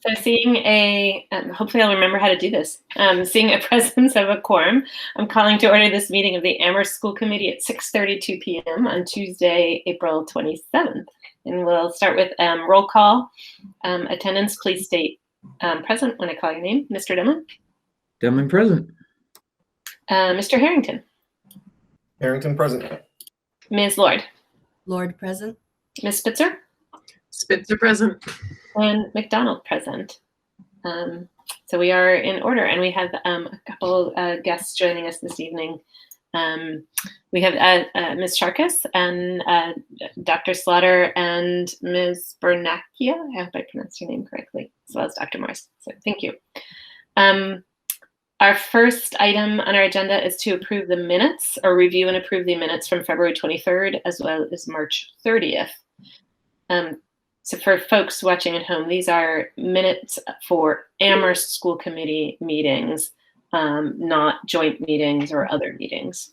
So seeing hopefully I'll remember how to do this. Seeing a presence of a quorum, I'm calling to order this meeting of the Amherst School Committee at 6:32 p.m. on Tuesday, April 27th. And we'll start with roll call. Attendance, please state present when I call your name. Mr. Demling? Demling present. Mr. Harrington? Harrington present. Ms. Lord? Lord present. Ms. Spitzer? Spitzer present. And McDonald present. So we are in order, and we have a couple guests joining us this evening. We have Ms. Sharkus and Dr. Slaughter and Ms. Bernacchia. I hope I pronounced your name correctly, as well as Dr. Morris. So thank you. Our first item on our agenda is to approve the minutes, or review and approve the minutes from February 23rd, as well as March 30th. So for folks watching at home, these are minutes for Amherst School Committee meetings, not joint meetings or other meetings.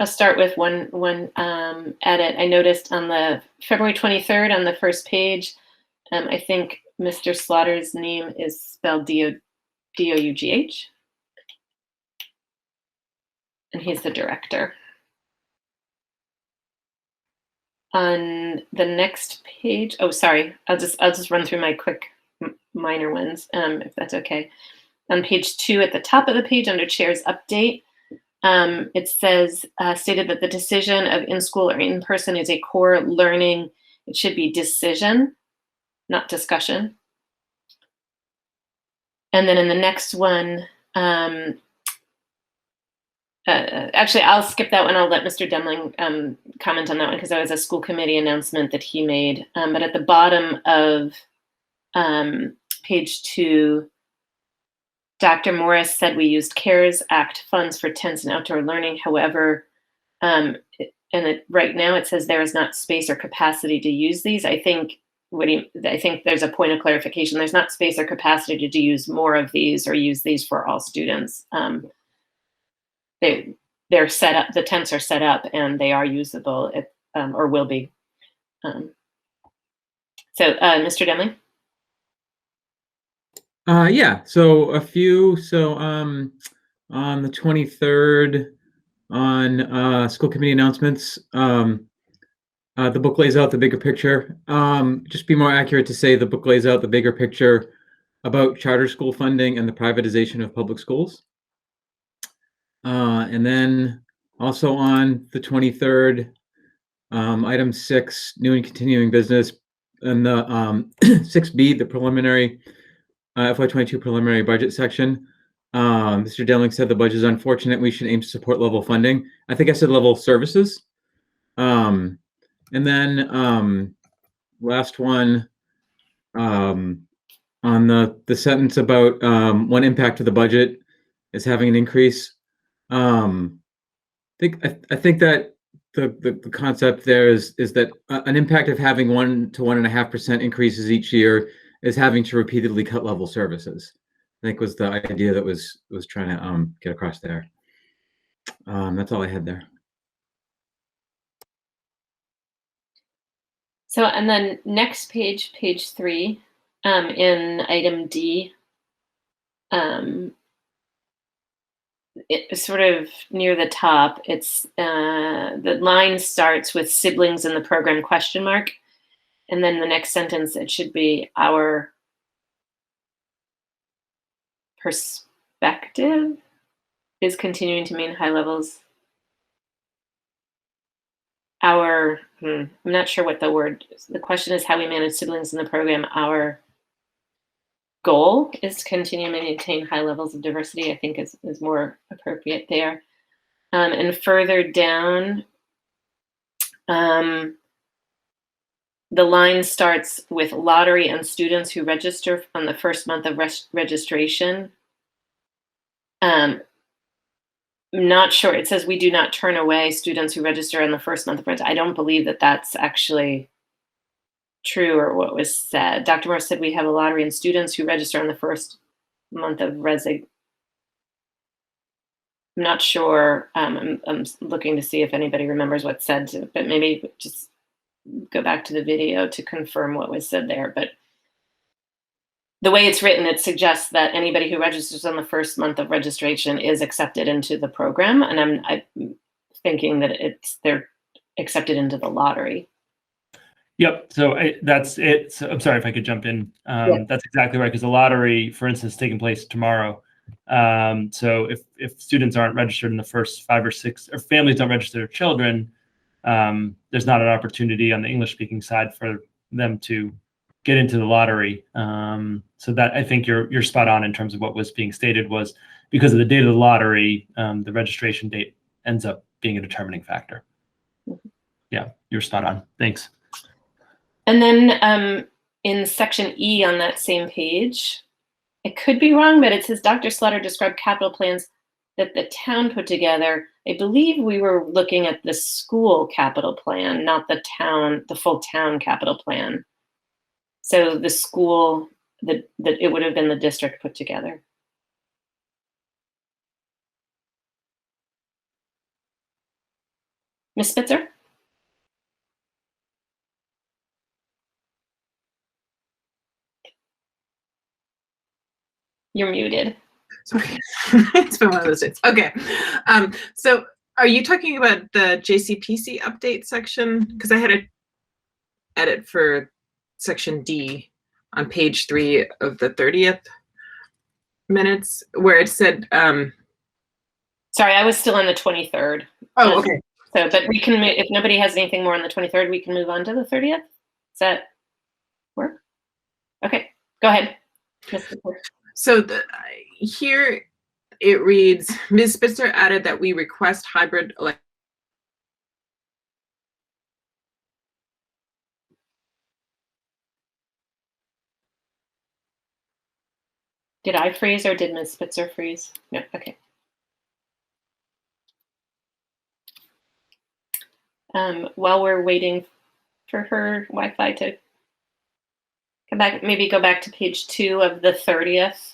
I'll start with one edit. I noticed on the February 23rd on the first page, I think Mr. Slaughter's name is spelled D-O-U-G-H. And he's the director. On the next page, oh, sorry, I'll just run through my quick minor ones, if that's okay. On page 2, at the top of the page under Chair's Update, it says, stated that the decision of in-school or in-person is a core learning. It should be decision, not discussion. And then in the next one, actually, I'll skip that one. I'll let Mr. Demling comment on that one because that was a school committee announcement that he made. But at the bottom of page 2, Dr. Morris said we used CARES Act funds for tents and outdoor learning. However, right now it says there is not space or capacity to use these. I think there's a point of clarification. There's not space or capacity to use more of these or use these for all students. They're set up, the tents are set up and they are usable or will be. So Mr. Demling? Yeah, so a few, on the 23rd on school committee announcements, the book lays out the bigger picture. Just be more accurate to say the book lays out the bigger picture about charter school funding and the privatization of public schools. And then also on the 23rd, item 6, new and continuing business, and the 6B, the preliminary FY22 preliminary budget section. Mr. Demling said the budget is unfortunate. We should aim to support level funding. I think I said level services. And then last one, on the sentence about one impact of the budget is having an increase. I think that the concept there is that an impact of having 1 to 1.5% increases each year is having to repeatedly cut level services. I think was the idea that was trying to get across there. That's all I had there. So, and then next page, page 3, in item D, it's sort of near the top. It's the line starts with siblings in the program ? And then the next sentence, it should be our perspective is continuing to maintain high levels. I'm not sure what the question is how we manage siblings in the program. Our goal is to continue to maintain high levels of diversity, I think is more appropriate there. And further down, the line starts with lottery and students who register on the first month of registration. Not sure. It says we do not turn away students who register on the first month of registration. I don't believe that that's actually true or what was said. Dr. Morris said we have a lottery and students who register on the first month of not sure. I'm looking to see if anybody remembers what's said, but maybe just go back to the video to confirm what was said there. But the way it's written, it suggests that anybody who registers on the first month of registration is accepted into the program, and I'm thinking that they're accepted into the lottery. Yep. So that's it. So I'm sorry if I could jump in. That's exactly right, because the lottery, for instance, is taking place tomorrow. So if students aren't registered in the first 5 or 6, or families don't register their children, there's not an opportunity on the English-speaking side for them to get into the lottery. So that, I think you're spot on in terms of what was being stated, was because of the date of the lottery, the registration date ends up being a determining factor. Yeah, you're spot on. Thanks. And then in section E on that same page, it could be wrong, but it says Dr. Slutter described capital plans that the town put together. I believe we were looking at the school capital plan, not the full town capital plan. So the school, that it would have been the district put together. Ms. Spitzer? You're muted. Sorry, it's been one of those days. Okay, so are you talking about the JCPC update section? Because I had an edit for section D on page 3 of the 30th minutes, where it said. Sorry, I was still on the 23rd. Oh, okay. So, but we can, if nobody has anything more on the 23rd, we can move on to the 30th. Does that work? Okay, go ahead. So here it reads, Ms. Spitzer added that we request hybrid Did I freeze or did Ms. Spitzer freeze? No, okay. While we're waiting for her Wi-Fi to come back, maybe go back to page 2 of the 30th.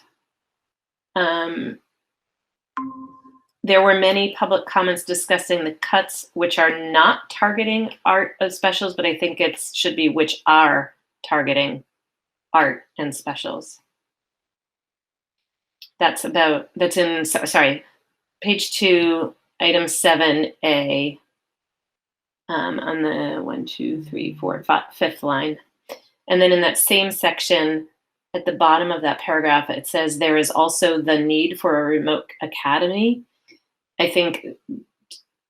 There were many public comments discussing the cuts which are not targeting art of specials, but I think it should be which are targeting art and specials. That's in, sorry, page 2, item 7A, on the 1, 2, 3, 4, 5, 5th line. And then in that same section, at the bottom of that paragraph, it says there is also the need for a remote academy. I think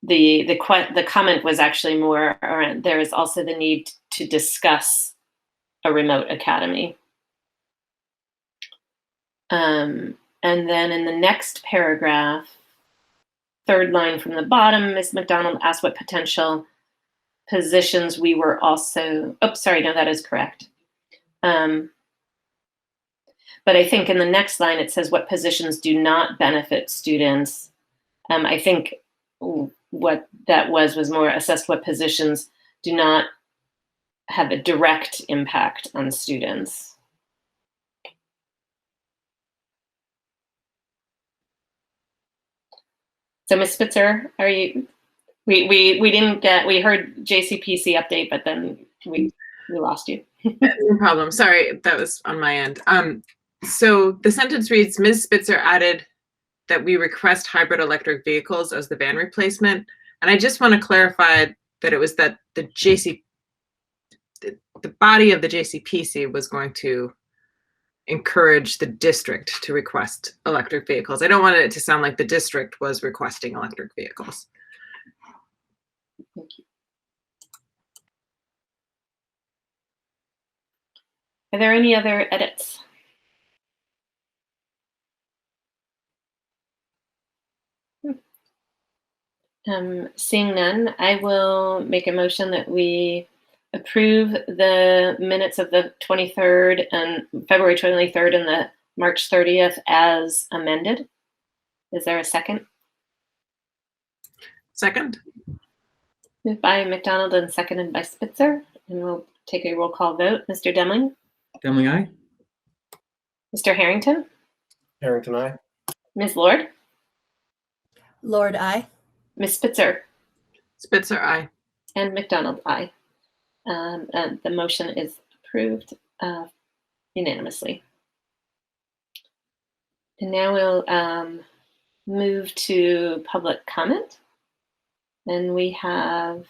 the comment was actually more around, there is also the need to discuss a remote academy. And then in the next paragraph, 3rd line from the bottom, Ms. McDonald asked what potential positions we were also, oh, sorry, no, that is correct. But I think in the next line, it says what positions do not benefit students. I think what that was more assessed what positions do not have a direct impact on students. So Ms. Spitzer, are you, we didn't get, we heard JCPC update, but then we lost you. No problem. Sorry, that was on my end. So the sentence reads, Ms. Spitzer added that we request hybrid electric vehicles as the van replacement. And I just want to clarify that it was that the body of the JCPC was going to encourage the district to request electric vehicles. I don't want it to sound like the district was requesting electric vehicles. Thank you. Are there any other edits? Seeing none, I will make a motion that we approve the minutes of the 23rd and February 23rd and the March 30th as amended. Is there a second? Second. Moved by McDonald and seconded by Spitzer. And we'll take a roll call vote. Mr. Demling? Demling, aye. Mr. Harrington? Harrington, aye. Ms. Lord? Lord, I. Ms. Spitzer, Spitzer, aye. and McDonald, aye. And the motion is approved unanimously. And now we'll move to public comment. And we have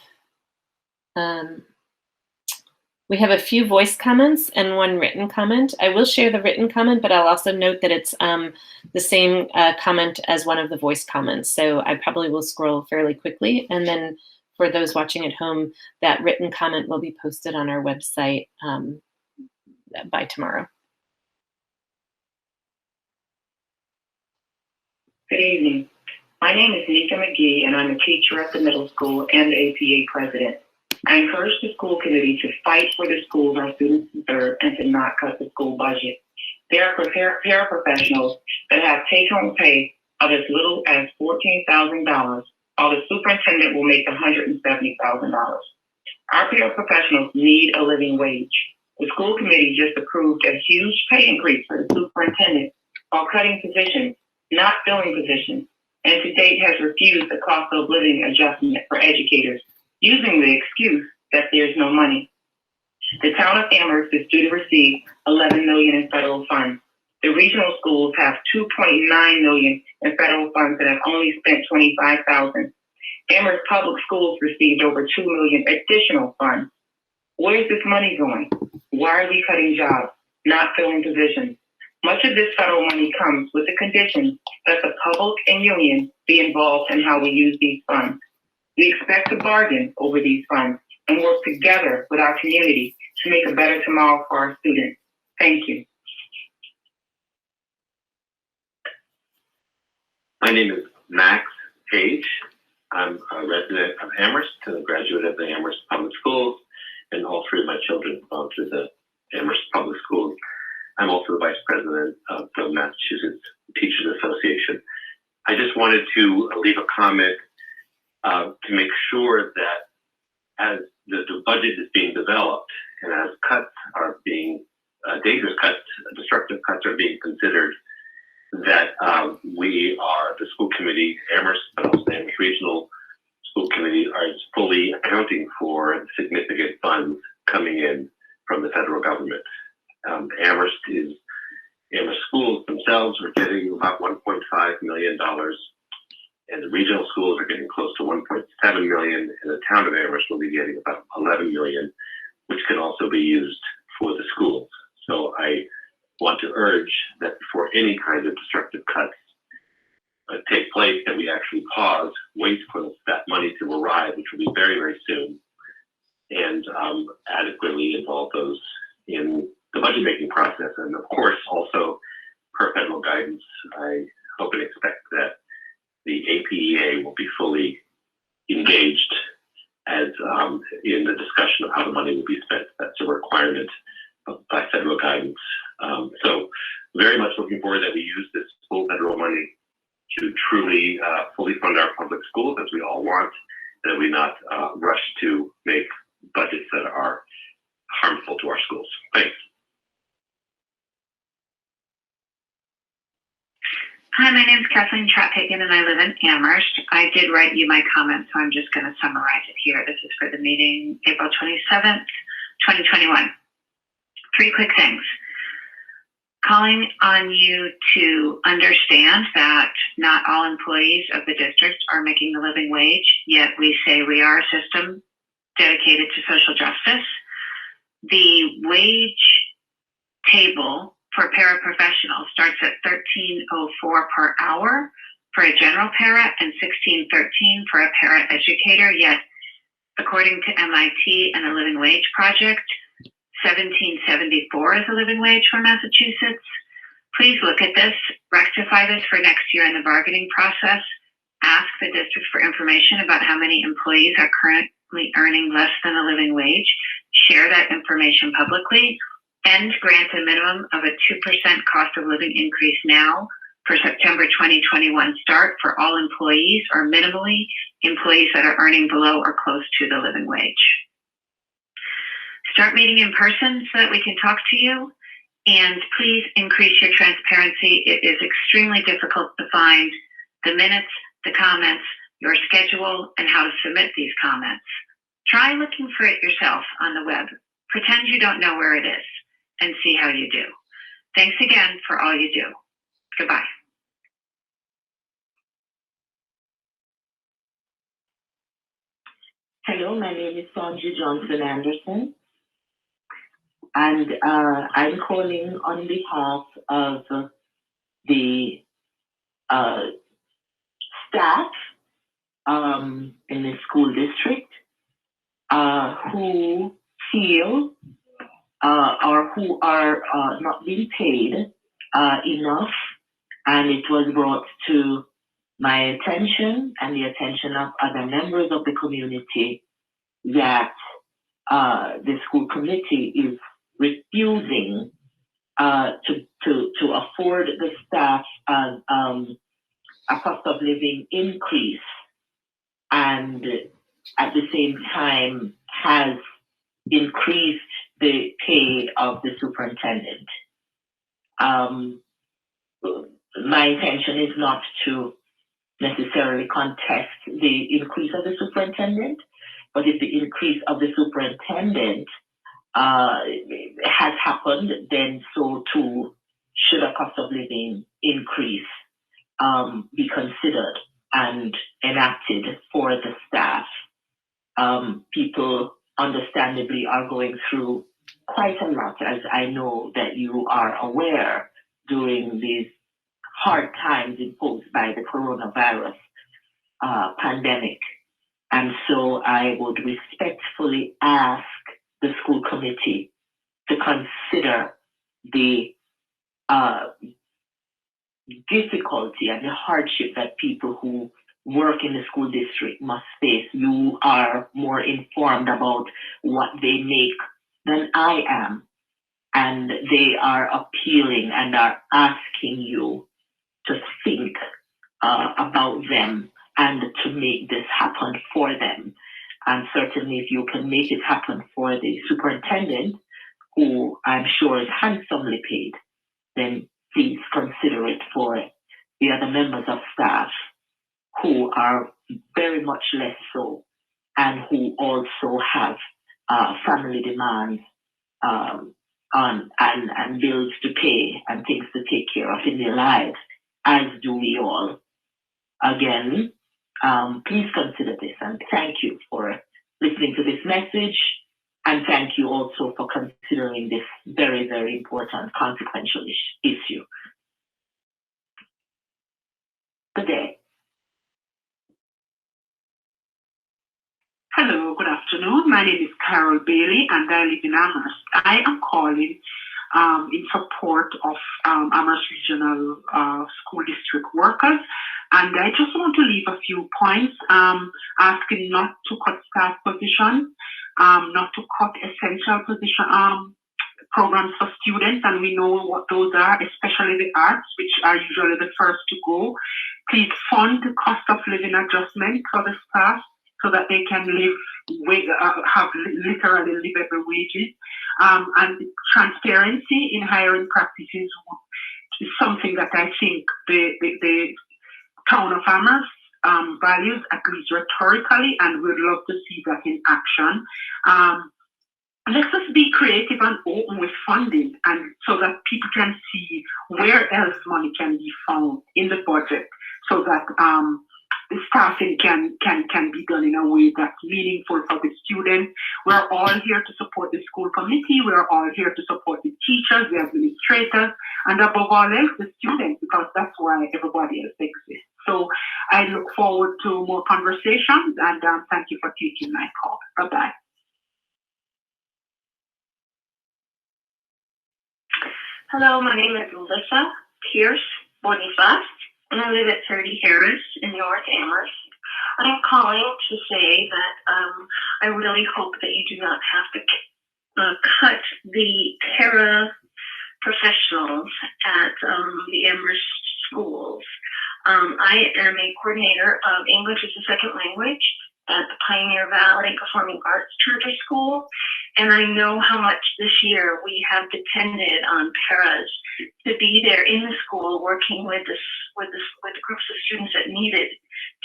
a few voice comments and one written comment. I will share the written comment, but I'll also note that it's the same comment as one of the voice comments. So I probably will scroll fairly quickly. And then for those watching at home, that written comment will be posted on our website by tomorrow. Good evening. My name is Nika McGee, and I'm a teacher at the middle school and the APA president. I encourage the school committee to fight for the schools our students deserve and to not cut the school budget. There are paraprofessionals that have take-home pay of as little as $14,000, while the superintendent will make $170,000. Our paraprofessionals need a living wage. The school committee just approved a huge pay increase for the superintendent while cutting positions, not filling positions, and to date has refused the cost of living adjustment for educators, using the excuse that there's no money. The town of Amherst is due to receive $11 million in federal funds. The regional schools have $2.9 million in federal funds and have only spent $25,000. Amherst Public Schools received over $2 million additional funds. Where's this money going? Why are we cutting jobs, not filling positions? Much of this federal money comes with the condition that the public and union be involved in how we use these funds. We expect to bargain over these funds and work together with our community to make a better tomorrow for our students. Thank you. My name is Max Page. I'm a resident of Amherst and a graduate of the Amherst Public Schools, and all three of my children belong to the Amherst Public Schools. I'm also the vice president of the Massachusetts Teachers Association. I just wanted to leave a comment to make sure that as the budget is being developed and as cuts are being, dangerous cuts, destructive cuts are being considered, that we are, the school committee, Amherst, but also the Amherst Regional School Committee, are fully accounting for significant funds coming in from the federal government. Amherst schools themselves are getting about $1.5 million, and the regional schools are getting close to $1.7 million, and the town of Amherst will be getting about $11 million, which can also be used for the schools. So I want to urge that before any kind of destructive cuts take place, that we actually pause, wait for that money to arrive, which will be very, very soon, and adequately involve those in the budget making process. And of course, also per federal guidance, I hope and expect that the APEA will be fully engaged as in the discussion of how the money will be spent. That's a requirement by federal guidance. So very much looking forward that we use this full federal money to truly fully fund our public schools, as we all want, and that we not rush to make budgets that are harmful to our schools. Thanks. Hi, my name is Kathleen Trapp-Hagan, and I live in Amherst. I did write you my comments, so I'm just going to summarize it here. This is for the meeting April 27th, 2021. 3 quick things. Calling on you to understand that not all employees of the district are making a living wage, yet we say we are a system dedicated to social justice. The wage table for paraprofessionals starts at $13.04 per hour for a general para and $16.13 for a para educator, yet according to MIT and the Living Wage Project, $17.74 is a living wage for Massachusetts. Please look at this, rectify this for next year in the bargaining process, ask the district for information about how many employees are currently earning less than a living wage, share that information publicly, and grant a minimum of a 2% cost of living increase now for September 2021 start for all employees, or minimally employees that are earning below or close to the living wage. Start meeting in person so that we can talk to you, and please increase your transparency. It is extremely difficult to find the minutes, the comments, your schedule, and how to submit these comments. Try looking for it yourself on the web. Pretend you don't know where it is and see how you do. Thanks again for all you do. Goodbye. Hello, my name is Sandra Johnson Anderson, and I'm calling on behalf of the staff in the school district who feel or who are not being paid enough, and it was brought to my attention and the attention of other members of the community that the school committee is refusing to afford the staff a cost of living increase, and at the same time has increased the pay of the superintendent. My intention is not to necessarily contest the increase of the superintendent, but if the increase of the superintendent has happened, then so too should a cost of living increase be considered and enacted for the staff. People understandably are going through quite a lot, as I know that you are aware, during these hard times imposed by the coronavirus pandemic. And so I would respectfully ask the school committee to consider the difficulty and the hardship that people who work in the school district must face. You are more informed about what they make than I am, and they are appealing and are asking you to think about them and to make this happen for them. And certainly if you can make it happen for the superintendent, who I'm sure is handsomely paid, then please consider it for the other members of staff who are very much less so, and who also have family demands and bills to pay and things to take care of in their lives, as do we all. Again, please consider this, and thank you for listening to this message, and thank you also for considering this very, very important, consequential issue. Good day. Hello, good afternoon. My name is Carol Bailey and I live in Amherst. I am calling in support of Amherst Regional School District workers. And I just want to leave a few points, asking not to cut staff positions, not to cut essential position programs for students, and we know what those are, especially the arts, which are usually the first to go. Please fund the cost of living adjustment for the staff, so that they can have literally livable wages. And transparency in hiring practices is something that I think the town of Amherst values, at least rhetorically, and we'd love to see that in action. Let's just be creative and open with funding, and so that people can see where else money can be found in the budget, so that the staffing can be done in a way that's meaningful for the students. We're all here to support the school committee. We're all here to support the teachers, the administrators, and above all else, the students, because that's why everybody else exists. So I look forward to more conversations, and thank you for taking my call. Bye-bye. Hello, my name is Alyssa Pierce Boniface, and I live at 30 Harris in North Amherst. I'm calling to say that I really hope that you do not have to cut the para-professionals at the Amherst schools. I am a coordinator of English as a second language at the Pioneer Valley Performing Arts Charter School, and I know how much this year we have depended on paras to be there in the school working with the groups of students that needed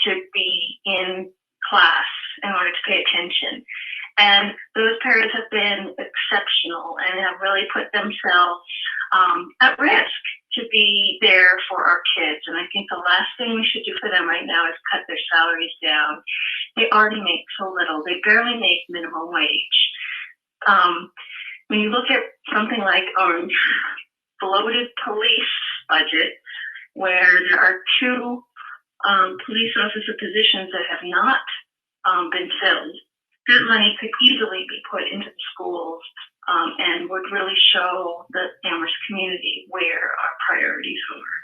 to be in class in order to pay attention. And those parents have been exceptional and have really put themselves at risk to be there for our kids. And I think the last thing we should do for them right now is cut their salaries down. They already make so little. They barely make minimum wage. When you look at something like our bloated police budget, where there are 2 police officer positions that have not been filled, that money could easily be put into the schools and would really show the Amherst community where our priorities are.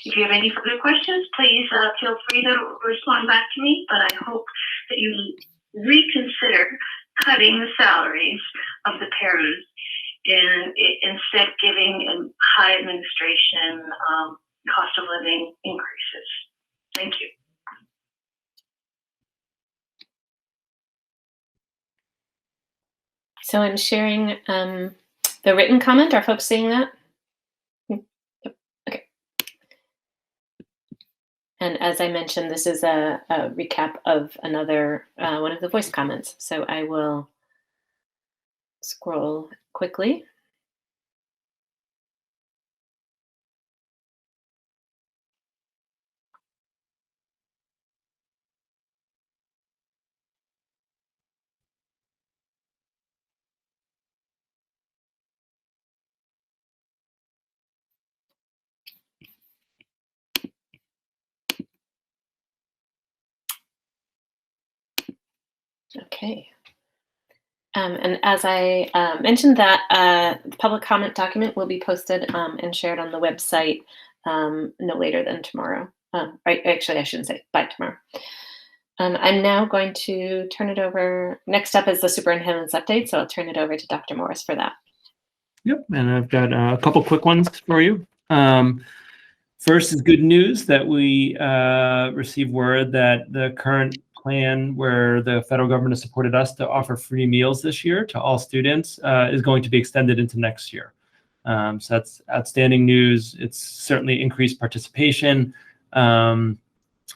If you have any further questions, please feel free to respond back to me, but I hope that you reconsider cutting the salaries of the parents and instead giving high administration cost of living increases. Thank you. So I'm sharing the written comment. Are folks seeing that? Yep. Okay. And as I mentioned, this is a recap of another one of the voice comments. So I will scroll quickly. Okay. And as I mentioned, that the public comment document will be posted and shared on the website no later than tomorrow. Right, actually, I shouldn't say by tomorrow. I'm now going to turn it over. Next up is the superintendent's update, so I'll turn it over to Dr. Morris for that. Yep, and I've got a couple quick ones for you. First is good news that we received word that the current plan where the federal government has supported us to offer free meals this year to all students is going to be extended into next year. So that's outstanding news. It's certainly increased participation, and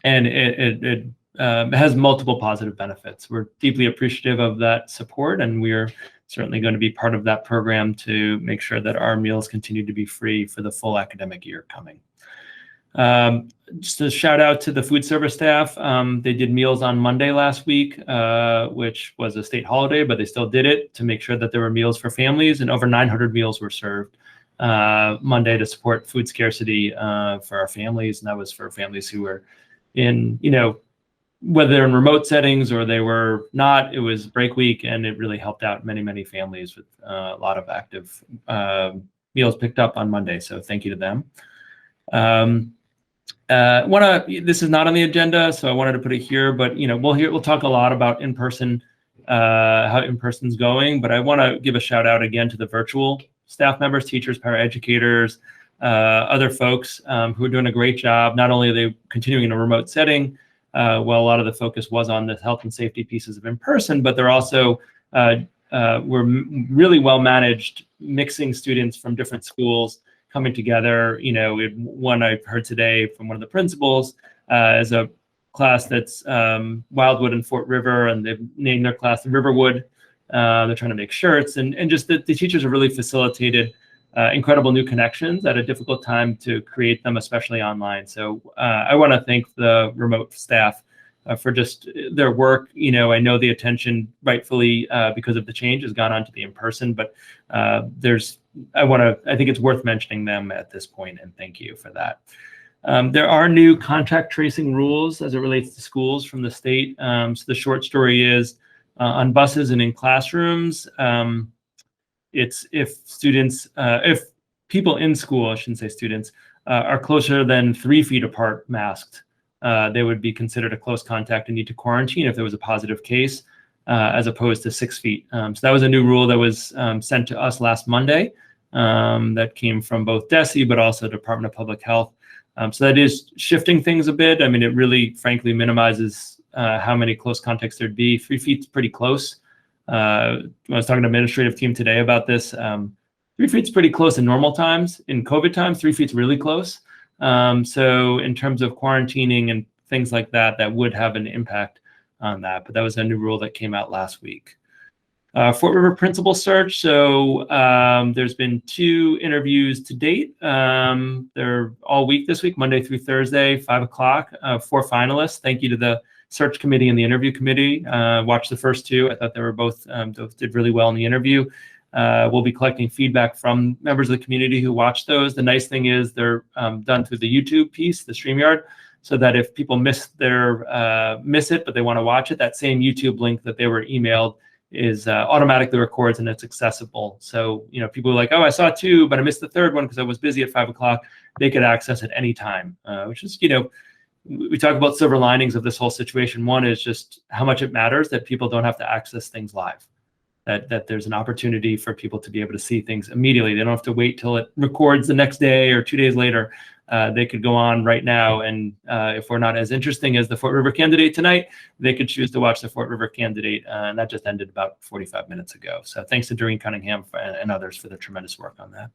it has multiple positive benefits. We're deeply appreciative of that support, and we're certainly going to be part of that program to make sure that our meals continue to be free for the full academic year coming. Just a shout out to the food service staff. They did meals on Monday last week, which was a state holiday, but they still did it to make sure that there were meals for families, and over 900 meals were served Monday to support food scarcity for our families. And that was for families who were in, whether they're in remote settings or they were not. It was break week, and it really helped out many, many families with a lot of active meals picked up on Monday. So thank you to them. This is not on the agenda, so I wanted to put it here, but we'll talk a lot about in-person, how in-person's going, but I want to give a shout out again to the virtual staff members, teachers, paraeducators, other folks who are doing a great job. Not only are they continuing in a remote setting, a lot of the focus was on the health and safety pieces of in-person, but they're also were really well managed, mixing students from different schools coming together. One I heard today from one of the principals is a class that's Wildwood and Fort River, and they've named their class Riverwood. They're trying to make shirts, and just the teachers have really facilitated incredible new connections at a difficult time to create them, especially online. So I want to thank the remote staff for just their work. I know the attention, rightfully, because of the change, has gone on to the in-person, but I think it's worth mentioning them at this point, and thank you for that. There are new contact tracing rules as it relates to schools from the state. So the short story is on buses and in classrooms, it's if people in school, I shouldn't say students, are closer than 3 feet apart masked, they would be considered a close contact and need to quarantine if there was a positive case, as opposed to 6 feet. So that was a new rule that was sent to us last Monday, that came from both DESE, but also Department of Public Health. So that is shifting things a bit. I mean, it really, frankly, minimizes how many close contacts there'd be. 3 feet's pretty close. I was talking to the administrative team today about this. 3 feet's pretty close in normal times. In COVID times, 3 feet's really close. So in terms of quarantining and things like that that would have an impact on that. But that was a new rule that came out last week. Fort River principal search. So there's been 2 interviews to date. They're all week this week, Monday through Thursday, 5 o'clock. 4 finalists. Thank you to the search committee and the interview committee. Watched the first 2. I thought they were both did really well in the interview. We'll be collecting feedback from members of the community who watch those. The nice thing is they're done through the YouTube piece, the StreamYard, so that if people miss it, but they want to watch it, that same YouTube link that they were emailed is automatically records and it's accessible. So, people are like, oh, I saw 2, but I missed the 3rd one because I was busy at 5 o'clock. They could access it anytime, which is, we talk about silver linings of this whole situation. One is just how much it matters that people don't have to access things live, that there's an opportunity for people to be able to see things immediately. They don't have to wait till it records the next day or 2 days later. They could go on right now, and if we're not as interesting as the Fort River candidate tonight, they could choose to watch the Fort River candidate, and that just ended about 45 minutes ago. So thanks to Doreen Cunningham and others for the tremendous work on that.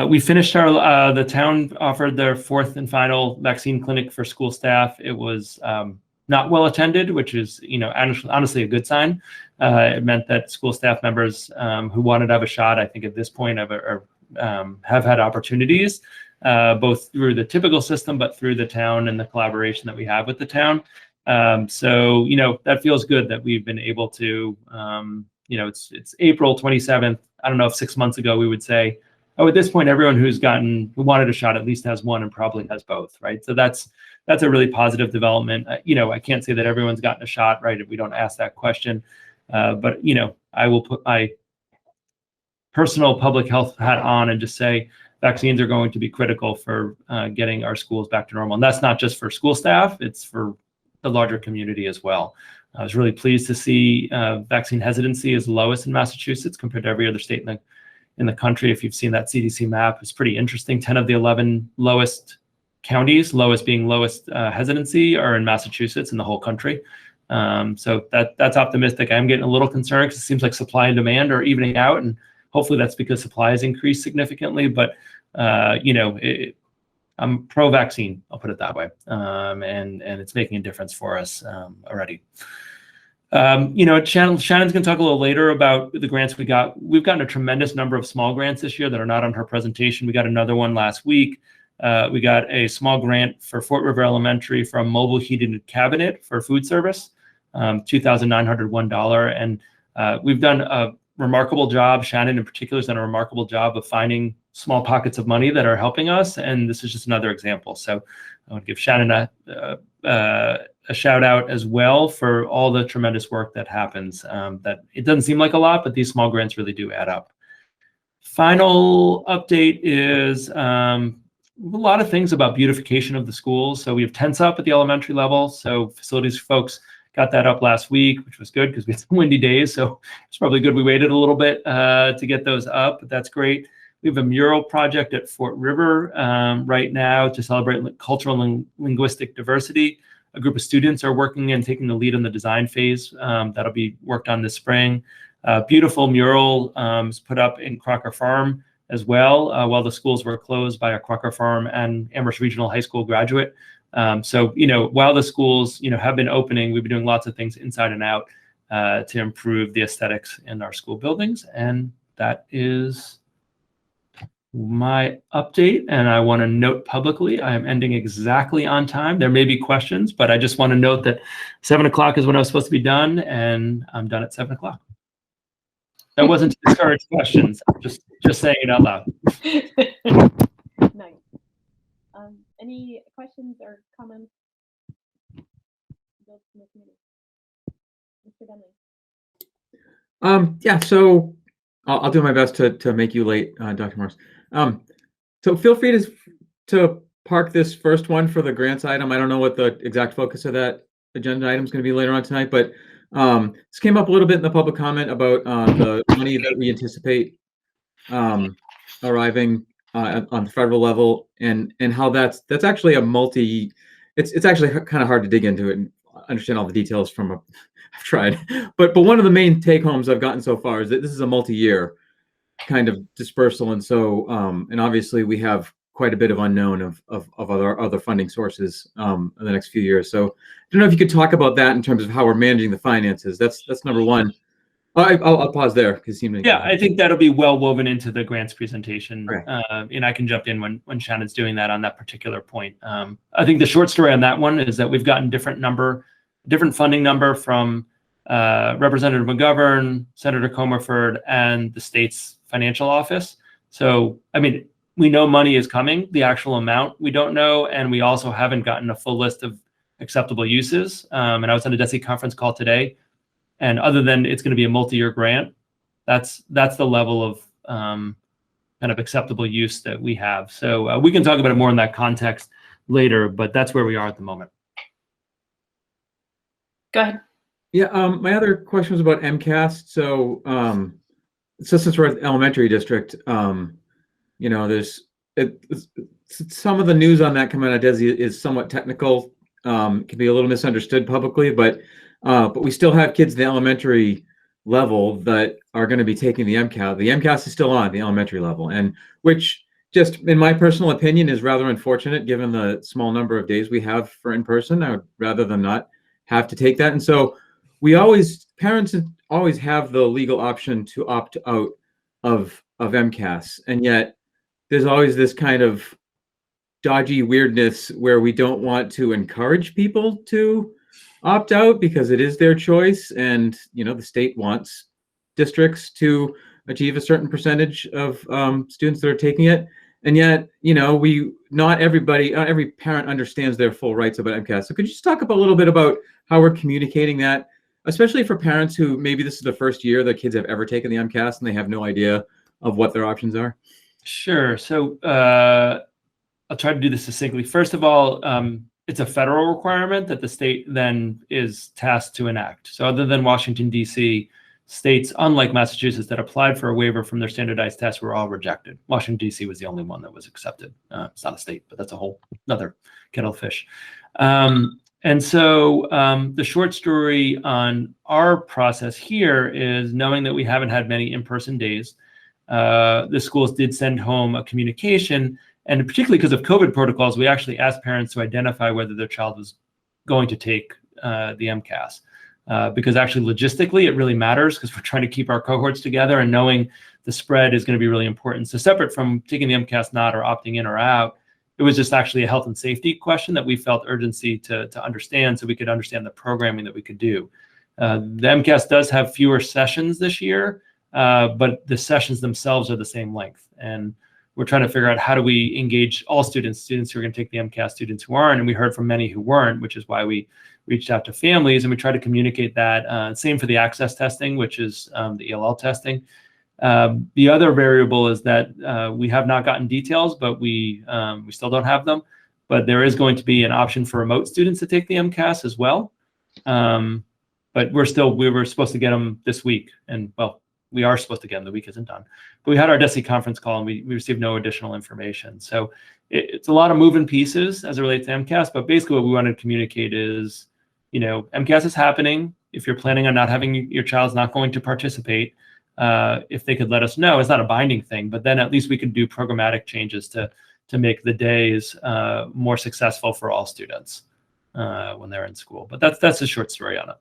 We finished the town offered their 4th and final vaccine clinic for school staff. It was not well attended, which is honestly a good sign. It meant that school staff members who wanted to have a shot, I think at this point have had opportunities, both through the typical system, but through the town and the collaboration that we have with the town. So, that feels good that we've been able to, it's April 27th. I don't know if 6 months ago we would say, oh, at this point, everyone who wanted a shot at least has one and probably has both, right? So that's a really positive development. I can't say that everyone's gotten a shot, right, if we don't ask that question. But, I will put my personal public health hat on and just say vaccines are going to be critical for getting our schools back to normal. And that's not just for school staff, it's for the larger community as well. I was really pleased to see vaccine hesitancy is lowest in Massachusetts compared to every other state in the country. If you've seen that CDC map, it's pretty interesting. 10 of the 11 lowest counties, lowest being lowest hesitancy, are in Massachusetts in the whole country. So that's optimistic. I'm getting a little concerned because it seems like supply and demand are evening out, and hopefully that's because supply has increased significantly, but I'm pro-vaccine, I'll put it that way, and it's making a difference for us already. Shannon's going to talk a little later about the grants we got. We've gotten a tremendous number of small grants this year that are not on her presentation. We got another one last week. We got a small grant for Fort River Elementary from Mobile Heated Cabinet for food service, $2,901, and we've done a remarkable job. Shannon in particular has done a remarkable job of finding small pockets of money that are helping us, and this is just another example. So I want to give Shannon a shout out as well for all the tremendous work that happens. That it doesn't seem like a lot, but these small grants really do add up. Final update is a lot of things about beautification of the schools. So we have tents up at the elementary level. So facilities folks got that up last week, which was good because we had some windy days. So it's probably good we waited a little bit to get those up, but that's great. We have a mural project at Fort River right now to celebrate cultural and linguistic diversity. A group of students are working and taking the lead in the design phase. That'll be worked on this spring. Beautiful mural is put up in Crocker Farm as well, while the schools were closed by a Crocker Farm and Amherst Regional High School graduate. So, while the schools, have been opening, we've been doing lots of things inside and out to improve the aesthetics in our school buildings. And that is my update. And I want to note publicly, I am ending exactly on time. There may be questions, but I just want to note that 7 o'clock is when I was supposed to be done, and I'm done at 7 o'clock. That wasn't to discourage questions. Just saying it out loud. Nice. Any questions or comments? Mr. Dunley. Yeah, so I'll do my best to make you late, Dr. Morris. So feel free to park this first one for the grants item. I don't know what the exact focus of that agenda item is going to be later on tonight, but this came up a little bit in the public comment about the money that we anticipate arriving on the federal level, and how that's actually a it's actually kind of hard to dig into it and understand all the details I've tried, but one of the main take homes I've gotten so far is that this is a multi-year kind of dispersal, and so and obviously we have quite a bit of unknown of other funding sources in the next few years. So I don't know if you could talk about that in terms of how we're managing the finances. That's number one. I'll pause there because yeah, I think that'll be well woven into the grants presentation, right. And I can jump in when Shannon's doing that on that particular point. I think the short story on that one is that we've gotten different funding number from Representative McGovern, Senator Comerford, and the state's financial office. So, I mean, we know money is coming. The actual amount we don't know, and we also haven't gotten a full list of acceptable uses. And I was on a DESE conference call today. And other than it's going to be a multi-year grant, that's the level of kind of acceptable use that we have. So we can talk about it more in that context later, but that's where we are at the moment. Go ahead. Yeah, my other question was about MCAS. So, since we're at the elementary district, you know, there's some of the news on that coming out of DESE is somewhat technical, can be a little misunderstood publicly, but we still have kids at the elementary level that are going to be taking the MCAS. The MCAS is still on the elementary level, and which, just in my personal opinion, is rather unfortunate given the small number of days we have for in-person. I would rather them not have to take that. And so parents always have the legal option to opt out of MCAS, and yet there's always this kind of dodgy weirdness where we don't want to encourage people to opt out because it is their choice, and you know the state wants districts to achieve a certain percentage of students that are taking it, and yet you know not every parent understands their full rights about MCAS. So could you just talk a little bit about how we're communicating that, especially for parents who maybe this is the first year their kids have ever taken the MCAS and they have no idea of what their options are? Sure. So I'll try to do this succinctly. First of all, it's a federal requirement that the state then is tasked to enact. So other than Washington, D.C., states, unlike Massachusetts, that applied for a waiver from their standardized tests were all rejected. Washington, D.C. was the only one that was accepted. It's not a state, but that's a whole other kettle of fish. And so the short story on our process here is knowing that we haven't had many in-person days. The schools did send home a communication, and particularly because of COVID protocols, we actually asked parents to identify whether their child was going to take the MCAS. Because actually logistically, it really matters because we're trying to keep our cohorts together, and knowing the spread is going to be really important. So separate from taking the MCAS not or opting in or out, it was just actually a health and safety question that we felt urgency to understand so we could understand the programming that we could do. The MCAS does have fewer sessions this year, but the sessions themselves are the same length. And we're trying to figure out how do we engage all students who are going to take the MCAS, students who aren't, and we heard from many who weren't, which is why we reached out to families and we tried to communicate that. Same for the access testing, which is the ELL testing. The other variable is that we have not gotten details, but we still don't have them. But there is going to be an option for remote students to take the MCAS as well. But we were supposed to get them this week, and well, we are supposed to get them. The week isn't done. But we had our DESE conference call and we received no additional information. So it's a lot of moving pieces as it relates to MCAS, but basically what we wanted to communicate is, you know, MCAS is happening. If you're planning on not having your child's not going to participate, if they could let us know. It's not a binding thing, but then at least we could do programmatic changes to make the days more successful for all students when they're in school. But that's a short story on it.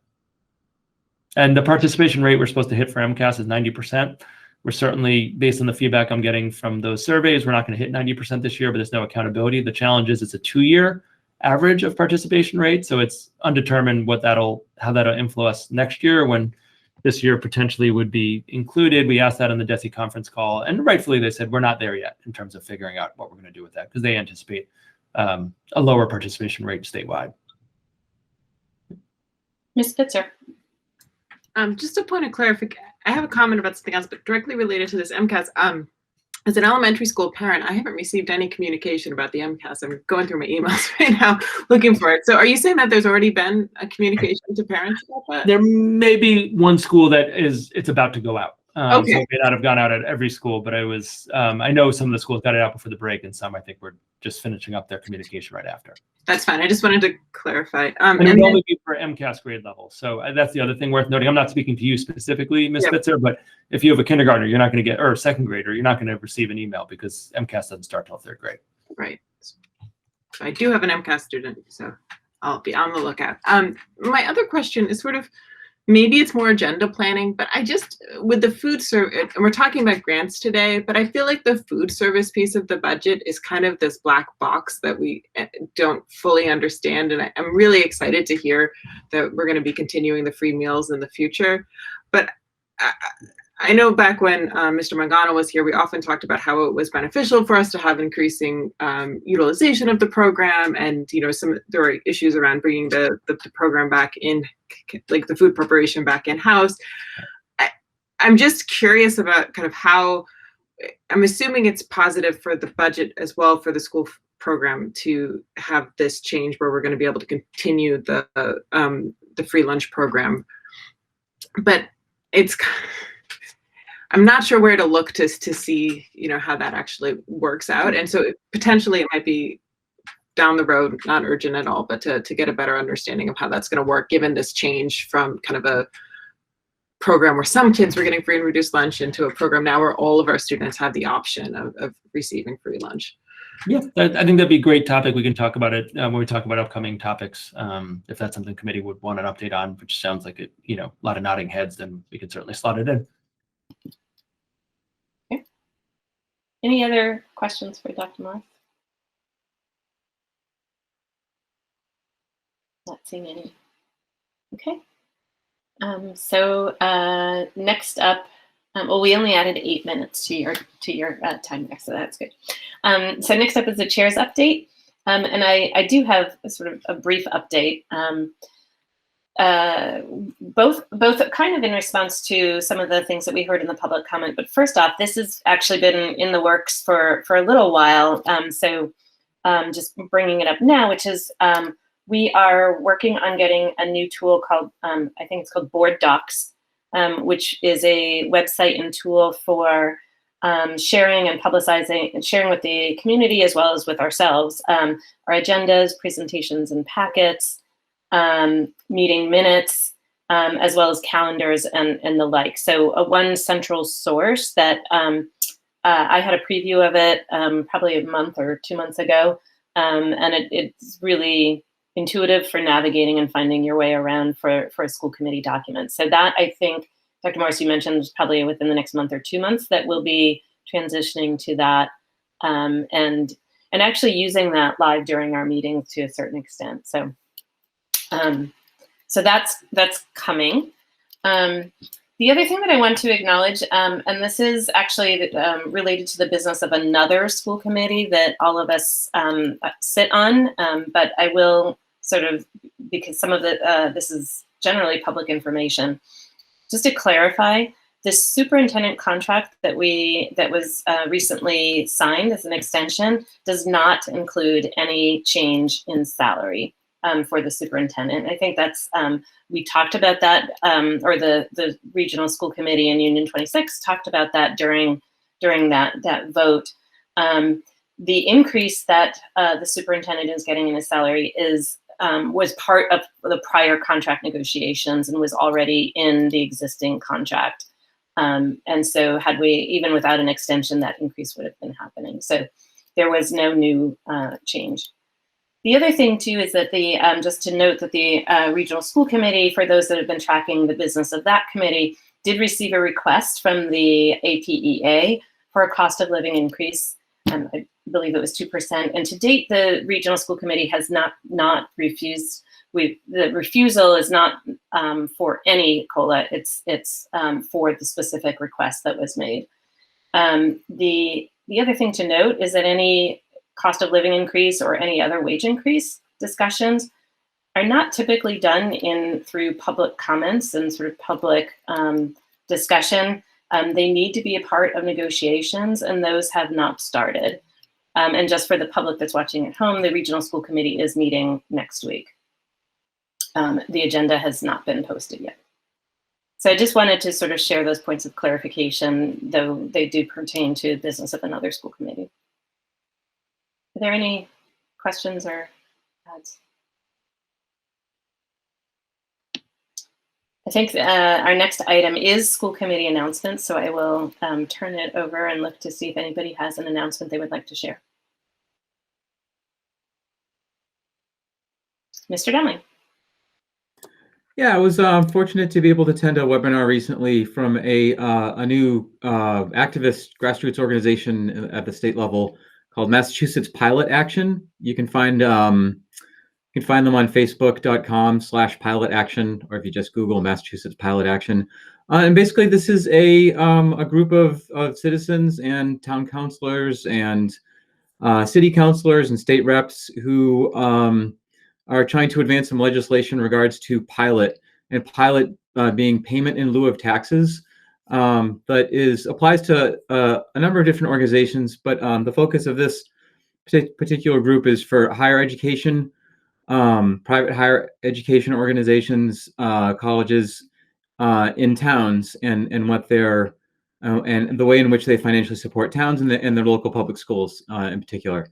And the participation rate we're supposed to hit for MCAS is 90%. We're certainly, based on the feedback I'm getting from those surveys, we're not going to hit 90% this year, but there's no accountability. The challenge is it's a 2-year average of participation rate, so it's undetermined how that'll influence next year when this year potentially would be included. We asked that on the DESE conference call, and rightfully they said we're not there yet in terms of figuring out what we're going to do with that because they anticipate a lower participation rate statewide. Ms. Spitzer. Just a point of clarification. I have a comment about something else, but directly related to this MCAS. As an elementary school parent, I haven't received any communication about the MCAS. I'm going through my emails right now looking for it. So are you saying that there's already been a communication to parents about that? There may be one school that it's about to go out. Okay. So it may not have gone out at every school, but I know some of the schools got it out before the break, and some I think were just finishing up their communication right after. That's fine. I just wanted to clarify. And it would only be for MCAS grade level. So that's the other thing worth noting. I'm not speaking to you specifically, Ms. Spitzer, but if you have a kindergartner, you're not going to get, or a second grader, you're not going to receive an email because MCAS doesn't start till 3rd grade. Right. I do have an MCAS student, so I'll be on the lookout. My other question is sort of, maybe it's more agenda planning, but I just, with the food service, and we're talking about grants today, but I feel like the food service piece of the budget is kind of this black box that we don't fully understand. And I'm really excited to hear that we're going to be continuing the free meals in the future. But I know back when Mr. Mangano was here, we often talked about how it was beneficial for us to have increasing utilization of the program, and there were issues around bringing the program back in, like the food preparation back in house. I'm just curious about kind of how. I'm assuming it's positive for the budget as well for the school program to have this change where we're going to be able to continue the free lunch program, but it's. I'm not sure where to look to see, how that actually works out. And so potentially it might be down the road, not urgent at all, but to get a better understanding of how that's going to work, given this change from kind of a program where some kids were getting free and reduced lunch into a program now where all of our students have the option of receiving free lunch. Yeah, I think that'd be a great topic. We can talk about it when we talk about upcoming topics. If that's something committee would want an update on, which sounds like it, a lot of nodding heads, then we could certainly slot it in. Okay. Any other questions for Dr. Morris? Not seeing any. Okay. So next up, well, we only added 8 minutes to your time there, so that's good. So next up is the chair's update, and I do have a sort of a brief update. Both kind of in response to some of the things that we heard in the public comment. But first off, this has actually been in the works for a little while. So just bringing it up now, which is we are working on getting a new tool called, I think it's called Board Docs, which is a website and tool for sharing and publicizing and sharing with the community as well as with ourselves, our agendas, presentations, and packets, meeting minutes, as well as calendars and the like. So one central source that I had a preview of it probably a month or 2 months ago, and it's really intuitive for navigating and finding your way around for a school committee document. So that, I think, Dr. Morris, you mentioned is probably within the next month or 2 months that we'll be transitioning to that, and actually using that live during our meetings to a certain extent. So so that's coming. The other thing that I want to acknowledge, and this is actually related to the business of another school committee that all of us sit on, but I will sort of, because some of this is generally public information, just to clarify, this superintendent contract that was recently signed as an extension does not include any change in salary for the superintendent. I think that's, we talked about that, or the regional school committee in Union 26 talked about that during that vote. The increase that the superintendent is getting in his salary was part of the prior contract negotiations and was already in the existing contract. And so had we, even without an extension, that increase would have been happening. So there was no new change. The other thing too is that just to note that the regional school committee, for those that have been tracking the business of that committee, did receive a request from the APEA for a cost of living increase. I believe it was 2%. And to date, the regional school committee has not refused. The refusal is not for any COLA. It's for the specific request that was made. The other thing to note is that any cost of living increase or any other wage increase discussions are not typically done through public comments and sort of public discussion. They need to be a part of negotiations, and those have not started. And just for the public that's watching at home, the regional school committee is meeting next week. The agenda has not been posted yet. So I just wanted to sort of share those points of clarification, though they do pertain to the business of another school committee. Are there any questions or adds? I think our next item is school committee announcements, so I will turn it over and look to see if anybody has an announcement they would like to share. Mr. Demling. Yeah, I was fortunate to be able to attend a webinar recently from a new activist grassroots organization at the state level called Massachusetts Pilot Action. You can find them on facebook.com/pilot action, or if you just Google Massachusetts Pilot Action. And basically, this is a group of citizens and town councilors and city councilors and state reps who are trying to advance some legislation in regards to pilot, and pilot being payment in lieu of taxes, but applies to a number of different organizations. But the focus of this particular group is for higher education, private higher education organizations, colleges in towns, and what they're and the way in which they financially support towns and their local public schools in particular.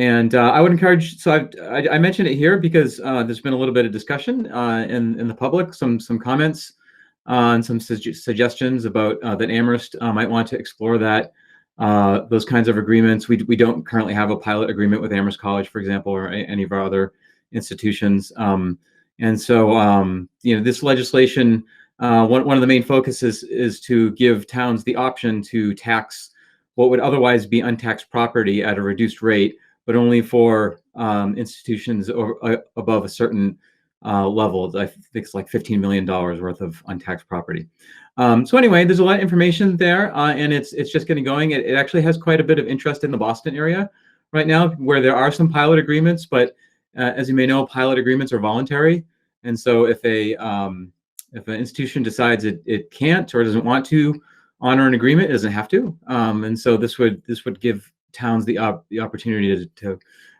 And I would encourage, so I mentioned it here because there's been a little bit of discussion in the public, some comments and some suggestions about that Amherst might want to explore those kinds of agreements. We don't currently have a pilot agreement with Amherst College, for example, or any of our other institutions. And so, this legislation, one of the main focuses is to give towns the option to tax what would otherwise be untaxed property at a reduced rate, but only for institutions above a certain level. I think it's like $15 million worth of untaxed property. So anyway, there's a lot of information there, and it's just getting going. It actually has quite a bit of interest in the Boston area right now, where there are some pilot agreements, but as you may know, pilot agreements are voluntary. And so if an institution decides it can't or doesn't want to honor an agreement, it doesn't have to. And so this would give towns the opportunity to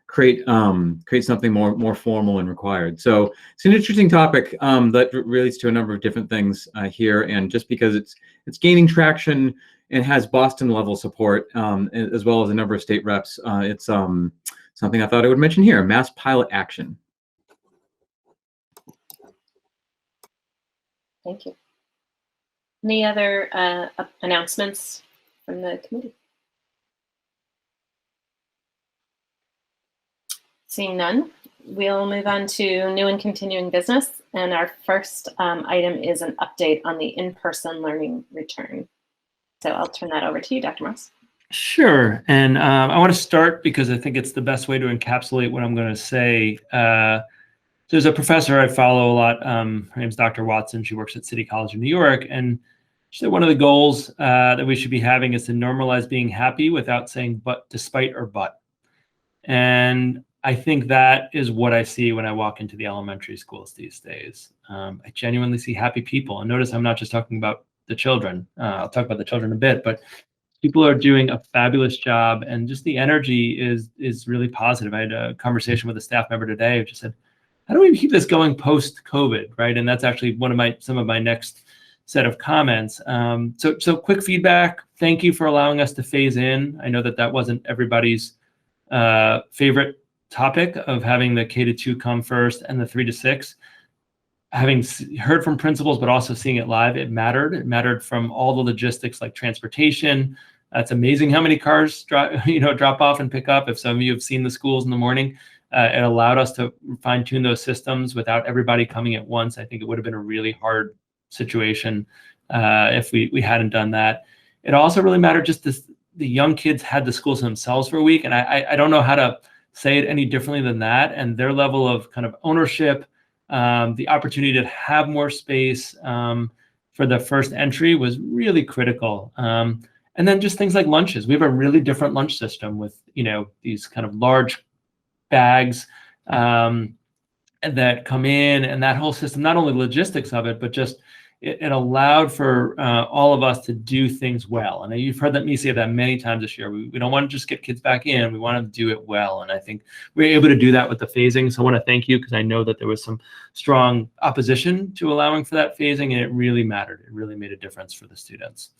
create something more formal and required. So it's an interesting topic that relates to a number of different things here. And just because it's gaining traction and has Boston level support, as well as a number of state reps, it's something I thought I would mention here: Mass Pilot Action. Thank you. Any other announcements from the committee? Seeing none, we'll move on to new and continuing business. And our first item is an update on the in-person learning return. So I'll turn that over to you, Dr. Moss. Sure. And I want to start because I think it's the best way to encapsulate what I'm going to say. There's a professor I follow a lot. Her name's Dr. Watson. She works at City College of New York. And she said one of the goals that we should be having is to normalize being happy without saying but, despite, or but. And I think that is what I see when I walk into the elementary schools these days. I genuinely see happy people. And notice I'm not just talking about the children. I'll talk about the children in a bit, but people are doing a fabulous job, and just the energy is really positive. I had a conversation with a staff member today who just said, how do we keep this going post-COVID, right? And that's actually some of my next set of comments. So quick feedback. Thank you for allowing us to phase in. I know that wasn't everybody's favorite topic of having the K-2 come first and the 3 to 6. Having heard from principals, but also seeing it live, it mattered. It mattered from all the logistics like transportation. It's amazing how many cars drop off and pick up. If some of you have seen the schools in the morning, it allowed us to fine tune those systems without everybody coming at once. I think it would have been a really hard situation if we hadn't done that. It also really mattered just the young kids had the schools themselves for a week. And I don't know how to say it any differently than that. And their level of kind of ownership, the opportunity to have more space for the first entry was really critical. And then just things like lunches. We have a really different lunch system with, these kind of large bags that come in, and that whole system, not only logistics of it, but just it allowed for all of us to do things well. And you've heard me say that many times this year. We don't want to just get kids back in. We want to do it well. And I think we were able to do that with the phasing. So I want to thank you because I know that there was some strong opposition to allowing for that phasing, and it really mattered. It really made a difference for the students.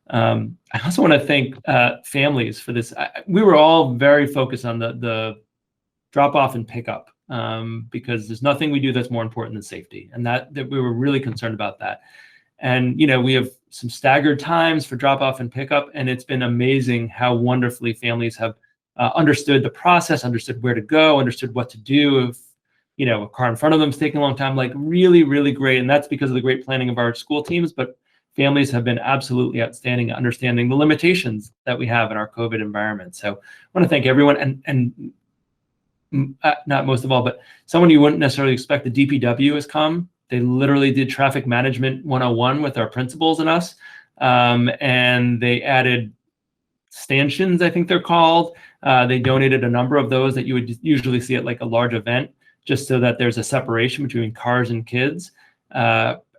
I also want to thank families for this. We were all very focused on the drop-off and pickup. Because there's nothing we do that's more important than safety. And that we were really concerned about that. And, we have some staggered times for drop off and pickup. And it's been amazing how wonderfully families have understood the process, understood where to go, understood what to do if, you know, a car in front of them is taking a long time. Like really, really great. And that's because of the great planning of our school teams, but families have been absolutely outstanding at understanding the limitations that we have in our COVID environment. So I want to thank everyone, and not most of all, but someone you wouldn't necessarily expect, the DPW has come. They literally did traffic management 101 with our principals and us. And they added stanchions, I think they're called. They donated a number of those that you would usually see at like a large event, just so that there's a separation between cars and kids.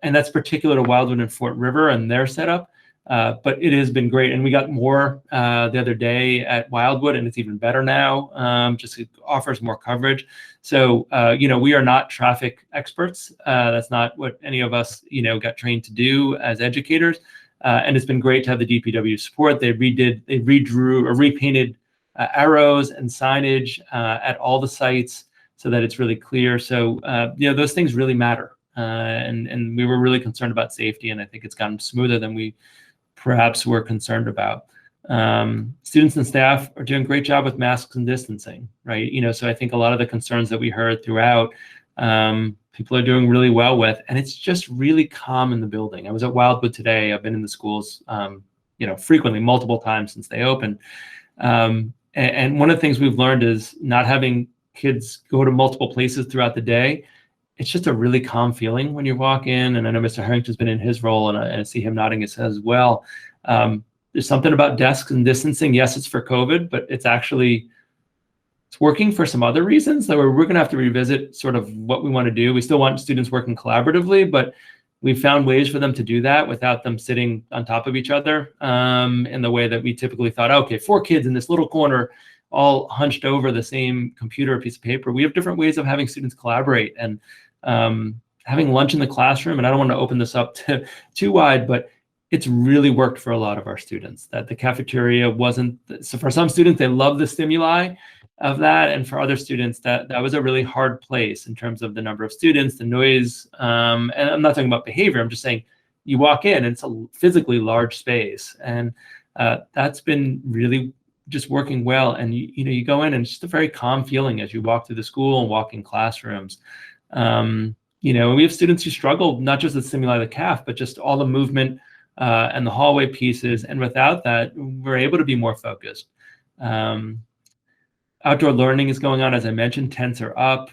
And that's particular to Wildwood and Fort River and their setup. But it has been great. And we got more the other day at Wildwood, and it's even better now. Just it offers more coverage. So, you know, we are not traffic experts. That's not what any of us, you know, got trained to do as educators. And it's been great to have the DPW support. They redrew or repainted arrows and signage at all the sites so that it's really clear. So, you know, those things really matter. And we were really concerned about safety, and I think it's gotten smoother than we perhaps were concerned about. Students and staff are doing a great job with masks and distancing, right? You know, so I think a lot of the concerns that we heard throughout, people are doing really well with, and it's just really calm in the building. I was at Wildwood today. I've been in the schools, you know, frequently, multiple times since they opened. And one of the things we've learned is not having kids go to multiple places throughout the day. It's just a really calm feeling when you walk in. And I know Mr. Harrington's been in his role, and I see him nodding his head as well. There's something about desks and distancing. Yes, it's for COVID, but it's working for some other reasons that we're going to have to revisit sort of what we want to do. We still want students working collaboratively, but we've found ways for them to do that without them sitting on top of each other in the way that we typically thought, okay, 4 kids in this little corner all hunched over the same computer or piece of paper. We have different ways of having students collaborate, and having lunch in the classroom. And I don't want to open this up too wide, but it's really worked for a lot of our students, that the cafeteria wasn't, so for some students, they love the stimuli of that. And for other students, that was a really hard place in terms of the number of students, the noise. And I'm not talking about behavior. I'm just saying you walk in and it's a physically large space. And that's been really just working well. And you know, you go in and it's just a very calm feeling as you walk through the school and walk in classrooms. You know, we have students who struggle, not just with stimuli of the CAF, but just all the movement and the hallway pieces. And without that, we're able to be more focused. Outdoor learning is going on. As I mentioned, tents are up.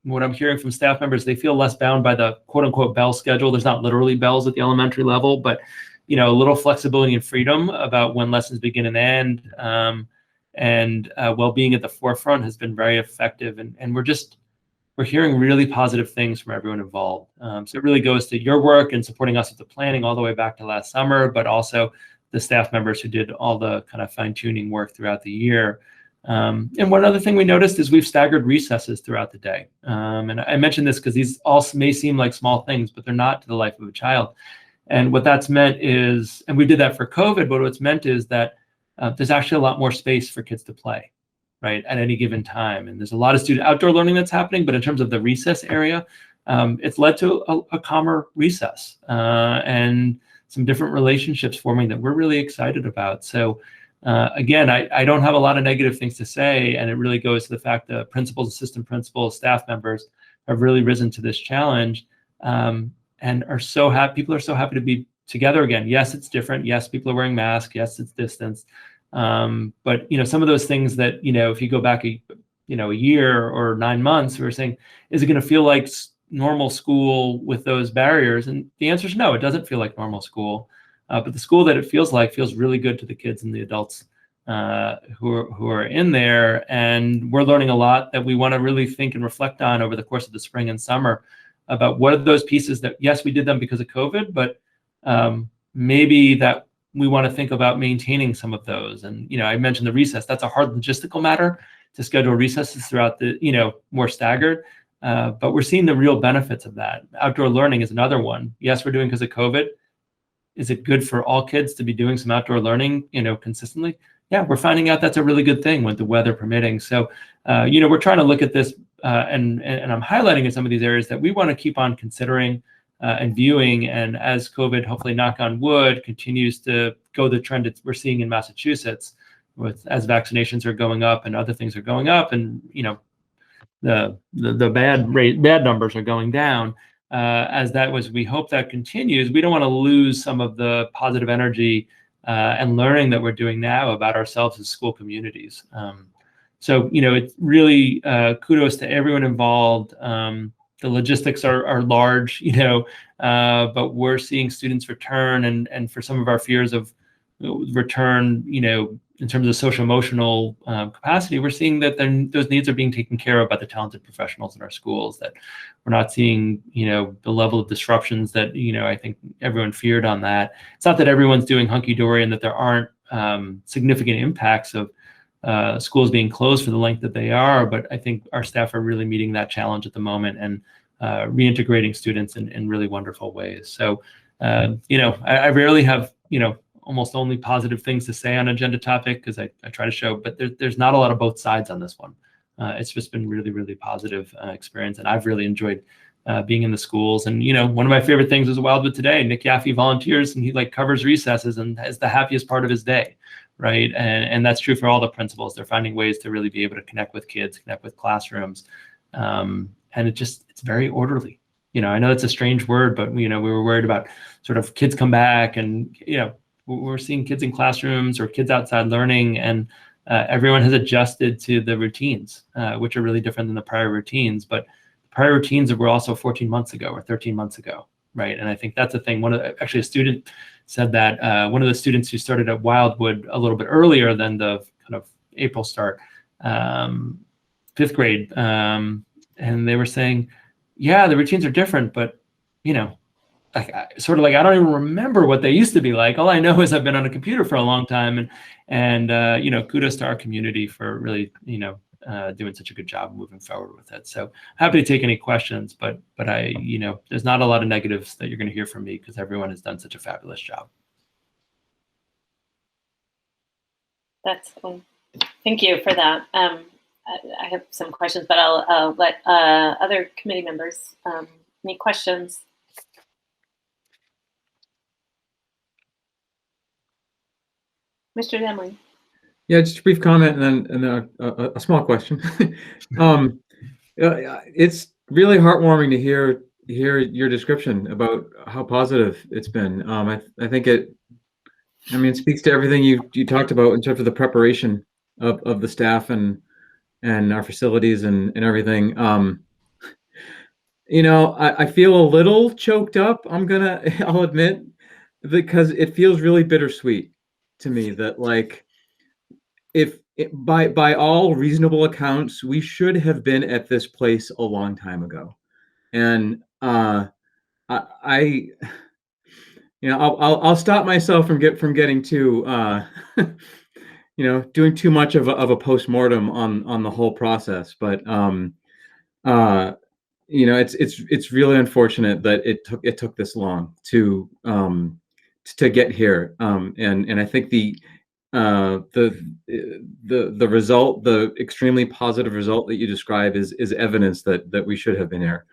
What I'm hearing from staff members, they feel less bound by the quote unquote bell schedule. There's not literally bells at the elementary level, but you know, a little flexibility and freedom about when lessons begin and end, and well-being at the forefront has been very effective. And we're hearing really positive things from everyone involved. So it really goes to your work and supporting us with the planning all the way back to last summer, but also the staff members who did all the kind of fine-tuning work throughout the year. And one other thing we noticed is we've staggered recesses throughout the day. And I mentioned this because these all may seem like small things, but they're not to the life of a child. And what that's meant is, and we did that for COVID, but what's meant is that there's actually a lot more space for kids to play, right, at any given time. And there's a lot of student outdoor learning that's happening, but in terms of the recess area, it's led to a calmer recess and some different relationships forming that we're really excited about. So again, I don't have a lot of negative things to say, and it really goes to the fact that principals, assistant principals, staff members have really risen to this challenge and are so happy. People are so happy to be together again. Yes, it's different. Yes, people are wearing masks. Yes, it's distance. But you know, some of those things that, you know, if you go back a year or 9 months, we were saying, is it going to feel like normal school with those barriers? And the answer is no, it doesn't feel like normal school. But the school that it feels like feels really good to the kids and the adults who are in there. And we're learning a lot that we want to really think and reflect on over the course of the spring and summer about what are those pieces that, yes, we did them because of COVID, but maybe that we want to think about maintaining some of those. And, you know, I mentioned the recess. That's a hard logistical matter to schedule recesses throughout the, you know, more staggered. But we're seeing the real benefits of that. Outdoor learning is another one. Yes, we're doing because of COVID. Is it good for all kids to be doing some outdoor learning, you know, consistently? Yeah, we're finding out that's a really good thing with the weather permitting. So, you know, we're trying to look at this and I'm highlighting in some of these areas that we want to keep on considering and viewing. And as COVID, hopefully knock on wood, continues to go the trend that we're seeing in Massachusetts, as vaccinations are going up and other things are going up, and the bad numbers are going down. We hope that continues. We don't want to lose some of the positive energy and learning that we're doing now about ourselves as school communities. So it's really kudos to everyone involved. The logistics are large, but we're seeing students return, and for some of our fears of return, in terms of social emotional capacity, we're seeing that those needs are being taken care of by the talented professionals in our schools, that we're not seeing, the level of disruptions that, I think everyone feared on that. It's not that everyone's doing hunky-dory and that there aren't significant impacts of schools being closed for the length that they are, but I think our staff are really meeting that challenge at the moment and reintegrating students in really wonderful ways. So, I rarely have, almost only positive things to say on agenda topic, because I try to show, but there's not a lot of both sides on this one. It's just been really, really positive experience, and I've really enjoyed being in the schools. And one of my favorite things was Wildwood today. Nick Yaffe volunteers, and he covers recesses and is the happiest part of his day, right? And that's true for all the principals. They're finding ways to really be able to connect with kids, connect with classrooms, and it's very orderly. I know it's a strange word, but we were worried about sort of kids come back, and we're seeing kids in classrooms or kids outside learning, and everyone has adjusted to the routines, which are really different than the prior routines. But the prior routines were also 14 months ago or 13 months ago, right? And I think that's a thing. Actually, a student said that one of the students who started at Wildwood a little bit earlier than the kind of April start, 5th grade, and they were saying, yeah, the routines are different, but I don't even remember what they used to be like. All I know is I've been on a computer for a long time, and kudos to our community for really doing such a good job moving forward with it. So happy to take any questions, but I there's not a lot of negatives that you're going to hear from me, because everyone has done such a fabulous job. That's cool. Thank you for that. I have some questions, but I'll let other committee members. Any questions? Mr. Demling. Yeah, just a brief comment and then a small question. It's really heartwarming to hear your description about how positive it's been. I think it speaks to everything you talked about in terms of the preparation of the staff and our facilities and everything. I feel a little choked up, I'll admit, because it feels really bittersweet to me that by all reasonable accounts, we should have been at this place a long time ago. And I'll stop myself from getting too doing too much of a postmortem on the whole process, but it's really unfortunate that it took this long to get here, and I think the result, the extremely positive result that you describe, is evidence that we should have been here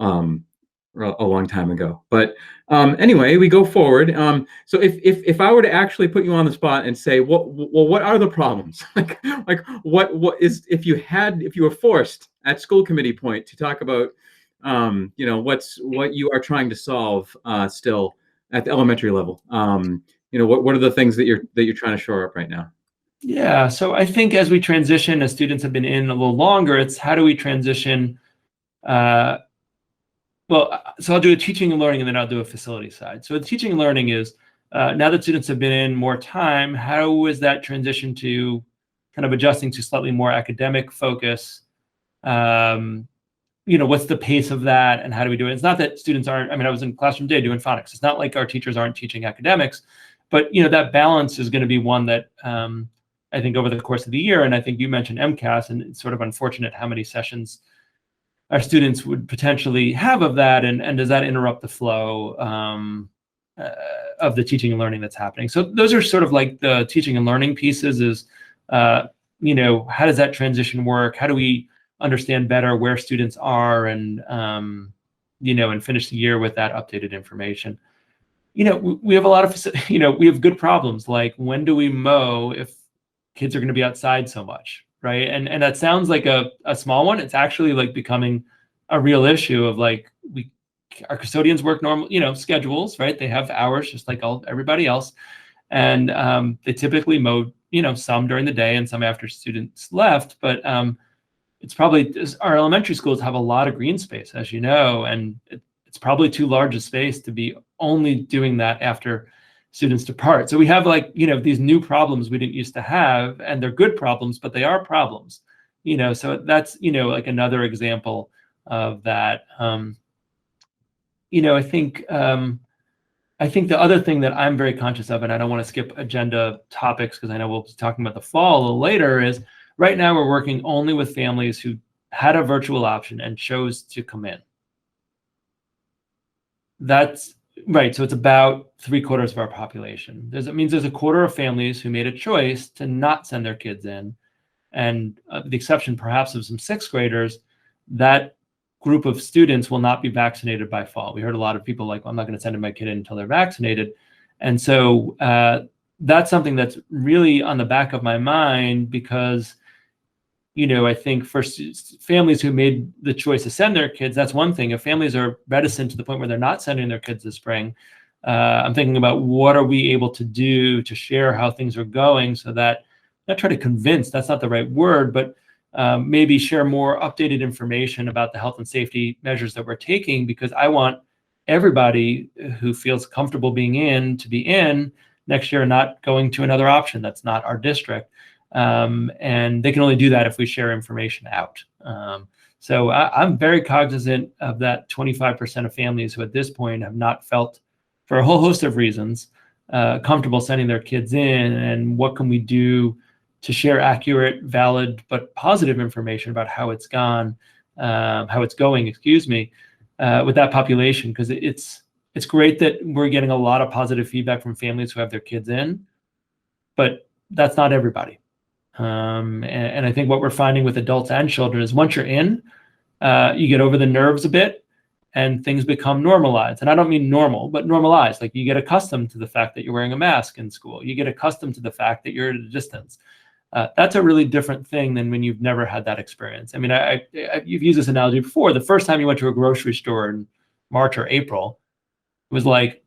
a long time ago. But anyway, we go forward. So if I were to actually put you on the spot and say, what are the problems? What is, if you were forced at school committee point to talk about what you are trying to solve still at the elementary level, what are the things that you're trying to shore up right now? Yeah, so I think as we transition, as students have been in a little longer, it's how do we transition? So I'll do a teaching and learning, and then I'll do a facility side. So the teaching and learning is, now that students have been in more time, how is that transition to kind of adjusting to slightly more academic focus? What's the pace of that, and how do we do it? It's not that students aren't, I was in classroom today doing phonics. It's not like our teachers aren't teaching academics, but that balance is going to be one that I think over the course of the year, and I think you mentioned MCAS, and it's sort of unfortunate how many sessions our students would potentially have of that, and does that interrupt the flow of the teaching and learning that's happening? So those are sort of like the teaching and learning pieces, is, how does that transition work? How do we understand better where students are, and and finish the year with that updated information? We have a lot of, we have good problems, like when do we mow if kids are going to be outside so much, right? And that sounds like a small one. It's actually like becoming a real issue of like our custodians work normal, schedules, right? They have hours just like everybody else. And they typically mow, some during the day and some after students left. But it's probably, our elementary schools have a lot of green space, as you know, and it's probably too large a space to be only doing that after students depart. So we have like, these new problems we didn't used to have, and they're good problems, but they are problems, so that's, like another example of that. I think the other thing that I'm very conscious of, and I don't want to skip agenda topics because I know we'll be talking about the fall a little later, is right now we're working only with families who had a virtual option and chose to come in. That's right. So it's about 3/4 of our population. It means there's a quarter of families who made a choice to not send their kids in. And the exception perhaps of some 6th graders, that group of students will not be vaccinated by fall. We heard a lot of people like, well, I'm not going to send my kid in until they're vaccinated. And so that's something that's really on the back of my mind because, I think for families who made the choice to send their kids, that's one thing. If families are reticent to the point where they're not sending their kids this spring, I'm thinking about what are we able to do to share how things are going so that, not try to convince, that's not the right word, but maybe share more updated information about the health and safety measures that we're taking, because I want everybody who feels comfortable being in to be in next year, not going to another option that's not our district. And they can only do that if we share information out. So I'm very cognizant of that 25% of families who at this point have not felt, for a whole host of reasons, comfortable sending their kids in, and what can we do to share accurate, valid, but positive information about how it's going, with that population, because it's great that we're getting a lot of positive feedback from families who have their kids in, but that's not everybody. And I think what we're finding with adults and children is once you're in, you get over the nerves a bit and things become normalized. And I don't mean normal, but normalized. Like you get accustomed to the fact that you're wearing a mask in school. You get accustomed to the fact that you're at a distance. That's a really different thing than when you've never had that experience. I mean, you've used this analogy before. The first time you went to a grocery store in March or April, it was like,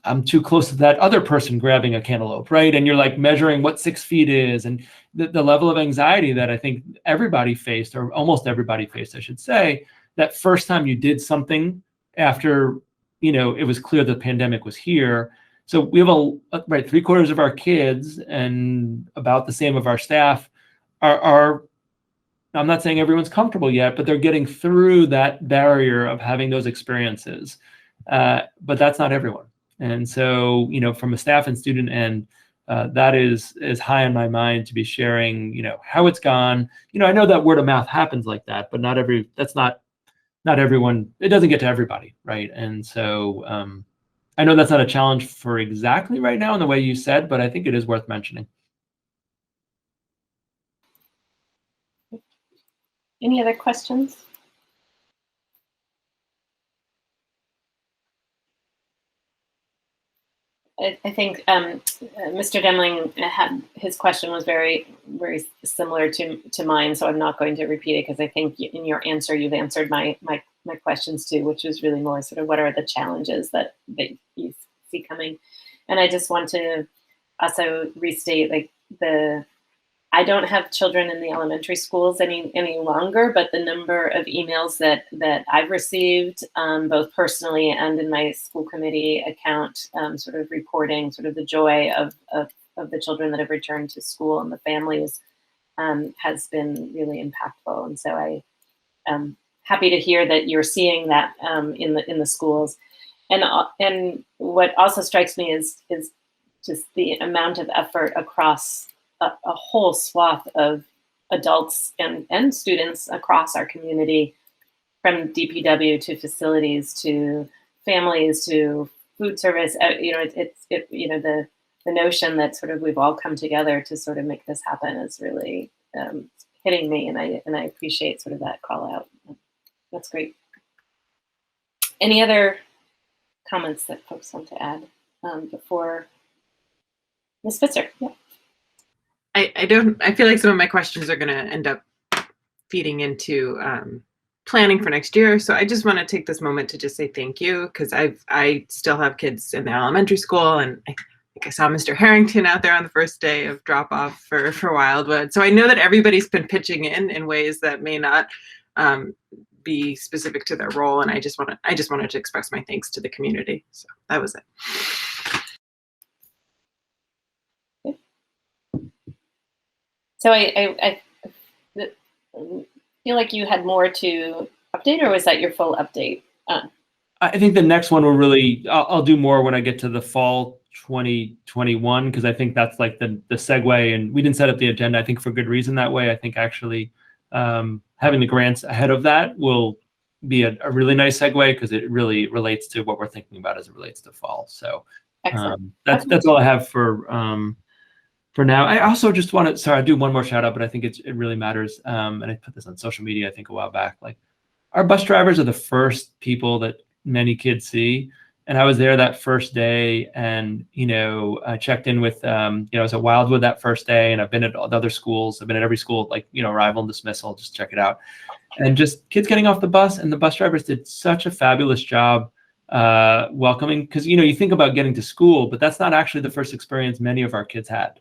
I'm too close to that other person grabbing a cantaloupe, right? And you're like measuring what 6 feet is, and the level of anxiety that I think everybody faced, or almost everybody faced, I should say, that first time you did something after, it was clear the pandemic was here. So we have right, 3/4 of our kids and about the same of our staff are I'm not saying everyone's comfortable yet, but they're getting through that barrier of having those experiences. But that's not everyone. And so, from a staff and student end, that is high on my mind to be sharing, how it's gone. I know that word of mouth happens like that, but not everyone, it doesn't get to everybody, right? And so I know that's not a challenge for exactly right now in the way you said, but I think it is worth mentioning. Any other questions? I think Mr. Demling had, his question was very, very similar to mine, so I'm not going to repeat it because I think in your answer you've answered my questions too, which was really more sort of what are the challenges that you see coming. And I just want to also restate, like, I don't have children in the elementary schools any longer, but the number of emails that I've received, both personally and in my school committee account, sort of reporting sort of the joy of the children that have returned to school and the families, has been really impactful. And so I am happy to hear that you're seeing that in the schools. And what also strikes me is just the amount of effort across a whole swath of adults and students across our community, from DPW to facilities to families to food service. The notion that sort of we've all come together to sort of make this happen is really hitting me, and I appreciate sort of that call out. That's great. Any other comments that folks want to add before Ms. Spitzer? Yeah. I feel like some of my questions are going to end up feeding into planning for next year. So I just want to take this moment to just say thank you, because I still have kids in the elementary school, and I think I saw Mr. Harrington out there on the first day of drop off for Wildwood. So I know that everybody's been pitching in ways that may not be specific to their role, and I just wanted to express my thanks to the community. So that was it. So I feel like you had more to update, or was that your full update? I think the next one will really, I'll do more when I get to the fall 2021, because I think that's like the segue, and we didn't set up the agenda, I think, for good reason that way. I think actually having the grants ahead of that will be a really nice segue, because it really relates to what we're thinking about as it relates to fall. So that's all I have for now. I also just want to, sorry, I'll do one more shout out, but I think it really matters. And I put this on social media, I think, a while back. Like, our bus drivers are the first people that many kids see. And I was there that first day, and, I checked in with, I was at Wildwood that first day, and I've been at the other schools. I've been at every school, like, arrival and dismissal, just check it out. And just kids getting off the bus, and the bus drivers did such a fabulous job welcoming, because, you think about getting to school, but that's not actually the first experience many of our kids had,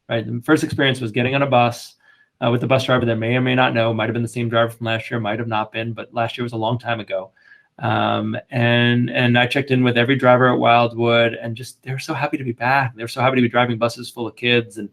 right? The first experience was getting on a bus with the bus driver that may or may not know, might have been the same driver from last year, might have not been, but last year was a long time ago. And I checked in with every driver at Wildwood, and just, they were so happy to be back. They were so happy to be driving buses full of kids. And,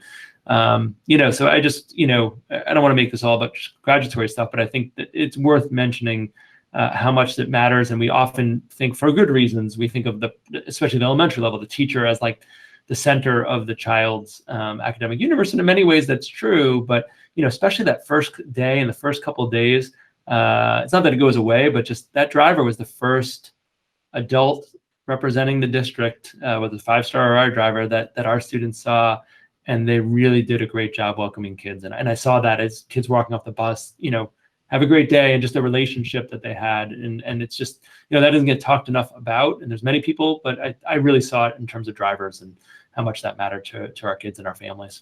so I just, I don't want to make this all about congratulatory stuff, but I think that it's worth mentioning how much that matters. And we often think, for good reasons, we think of especially the elementary level, the teacher as like the center of the child's academic universe. And in many ways that's true, but, especially that first day and the first couple of days, it's not that it goes away, but just that driver was the first adult representing the district with a 5-star RI driver that our students saw, and they really did a great job welcoming kids. And I saw that as kids walking off the bus, have a great day, and just the relationship that they had. And it's just, that doesn't get talked enough about, and there's many people, but I really saw it in terms of drivers and how much that mattered to our kids and our families.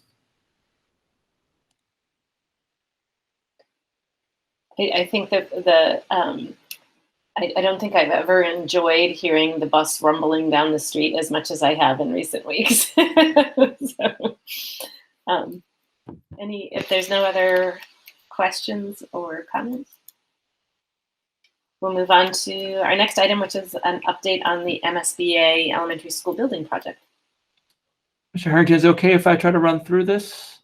I think that I don't think I've ever enjoyed hearing the bus rumbling down the street as much as I have in recent weeks. So, if there's no other questions or comments, we'll move on to our next item, which is an update on the MSBA elementary school building project. Mr. Harrington, is it okay if I try to run through this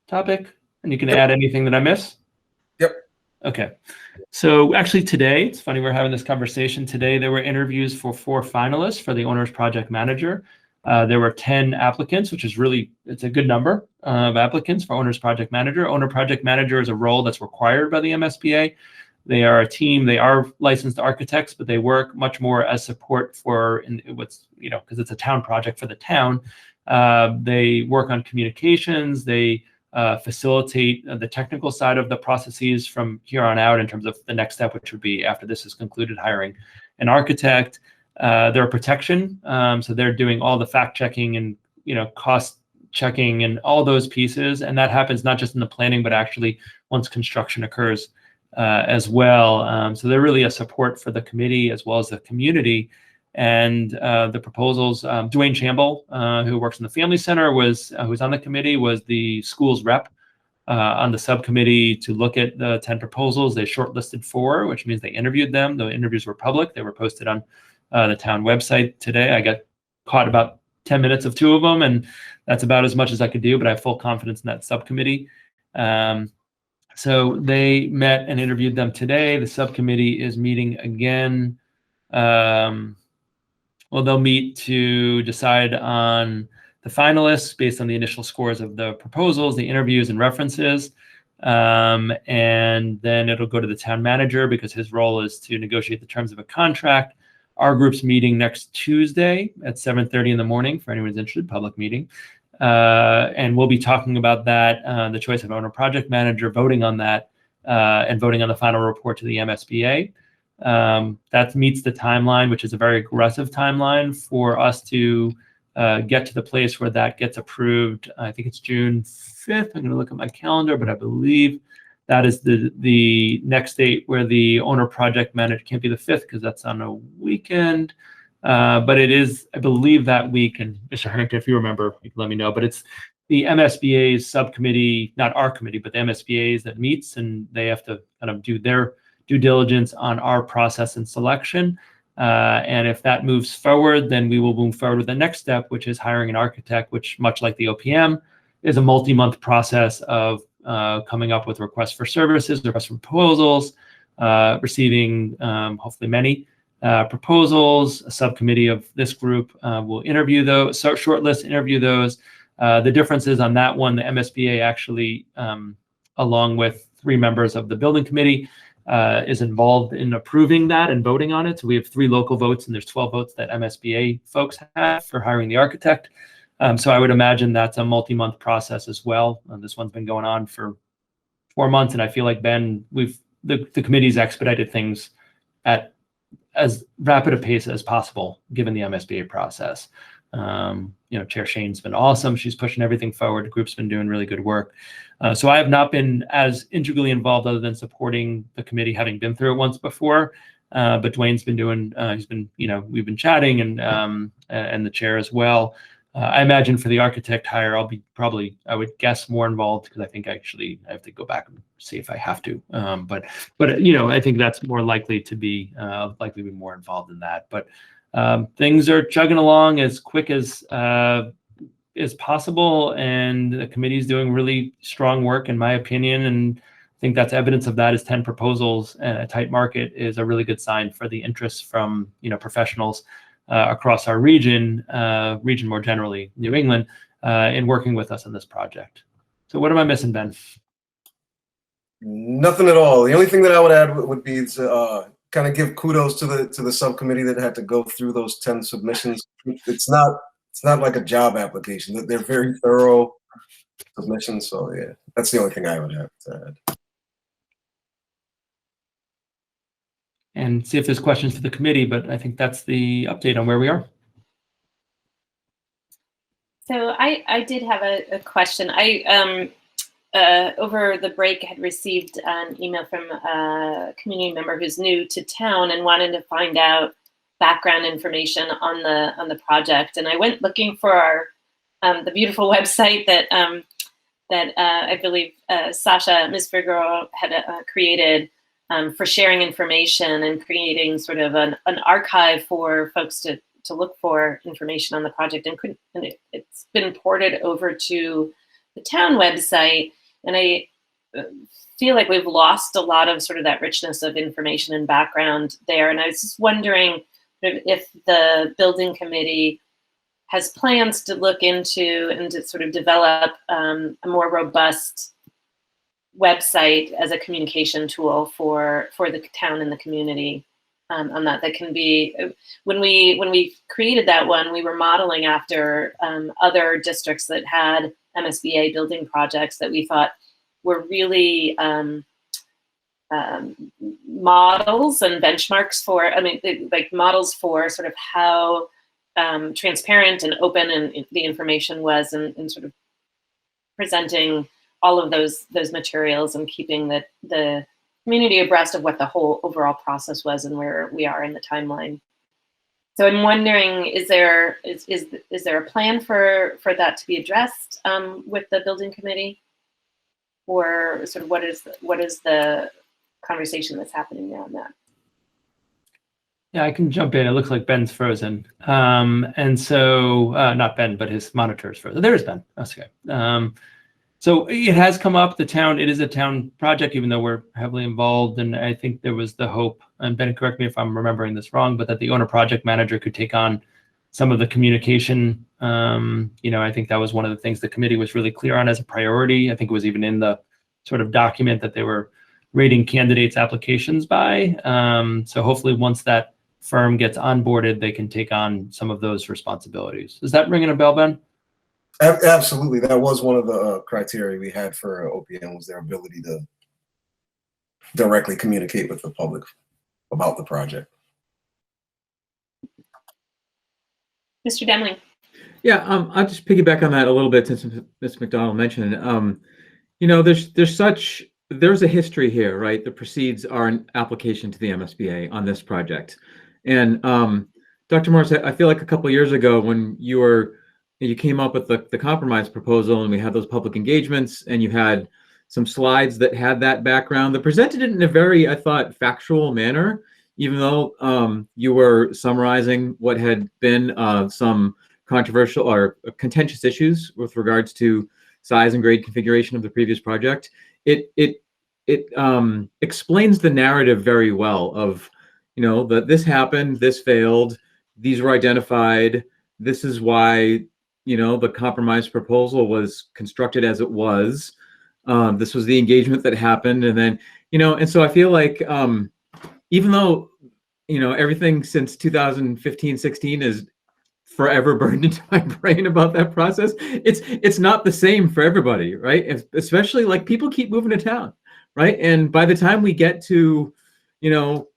topic, and you can add anything that I miss? Yep. Okay. So actually today, it's funny we're having this conversation today, there were interviews for 4 finalists for the owner's project manager. There were 10 applicants, which is it's a good number of applicants for owner's project manager. Owner project manager is a role that's required by the MSBA. They are a team, they are licensed architects, but they work much more as support for because it's a town project for the town. They work on communications, they facilitate the technical side of the processes from here on out in terms of the next step, which would be, after this is concluded, hiring an architect. They're a protection, so they're doing all the fact checking and cost checking and all those pieces, and that happens not just in the planning, but actually once construction occurs as well. So they're really a support for the committee as well as the community. And the proposals, Dwayne Chamble, who works in the Family Center, who's on the committee, was the school's rep on the subcommittee to look at the 10 proposals. They shortlisted 4, which means they interviewed them. The interviews were public. They were posted on the town website today. I got caught about 10 minutes of 2 of them, and that's about as much as I could do, but I have full confidence in that subcommittee. So they met and interviewed them today. The subcommittee is meeting again. Well, they'll meet to decide on the finalists based on the initial scores of the proposals, the interviews, and references. And then it'll go to the town manager, because his role is to negotiate the terms of a contract. Our group's meeting next Tuesday at 7:30 in the morning for anyone who's interested, public meeting. And we'll be talking about that, the choice of owner project manager, voting on that, and voting on the final report to the MSBA. That meets the timeline, which is a very aggressive timeline for us to get to the place where that gets approved. I think it's June 5th. I'm going to look at my calendar, but I believe that is the next date where the owner project manager can't be the 5th because that's on a weekend. But it is, I believe, that week. And Mr. Harrington, if you remember, you can let me know. But it's the MSBA's subcommittee, not our committee, but the MSBA's that meets, and they have to kind of do their due diligence on our process and selection. And if that moves forward, then we will move forward with the next step, which is hiring an architect, which, much like the OPM, is a multi-month process of coming up with requests for services, requests for proposals, receiving hopefully many proposals. A subcommittee of this group will interview those, shortlist, interview those. The difference is on that one, the MSBA actually, along with 3 members of the building committee, is involved in approving that and voting on it. So we have 3 local votes, and there's 12 votes that MSBA folks have for hiring the architect. So I would imagine that's a multi-month process as well. This one's been going on for 4 months, and I feel like, Ben, the committee's expedited things at as rapid a pace as possible, given the MSBA process. Chair Shane's been awesome. She's pushing everything forward. The group's been doing really good work. So I have not been as integrally involved other than supporting the committee, having been through it once before. But Dwayne's been doing, we've been chatting, and the chair as well. I imagine for the architect hire, I'll be I would guess, more involved, because I think actually I have to go back and see if I have to. But I think that's more likely to be more involved in that. But things are chugging along as quick as possible, and the committee is doing really strong work, in my opinion. And I think that's evidence of that is 10 proposals, and a tight market is a really good sign for the interest from professionals across our region more generally, New England, in working with us on this project. So what am I missing, Ben? Nothing at all. The only thing that I would add would be to kind of give kudos to the subcommittee that had to go through those 10 submissions. It's not like a job application. They're very thorough submissions. So yeah, that's the only thing I would have to add. And see if there's questions for the committee, but I think that's the update on where we are. So I did have a question. I over the break had received an email from a community member who's new to town and wanted to find out background information on the project. And I went looking for the beautiful website that I believe Sasha Msba had created for sharing information and creating sort of an archive for folks to look for information on the project. And it's been ported over to the town website. And I feel like we've lost a lot of sort of that richness of information and background there. And I was just wondering if the building committee has plans to look into and to sort of develop a more robust website as a communication tool for the town and the community on that can be, when we created that one, we were modeling after other districts that had MSBA building projects that we thought were really models and benchmarks for, like models for sort of how transparent and open and the information was, and sort of presenting all of those materials and keeping the community abreast of what the whole overall process was and where we are in the timeline. So I'm wondering, is there a plan for that to be addressed with the building committee, or sort of what is the conversation that's happening there on that? Yeah, I can jump in. It looks like Ben's frozen. And so, not Ben, but his monitor is frozen. There's Ben. That's okay. So it has come up, it is a town project, even though we're heavily involved. And I think there was the hope, and Ben, correct me if I'm remembering this wrong, but that the owner project manager could take on some of the communication. I think that was one of the things the committee was really clear on as a priority. I think it was even in the sort of document that they were rating candidates' applications by. So hopefully once that firm gets onboarded, they can take on some of those responsibilities. Is that ringing a bell, Ben? Absolutely. That was one of the criteria we had for OPM, was their ability to directly communicate with the public about the project. Mr. Demling. Yeah, I'll just piggyback on that a little bit since Ms. McDonald mentioned it. You know, there's a history here, right? That precedes our application to the MSBA on this project. And Dr. Morris, I feel like a couple of years ago when you came up with the compromise proposal and we had those public engagements and you had some slides that had that background that presented it in a very, I thought, factual manner, even though you were summarizing what had been some controversial or contentious issues with regards to size and grade configuration of the previous project. It explains the narrative very well of, you know, that this happened, this failed, these were identified, this is why, you know, the compromise proposal was constructed as it was. This was the engagement that happened. And then, you know, and so I feel like even though, you know, everything since 2015, 16 is forever burned into my brain about that process, it's not the same for everybody, right? Especially like people keep moving to town, right? And by the time we get to, you know,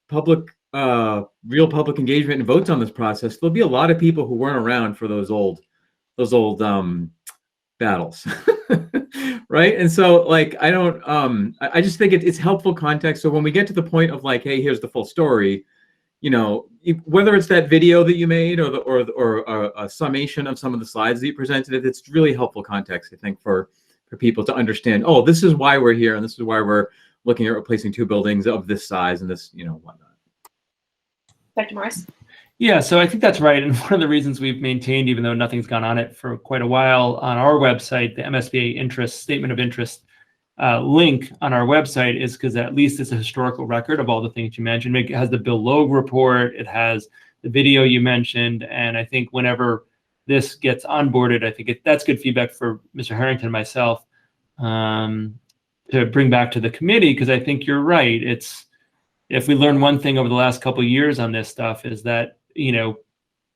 real public engagement and votes on this process, there'll be a lot of people who weren't around for those old battles. Right? And so like I just think it's helpful context. So when we get to the point of like, hey, here's the full story, you know, whether it's that video that you made or a summation of some of the slides that you presented, it's really helpful context, I think, for people to understand, oh, this is why we're here and this is why we're looking at replacing 2 buildings of this size and this, you know, whatnot. Dr. Morris? Yeah, so I think that's right. And one of the reasons we've maintained, even though nothing's gone on it for quite a while, on our website, the MSBA statement of interest link on our website is because at least it's a historical record of all the things you mentioned. It has the Bill Logue report, it has the video you mentioned, and I think whenever this gets onboarded, I think that's good feedback for Mr. Harrington and myself to bring back to the committee, because I think you're right. If we learn one thing over the last couple of years on this stuff is that, you know,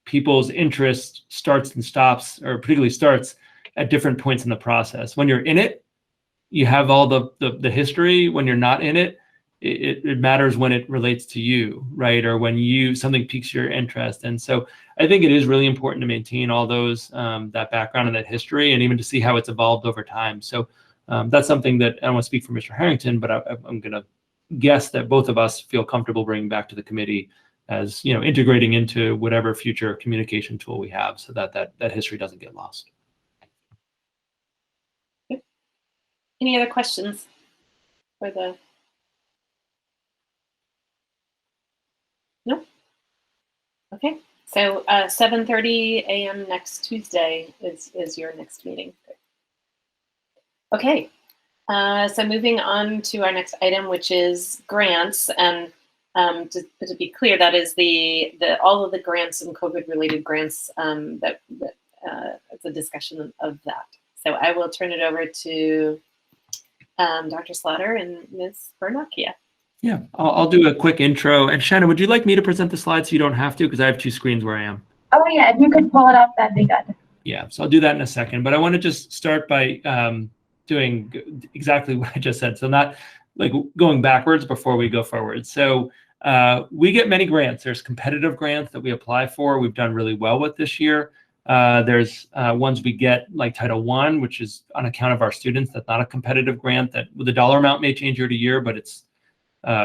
people's interest starts and stops, or particularly starts at different points in the process. When you're in it, you have all the history. When you're not in it, it matters when it relates to you, right? Or when something piques your interest. And so I think it is really important to maintain all those, that background and that history, and even to see how it's evolved over time. So that's something that I don't want to speak for Mr. Harrington, but I'm going to guess that both of us feel comfortable bringing back to the committee as, you know, integrating into whatever future communication tool we have, so that history doesn't get lost. Any other questions for the? No? Okay, so 7:30 a.m. next Tuesday is your next meeting. Okay, so moving on to our next item, which is grants. And to be clear, that is all of the grants and COVID-related grants it's a discussion of that. So I will turn it over to Dr. Slaughter and Ms. Bernacchia. Yeah, I'll do a quick intro. And Shannon, would you like me to present the slides so you don't have to? Because I have 2 screens where I am. Oh yeah, if you could pull it up, that'd be good. Yeah, so I'll do that in a second. But I want to just start by doing exactly what I just said. So not like going backwards before we go forward. So we get many grants. There's competitive grants that we apply for. We've done really well with this year. There's ones we get like Title I, which is on account of our students. That's not a competitive grant. That the dollar amount may change year to year, but it's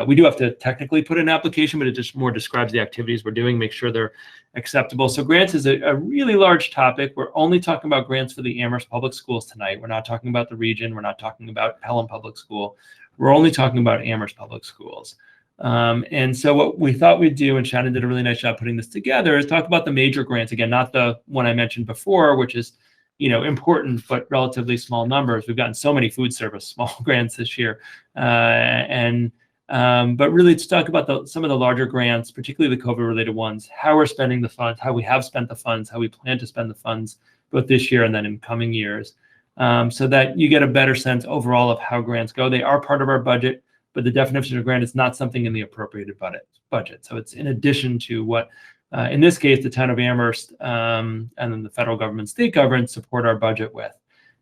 we do have to technically put in an application, but it just more describes the activities we're doing, make sure they're acceptable. So grants is a really large topic. We're only talking about grants for the Amherst Public Schools tonight. We're not talking about the region. We're not talking about Pelham Public School. We're only talking about Amherst Public Schools. And so what we thought we'd do, and Shannon did a really nice job putting this together, is talk about the major grants. Again, not the one I mentioned before, which is, you know, important, but relatively small numbers. We've gotten so many food service small grants this year. But really to talk about some of the larger grants, particularly the COVID-related ones, how we're spending the funds, how we have spent the funds, how we plan to spend the funds, both this year and then in coming years, so that you get a better sense overall of how grants go. They are part of our budget, but the definition of grant is not something in the appropriated budget. So it's in addition to what, in this case, the town of Amherst and then the federal government, state government support our budget with.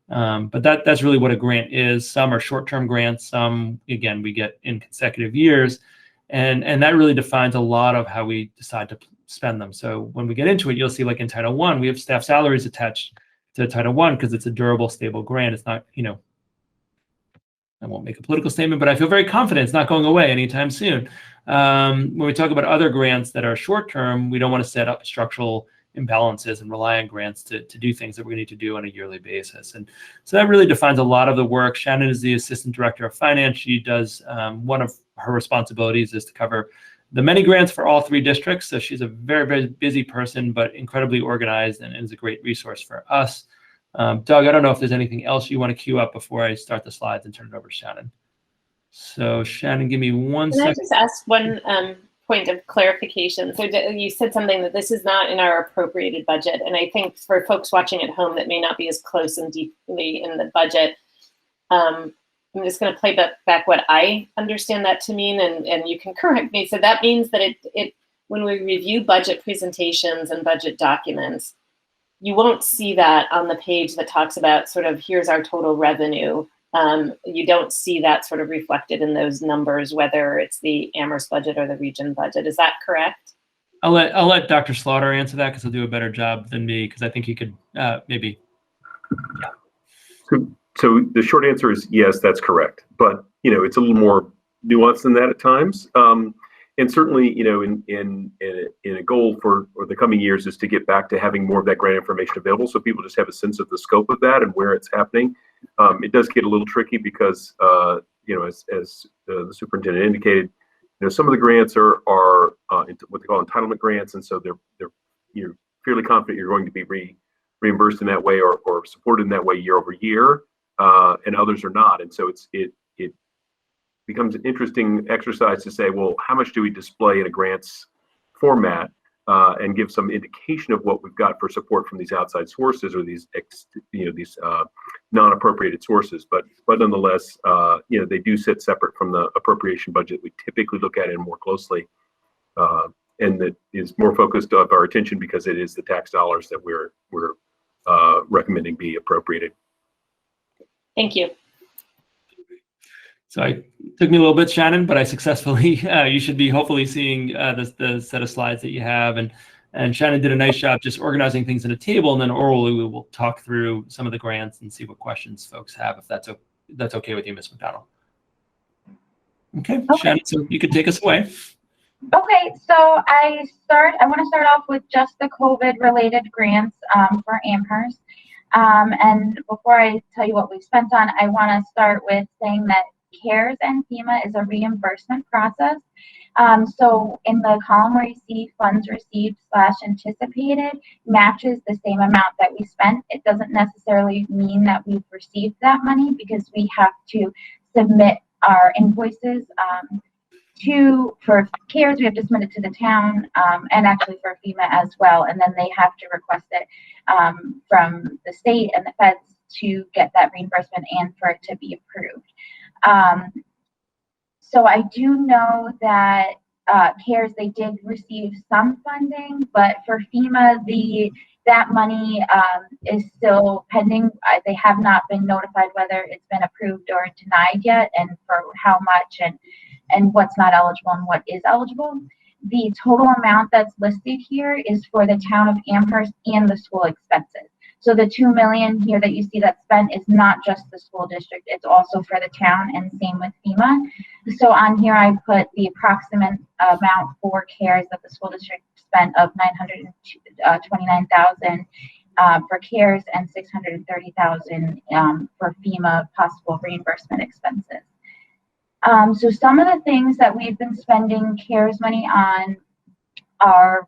But that's really what a grant is. Some are short-term grants. Some, again, we get in consecutive years. And that really defines a lot of how we decide to spend them. So when we get into it, you'll see like in Title I, we have staff salaries attached to Title I because it's a durable, stable grant. It's not, you know, I won't make a political statement, but I feel very confident it's not going away anytime soon. When we talk about other grants that are short-term, we don't want to set up structural imbalances and rely on grants to do things that we need to do on a yearly basis. And so that really defines a lot of the work. Shannon is the Assistant Director of Finance. She does, one of her responsibilities is to cover the many grants for all 3 districts. So she's a very, very busy person, but incredibly organized and is a great resource for us. Doug, I don't know if there's anything else you want to queue up before I start the slides and turn it over to Shannon. So Shannon, give me one second. Can I just ask one point of clarification? So you said something that this is not in our appropriated budget. And I think for folks watching at home that may not be as close and deeply in the budget, I'm just going to play back what I understand that to mean, and you can correct me. So that means that it when we review budget presentations and budget documents, you won't see that on the page that talks about sort of here's our total revenue. You don't see that sort of reflected in those numbers, whether it's the Amherst budget or the region budget. Is that correct? I'll let Dr. Slaughter answer that because he'll do a better job than me, because I think he could maybe. Yeah. So the short answer is yes, that's correct. But you know, it's a little more nuanced than that at times. And certainly, you know, in a goal for the coming years is to get back to having more of that grant information available, so people just have a sense of the scope of that and where it's happening. It does get a little tricky because, you know, as the superintendent indicated, you know, some of the grants are what they call entitlement grants, and so you're fairly confident you're going to be reimbursed in that way or supported in that way year over year, and others are not, and so it becomes an interesting exercise to say, well, how much do we display in a grants format and give some indication of what we've got for support from these outside sources or these non-appropriated sources, but nonetheless, you know, they do sit separate from the appropriation budget we typically look at it more closely, and that is more focused of our attention because it is the tax dollars that we're recommending be appropriated. Thank you. So it took me a little bit, Shannon, but I successfully, you should be hopefully seeing the set of slides that you have. And Shannon did a nice job just organizing things in a table, and then orally we will talk through some of the grants and see what questions folks have, if that's okay with you, Ms. McDonald. Okay, Shannon, so you could take us away. Okay, so I want to start off with just the COVID-related grants for Amherst. And before I tell you what we've spent on, I want to start with saying that CARES and FEMA is a reimbursement process. So in the column where you see funds received / anticipated matches the same amount that we spent. It doesn't necessarily mean that we've received that money because we have to submit our invoices for CARES, we have to submit it to the town, and actually for FEMA as well, and then they have to request it from the state and the feds to get that reimbursement and for it to be approved. So I do know that CARES, they did receive some funding, but for FEMA, that money is still pending. They have not been notified whether it's been approved or denied yet, and for how much, and what's not eligible and what is eligible. The total amount that's listed here is for the town of Amherst and the school expenses. So the $2 million here that you see that's spent is not just the school district, it's also for the town, and same with FEMA. So on here I put the approximate amount for CARES that the school district spent of $929,000 for CARES and $630,000 for FEMA possible reimbursement expenses. So some of the things that we've been spending CARES money on are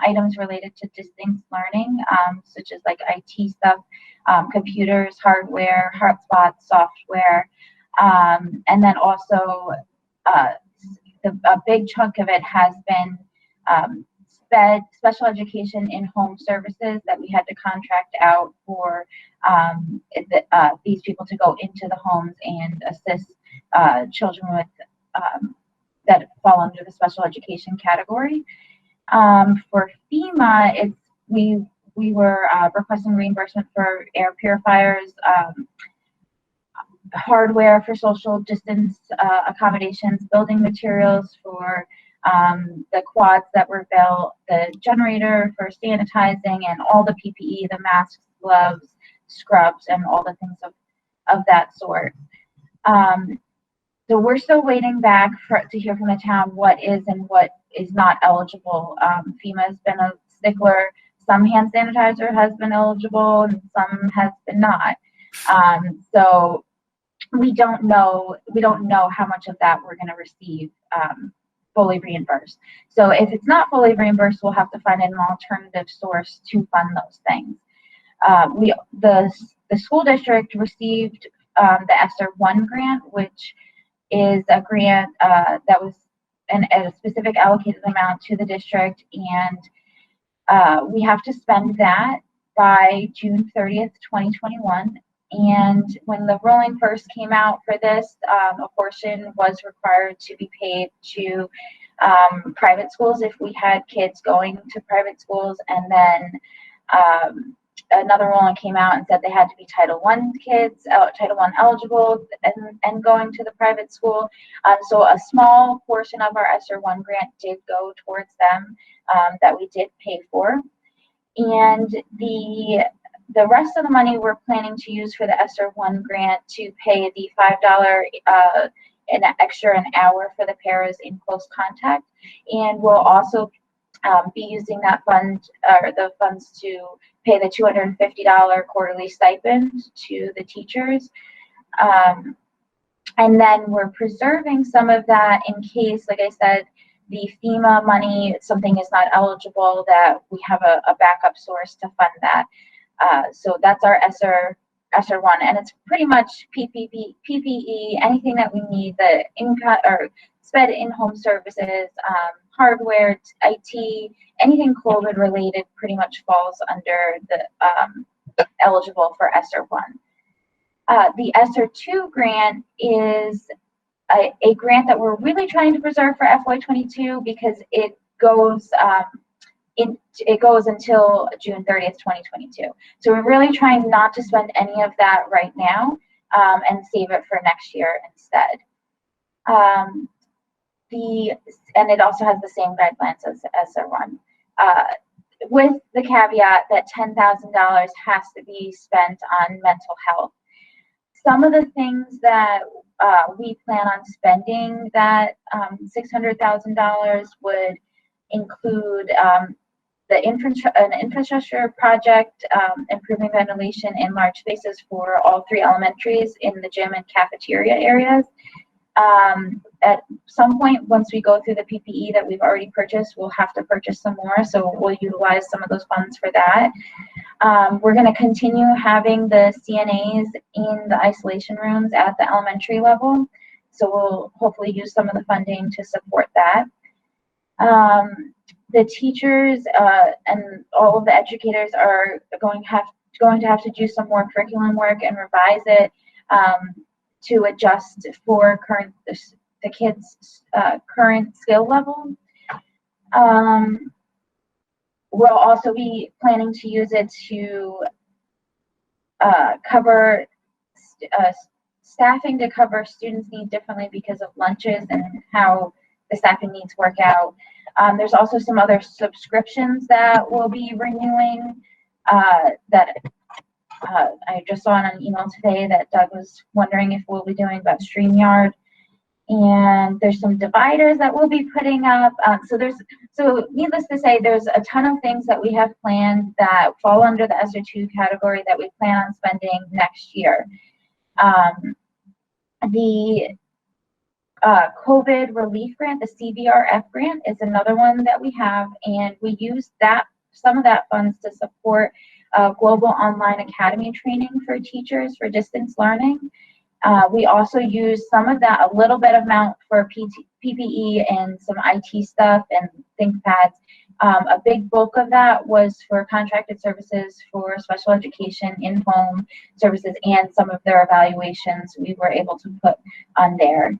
items related to distance learning, such as like IT stuff, computers, hardware, hotspots, software, and then also a big chunk of it has been special education in-home services that we had to contract out for these people to go into the homes and assist children with that fall under the special education category. For FEMA, we were requesting reimbursement for air purifiers. hardware for social distance accommodations, building materials for the quads that were built, the generator for sanitizing, and all the PPE, the masks, gloves, scrubs, and all the things of that sort. So we're still waiting back to hear from the town what is and what is not eligible. FEMA has been a stickler. Some hand sanitizer has been eligible and some has been not. So we don't know how much of that we're going to receive fully reimbursed. So if it's not fully reimbursed, we'll have to find an alternative source to fund those things. The school district received the ESSER-1 grant, which is a grant that was a specific allocated amount to the district, and we have to spend that by June 30th, 2021. And when the ruling first came out for this, a portion was required to be paid to private schools if we had kids going to private schools, and then another ruling came out and said they had to be Title I kids, Title I eligible, and going to the private school. So a small portion of our ESSER-1 grant did go towards them that we did pay for. And the rest of the money we're planning to use for the ESSER-1 grant to pay the $5 an extra an hour for the paras in close contact. And we'll also be using that fund or the funds to pay the $250 quarterly stipend to the teachers. And then we're preserving some of that in case, like I said, the FEMA money, something is not eligible, that we have a backup source to fund that. So that's our ESSER-1, and it's pretty much PPE, anything that we need, the SPED in-home services, hardware, IT, anything COVID related pretty much falls under the eligible for ESSER-1. The ESSER-2 grant is a grant that we're really trying to preserve for FY22 because it goes until June 30th, 2022. So we're really trying not to spend any of that right now and save it for next year instead. And it also has the same guidelines as ESSER-1, with the caveat that $10,000 has to be spent on mental health. Some of the things that we plan on spending that $600,000 would include an infrastructure project, improving ventilation in large spaces for all 3 elementaries in the gym and cafeteria areas. At some point, once we go through the PPE that we've already purchased, we'll have to purchase some more, so we'll utilize some of those funds for that. We're going to continue having the CNAs in the isolation rooms at the elementary level, so we'll hopefully use some of the funding to support that. The teachers and all of the educators are going to have to do some more curriculum work and revise it to adjust for the kids' current skill level. We'll also be planning to use it to cover staffing to cover students' needs differently because of lunches and how the staffing needs work out. There's also some other subscriptions that we'll be renewing that I just saw on an email today that Doug was wondering if we'll be doing about StreamYard. And there's some dividers that we'll be putting up. So needless to say, there's a ton of things that we have planned that fall under the ESSER-2 category that we plan on spending next year. The COVID relief grant, the CVRF grant, is another one that we have, and we use some of that funds to support global online academy training for teachers for distance learning. We also use some of that, a little bit amount for PPE and some IT stuff and ThinkPads. A big bulk of that was for contracted services for special education, in-home services, and some of their evaluations we were able to put on there.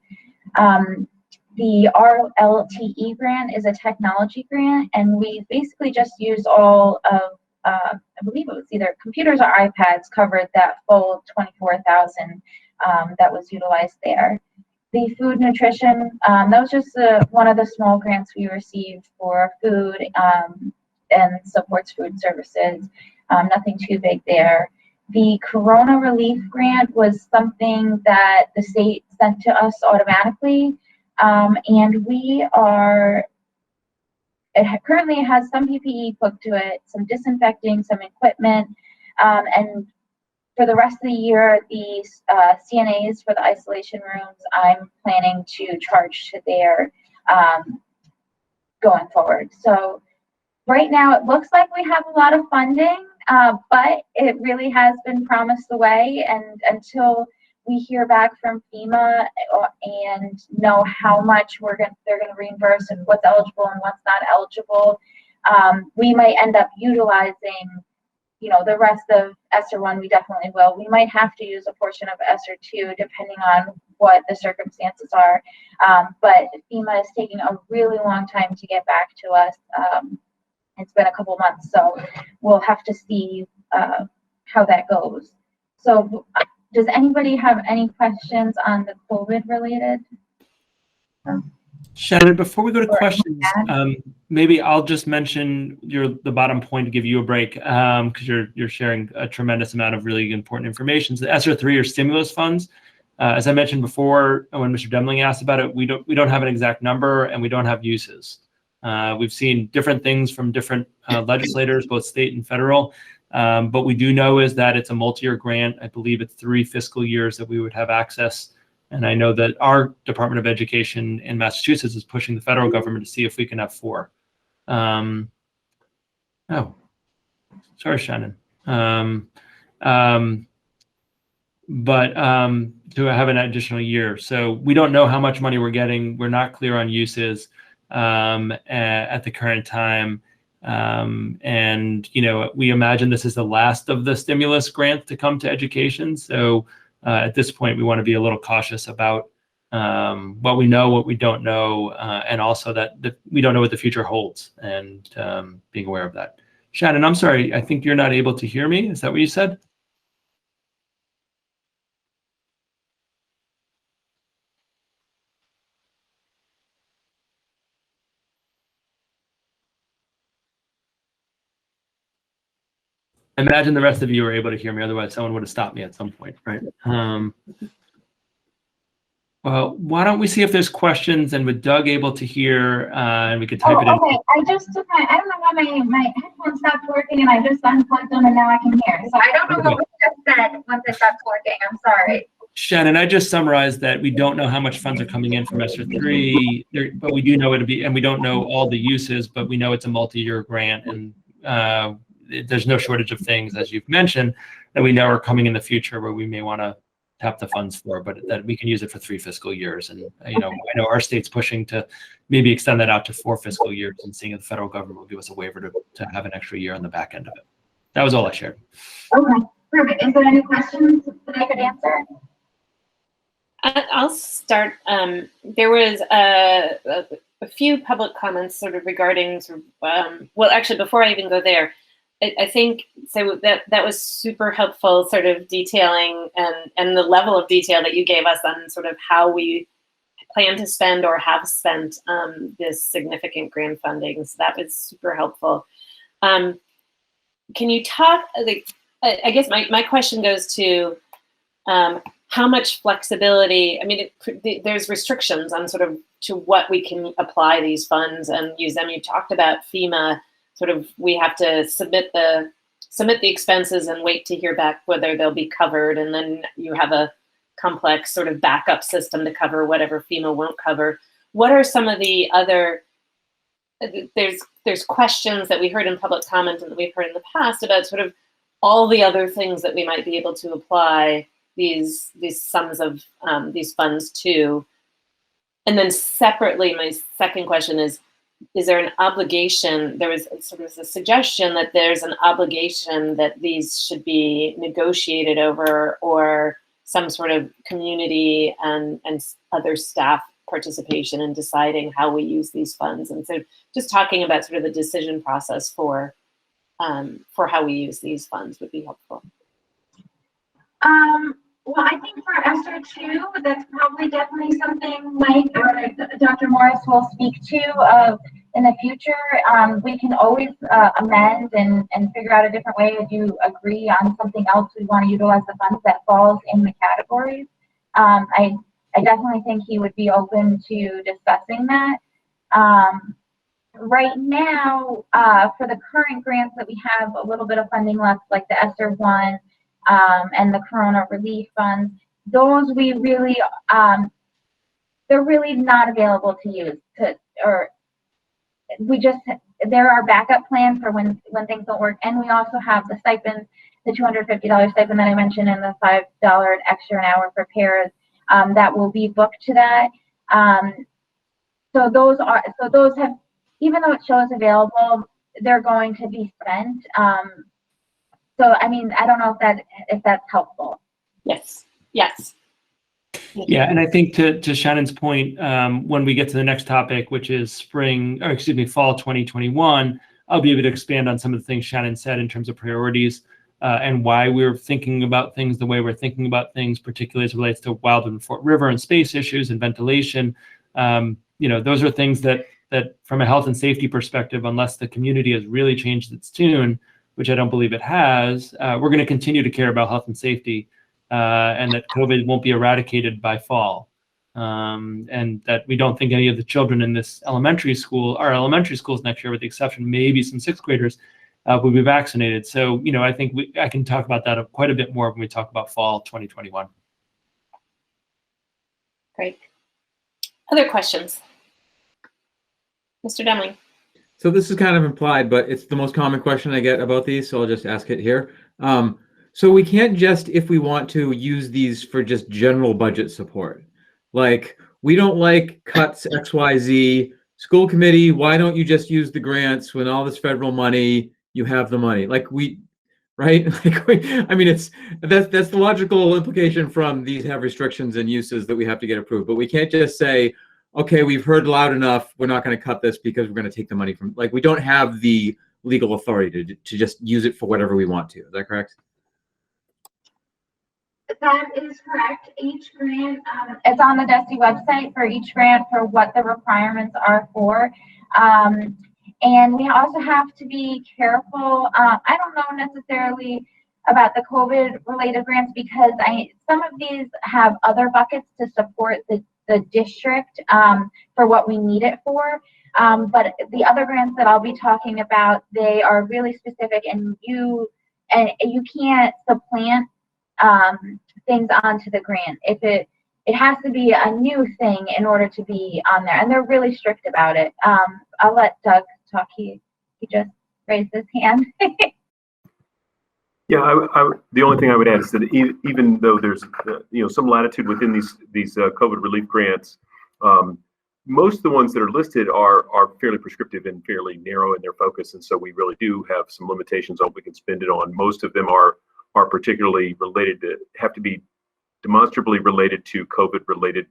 The RLTE grant is a technology grant, and we basically just used all of, I believe it was either computers or iPads covered that full $24,000 that was utilized there. The food nutrition, that was just one of the small grants we received for food and supports food services. Nothing too big there. The Corona Relief Grant was something that the state sent to us automatically, and we are, currently has some PPE hooked to it, some disinfecting, some equipment, and for the rest of the year, the CNAs for the isolation rooms, I'm planning to charge to there going forward. So right now, it looks like we have a lot of funding, but it really has been promised away. And until we hear back from FEMA and know how much they're going to reimburse and what's eligible and what's not eligible, we might end up utilizing, you know, the rest of ESSER 1. We definitely will. We might have to use a portion of ESSER 2 depending on what the circumstances are. But FEMA is taking a really long time to get back to us. It's been a couple months, so we'll have to see how that goes. So does anybody have any questions on the COVID related? Shannon, before we go to questions, maybe I'll just mention the bottom point to give you a break, because you're sharing a tremendous amount of really important information. So the ESSER 3 are stimulus funds. As I mentioned before, when Mr. Demling asked about it, we don't have an exact number and we don't have uses. We've seen different things from different legislators, both state and federal. But we do know is that it's a multi-year grant. I believe it's 3 fiscal years that we would have access. And I know that our Department of Education in Massachusetts is pushing the federal government to see if we can have 4. Oh, sorry, Shannon. But to have an additional year. So we don't know how much money we're getting. We're not clear on uses at the current time. And, you know, we imagine this is the last of the stimulus grants to come to education. So at this point, we want to be a little cautious about what we know, what we don't know, and also that we don't know what the future holds, and being aware of that. Shannon, I'm sorry, I think you're not able to hear me. Is that what you said? I imagine the rest of you were able to hear me. Otherwise, someone would have stopped me at some point, right? Well, why don't we see if there's questions, and with Doug able to hear, and we could type it in. Okay, I just took I don't know why my headphones stopped working, and I just unplugged them, and now I can hear. So I don't know what we just said once it stopped working. I'm sorry. Shannon, I just summarized that we don't know how much funds are coming in from ESSER 3, but we do know it'll be, and we don't know all the uses, but we know it's a multi-year grant, and there's no shortage of things, as you've mentioned, that we know are coming in the future where we may want to tap the funds for, but that we can use it for 3 fiscal years. And, you know, I know our state's pushing to maybe extend that out to 4 fiscal years, and seeing if the federal government will give us a waiver to have an extra year on the back end of it. That was all I shared. Okay, perfect. Is there any questions that I could answer? I'll start. There was a few public comments sort of regarding, well, actually, before I even go there, I think so that was super helpful, sort of detailing and the level of detail that you gave us on sort of how we plan to spend or have spent this significant grant funding. So that was super helpful. Can you talk, like, I guess my question goes to how much flexibility, I mean, there's restrictions on sort of to what we can apply these funds and use them. You talked about FEMA, sort of we have to submit the expenses and wait to hear back whether they'll be covered, and then you have a complex sort of backup system to cover whatever FEMA won't cover. What are some of the other, there's questions that we heard in public comment and that we've heard in the past about sort of all the other things that we might be able to apply these sums of these funds to. And then separately, my second question is there an obligation? There was sort of a suggestion that there's an obligation that these should be negotiated over, or some sort of community and other staff participation in deciding how we use these funds. And so just talking about sort of the decision process for how we use these funds would be helpful. Well, I think for SR2, that's probably definitely something Mike or Dr. Morris will speak to in the future. We can always amend and figure out a different way if you agree on something else we want to utilize the funds that falls in the categories. I definitely think he would be open to discussing that. Right now, for the current grants that we have a little bit of funding left, like the SR1, and the Corona Relief Funds, those we really, they're really not available to use, they're our backup plan for when things don't work. And we also have the stipend, the $250 stipend that I mentioned, and the $5 extra an hour for pairs, that will be booked to that. So those have, even though it shows available, they're going to be spent. So, I mean, I don't know if that's helpful. Yes. Yes. Yeah, and I think to Shannon's point, when we get to the next topic, which is fall 2021, I'll be able to expand on some of the things Shannon said in terms of priorities and why we're thinking about things the way we're thinking about things, particularly as it relates to Wildwood Fort River and space issues and ventilation. Those are things that from a health and safety perspective, unless the community has really changed its tune, which I don't believe it has, we're going to continue to care about health and safety, and that COVID won't be eradicated by fall. And that we don't think any of the children in this elementary schools next year, with the exception maybe some sixth graders, will be vaccinated. So, I think I can talk about that quite a bit more when we talk about fall 2021. Great. Other questions? Mr. Demling. So this is kind of implied, but it's the most common question I get about these, so I'll just ask it here. So we can't just, if we want to, use these for just general budget support. Like, we don't like cuts XYZ. School committee, why don't you just use the grants when all this federal money, you have the money? Right? I mean, that's the logical implication from these have restrictions and uses that we have to get approved. But we can't just say, okay, we've heard loud enough, we're not going to cut this because we're going to take the money from, we don't have the legal authority to just use it for whatever we want to. Is that correct? That is correct. Each grant, it's on the DESI website for each grant for what the requirements are for. And we also have to be careful. I don't know necessarily about the COVID related grants because some of these have other buckets to support the district for what we need it for. But the other grants that I'll be talking about, they are really specific, and you can't supplant things onto the grant. If it has to be a new thing in order to be on there, and they're really strict about it. I'll let Doug talk. He just raised his hand. Yeah, the only thing I would add is that even though there's some latitude within these COVID relief grants, most of the ones that are listed are fairly prescriptive and fairly narrow in their focus, and so we really do have some limitations on what we can spend it on. Most of them are particularly related to, have to be demonstrably related to COVID related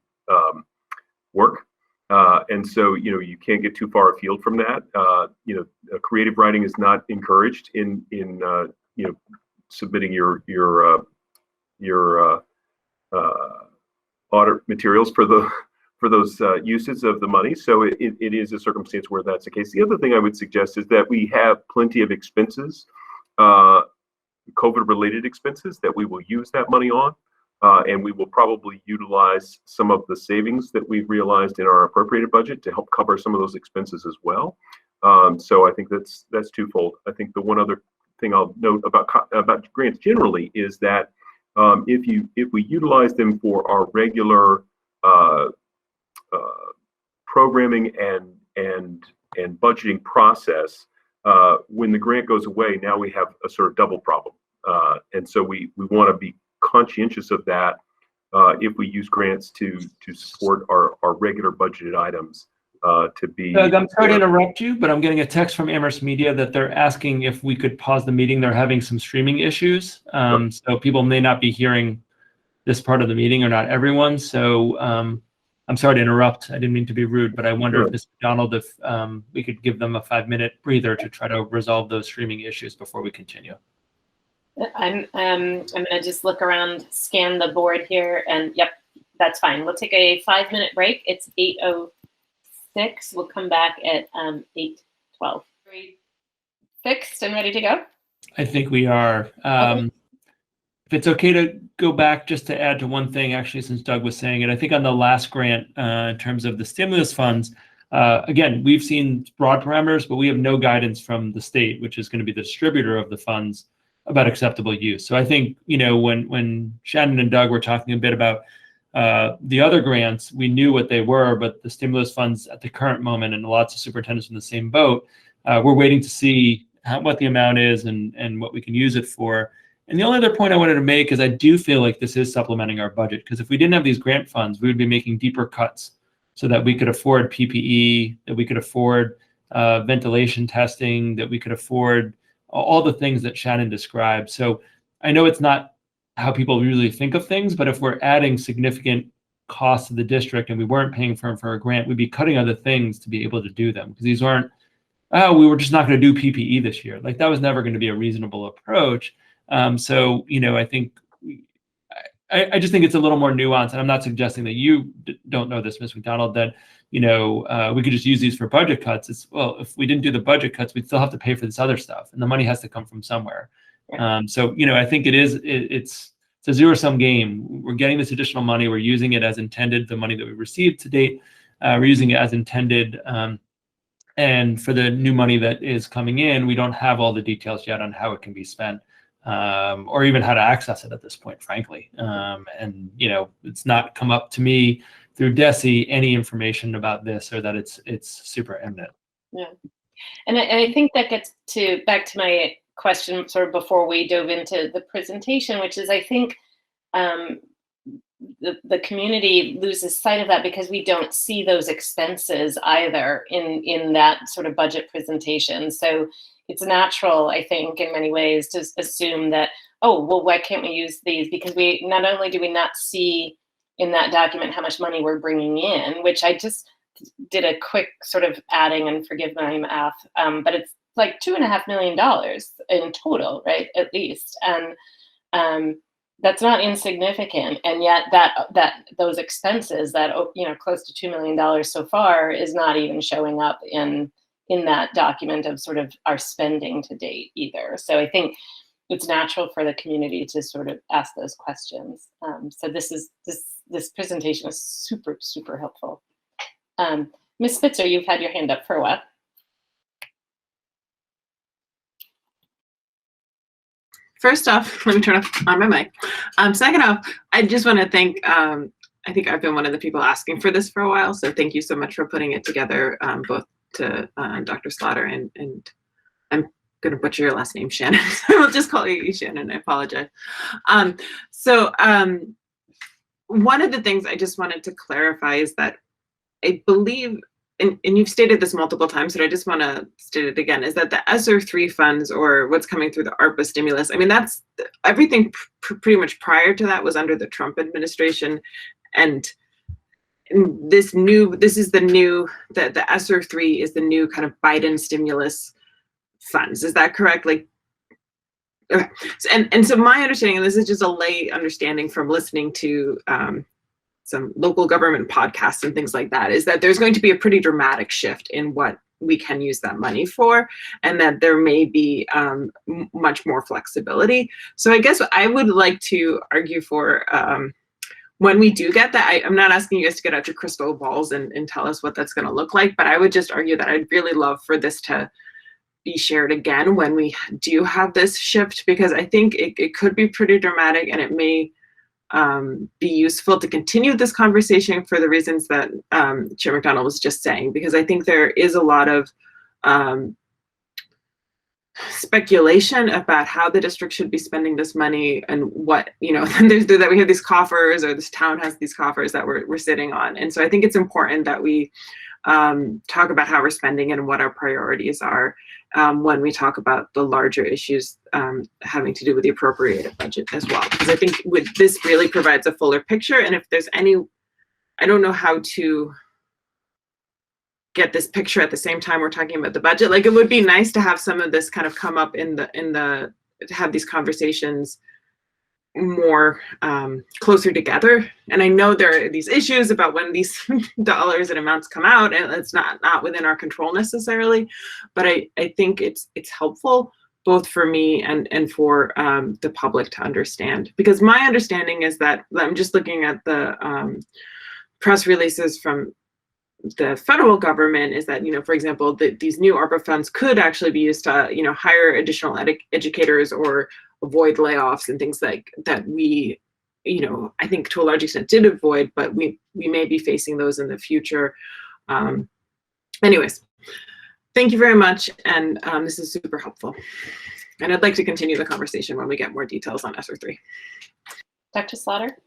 work, and so you can't get too far afield from that. Creative writing is not encouraged in submitting your audit materials for those uses of the money. So it is a circumstance where that's the case. The other thing I would suggest is that we have plenty of expenses, COVID related expenses, that we will use that money on, and we will probably utilize some of the savings that we've realized in our appropriated budget to help cover some of those expenses as well. So I think that's twofold. I think the one other thing I'll note about grants generally is that if we utilize them for our regular programming and budgeting process, when the grant goes away, now we have a sort of double problem, and so we want to be conscientious of that if we use grants to support our regular budgeted items. Doug, I'm sorry to interrupt you, but I'm getting a text from Amherst Media that they're asking if we could pause the meeting. They're having some streaming issues, so people may not be hearing this part of the meeting, or not everyone. So I'm sorry to interrupt. I didn't mean to be rude, but I wonder if Mr. Donald, if we could give them a 5-minute breather to try to resolve those streaming issues before we continue. I'm gonna just look around, scan the board here, and yep, that's fine. We'll take a 5-minute break. It's 8:06. We'll come back at 8:12. Fixed and ready to go? I think we are. Okay. If it's okay to go back just to add to one thing, actually, since Doug was saying it, I think on the last grant, in terms of the stimulus funds, again, we've seen broad parameters, but we have no guidance from the state, which is going to be the distributor of the funds, about acceptable use. So I think, you know, when Shannon and Doug were talking a bit about the other grants, we knew what they were, but the stimulus funds at the current moment, and lots of superintendents in the same boat, we're waiting to see what the amount is and what we can use it for. And the only other point I wanted to make is I do feel like this is supplementing our budget, because if we didn't have these grant funds, we would be making deeper cuts so that we could afford PPE, that we could afford ventilation testing, that we could afford all the things that Shannon described. So I know it's not how people usually think of things, but if we're adding significant costs to the district and we weren't paying for a grant, we'd be cutting other things to be able to do them, because these aren't, oh, we were just not going to do PPE this year. Like, that was never going to be a reasonable approach. So, you know, I think I just think it's a little more nuanced, and I'm not suggesting that you don't know this, Ms. McDonald, that, you know, we could just use these for budget cuts. It's, well, if we didn't do the budget cuts, we'd still have to pay for this other stuff, and the money has to come from somewhere. So, you know, I think it's a zero-sum game. We're getting this additional money. We're using it as intended, the money that we received to date. We're using it as intended. And for the new money that is coming in, we don't have all the details yet on how it can be spent. Or even how to access it at this point, frankly. And, you know, it's not come up to me through DESE any information about this, or that it's super imminent. Yeah. And I think that gets back to my question sort of before we dove into the presentation, which is, I think the community loses sight of that because we don't see those expenses either in that sort of budget presentation. So it's natural, I think, in many ways to assume that, oh, well, why can't we use these? Because we not only do we not see in that document how much money we're bringing in, which I just did a quick sort of adding, and forgive my math, but it's like $2.5 million in total, right? At least, and that's not insignificant. And yet that those expenses, that, you know, close to $2 million so far, is not even showing up in that document of sort of our spending to date either. So I think it's natural for the community to sort of ask those questions. So this presentation is super, super helpful. Ms. Spitzer, you've had your hand up for a while. First off, let me turn on my mic. Second off, I just want to thank, I think I've been one of the people asking for this for a while, so thank you so much for putting it together, both to Dr. Slaughter and I'm going to butcher your last name, Shannon. I'll just call you Shannon. I apologize. So one of the things I just wanted to clarify is that I believe, and you've stated this multiple times, but I just want to state it again, is that the ESSER 3 funds, or what's coming through the ARPA stimulus, I mean, that's everything pretty much prior to that was under the Trump administration. And the ESSER 3 is the new kind of Biden stimulus funds. Is that correct? Like, okay. And so my understanding, and this is just a lay understanding from listening to some local government podcasts and things like that, is that there's going to be a pretty dramatic shift in what we can use that money for, and that there may be much more flexibility. So I guess I would like to argue for, when we do get that, I'm not asking you guys to get out your crystal balls and tell us what that's going to look like, but I would just argue that I'd really love for this to be shared again when we do have this shift, because I think it could be pretty dramatic, and it may be useful to continue this conversation for the reasons that Chair McDonald was just saying, because I think there is a lot of speculation about how the district should be spending this money, and what, you know, that we have these coffers, or this town has these coffers that we're sitting on. And so I think it's important that we talk about how we're spending it and what our priorities are when we talk about the larger issues having to do with the appropriated budget as well. Because I think this really provides a fuller picture. And if there's any, I don't know how to get this picture at the same time we're talking about the budget. Like, it would be nice to have some of this kind of come up in the have these conversations more closer together. And I know there are these issues about when these dollars and amounts come out, and it's not within our control necessarily, but I think it's helpful both for me and for the public to understand. Because my understanding is that, I'm just looking at the press releases from the federal government, is that, for example, these new ARPA funds could actually be used to, hire additional educators or avoid layoffs and things like that. We, I think to a large extent did avoid, but we may be facing those in the future. Anyways, thank you very much. And this is super helpful. And I'd like to continue the conversation when we get more details on ESSER 3. Dr. Slaughter?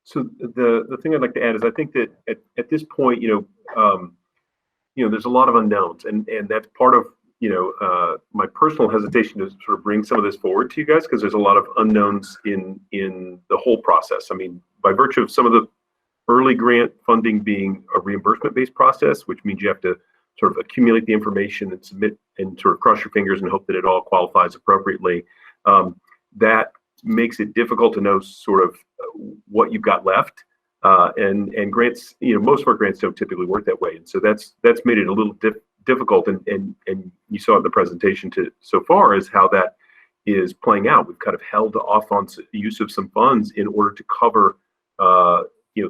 So the thing I'd like to add is I think that at this point, there's a lot of unknowns, and that's part of my personal hesitation to sort of bring some of this forward to you guys, because there's a lot of unknowns in the whole process. I mean, by virtue of some of the early grant funding being a reimbursement-based process, which means you have to sort of accumulate the information and submit and sort of cross your fingers and hope that it all qualifies appropriately. That makes it difficult to know sort of what you've got left. And grants, most of our grants don't typically work that way. And so that's made it a little difficult. And you saw in the presentation so far is how that is playing out. We've kind of held off on use of some funds in order to cover,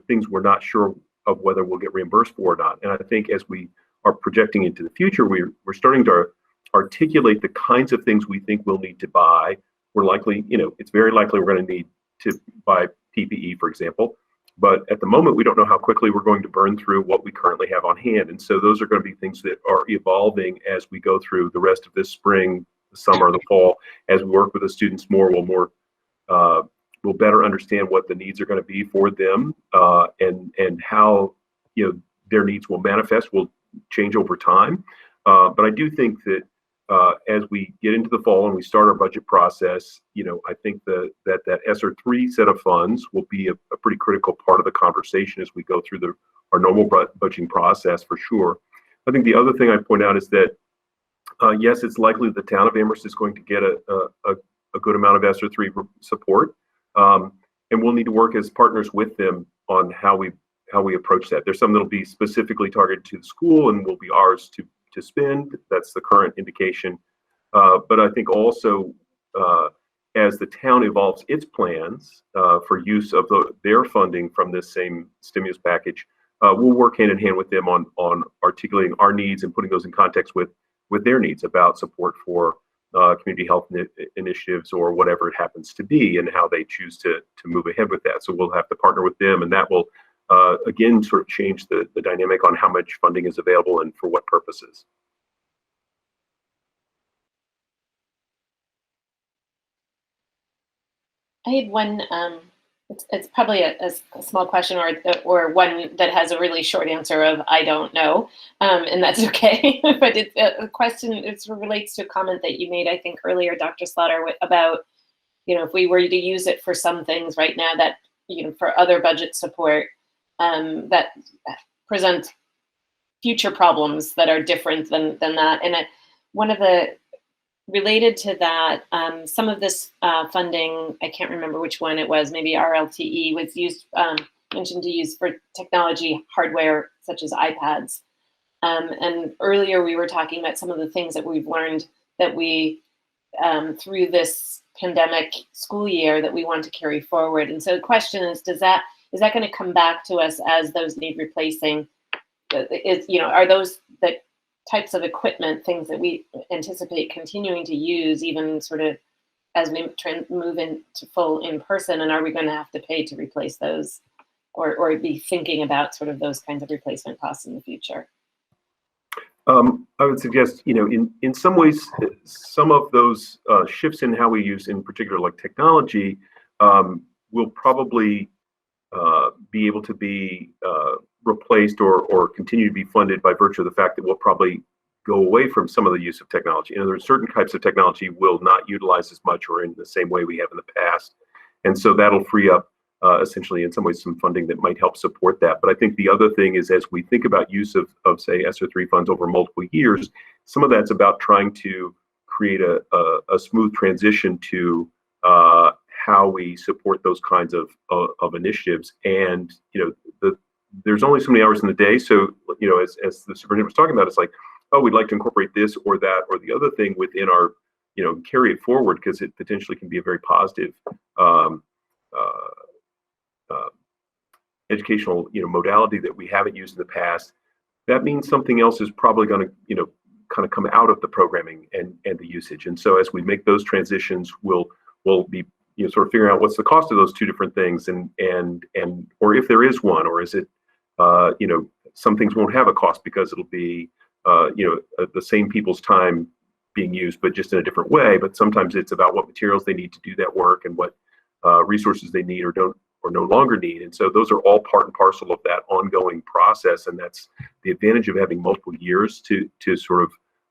things we're not sure of whether we'll get reimbursed for or not. And I think as we are projecting into the future, we're starting to articulate the kinds of things we think we'll need to buy. We're likely, it's very likely we're going to need to buy PPE, for example. But at the moment, we don't know how quickly we're going to burn through what we currently have on hand. And so those are going to be things that are evolving as we go through the rest of this spring, the summer, the fall. As we work with the students more, we'll better understand what the needs are going to be for them, and how their needs will manifest will change over time. But I do think that as we get into the fall and we start our budget process, I think that ESSER 3 set of funds will be a pretty critical part of the conversation as we go through our normal budgeting process, for sure. I think the other thing I'd point out is that, yes, it's likely the town of Amherst is going to get a good amount of ESSER 3 support, and we'll need to work as partners with them on how we approach that. There's some that'll be specifically targeted to the school and will be ours to spend. That's the current indication. But I think also as the town evolves its plans for use of their funding from this same stimulus package, we'll work hand in hand with them on articulating our needs and putting those in context with their needs about support for community health initiatives or whatever it happens to be, and how they choose to move ahead with that. So we'll have to partner with them, and that will again sort of change the dynamic on how much funding is available and for what purposes. I had one, it's probably a small question or one that has a really short answer of I don't know, and that's okay. But it's a question, it relates to a comment that you made, I think, earlier, Dr. Slaughter, about, if we were to use it for some things right now that, for other budget support, that present future problems that are different than that. And one of the, related to that, some of this funding, I can't remember which one it was, maybe RLTE, was used, mentioned to use for technology hardware such as iPads. And earlier we were talking about some of the things that we've learned that we, through this pandemic school year, that we want to carry forward. And so the question is that going to come back to us as those need replacing? Are those the types of equipment, things that we anticipate continuing to use even sort of as we move into full in person, and are we going to have to pay to replace those, or be thinking about sort of those kinds of replacement costs in the future? I would suggest, in some ways, some of those shifts in how we use, in particular, like technology, will probably be able to be replaced or continue to be funded by virtue of the fact that we'll probably go away from some of the use of technology. There are certain types of technology we'll not utilize as much or in the same way we have in the past. And so that'll free up essentially in some ways some funding that might help support that. But I think the other thing is, as we think about use of say ESSER 3 funds over multiple years, some of that's about trying to create a smooth transition to how we support those kinds of initiatives. And there's only so many hours in the day, so as the superintendent was talking about, it's like, oh, we'd like to incorporate this or that or the other thing within our, carry it forward, because it potentially can be a very positive educational modality that we haven't used in the past. That means something else is probably going to kind of come out of the programming and the usage. And so as we make those transitions, we'll be sort of figuring out what's the cost of those two different things, and or if there is one, or is it some things won't have a cost because it'll be the same people's time being used, but just in a different way. But sometimes it's about what materials they need to do that work and what resources they need or don't or no longer need. And so those are all part and parcel of that ongoing process. And that's the advantage of having multiple years to sort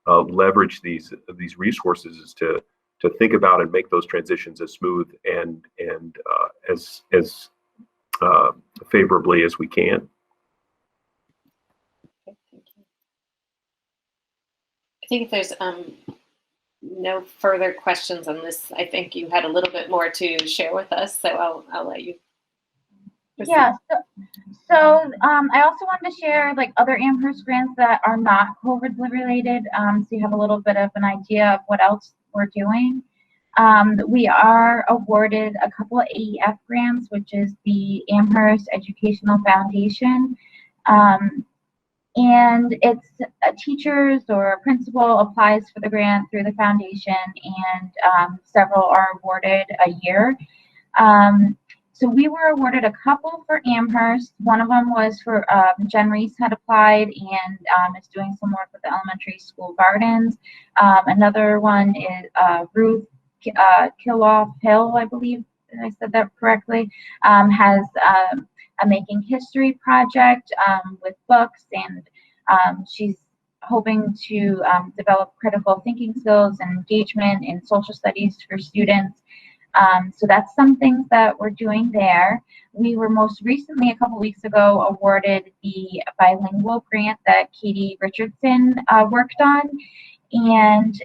of leverage these resources, is to think about and make those transitions as smooth and as favorably as we can. Okay, thank you. I think if there's no further questions on this, I think you had a little bit more to share with us, so I'll let you proceed. Yeah, so I also wanted to share like other Amherst grants that are not COVID related, so you have a little bit of an idea of what else we're doing. We are awarded a couple of Aef Grants, which is the Amherst Educational Foundation. And it's teachers or a principal applies for the grant through the foundation, and several are awarded a year. So we were awarded a couple for Amherst. One of them was for Jen Reese had applied and is doing some work with the elementary school gardens. Another one is Ruth Kiloff Hill, I believe I said that correctly, has a making history project with books, and she's hoping to develop critical thinking skills and engagement in social studies for students. So that's some things that we're doing there. We were most recently, a couple weeks ago, awarded the Bilingual Grant that Katie Richardson worked on, and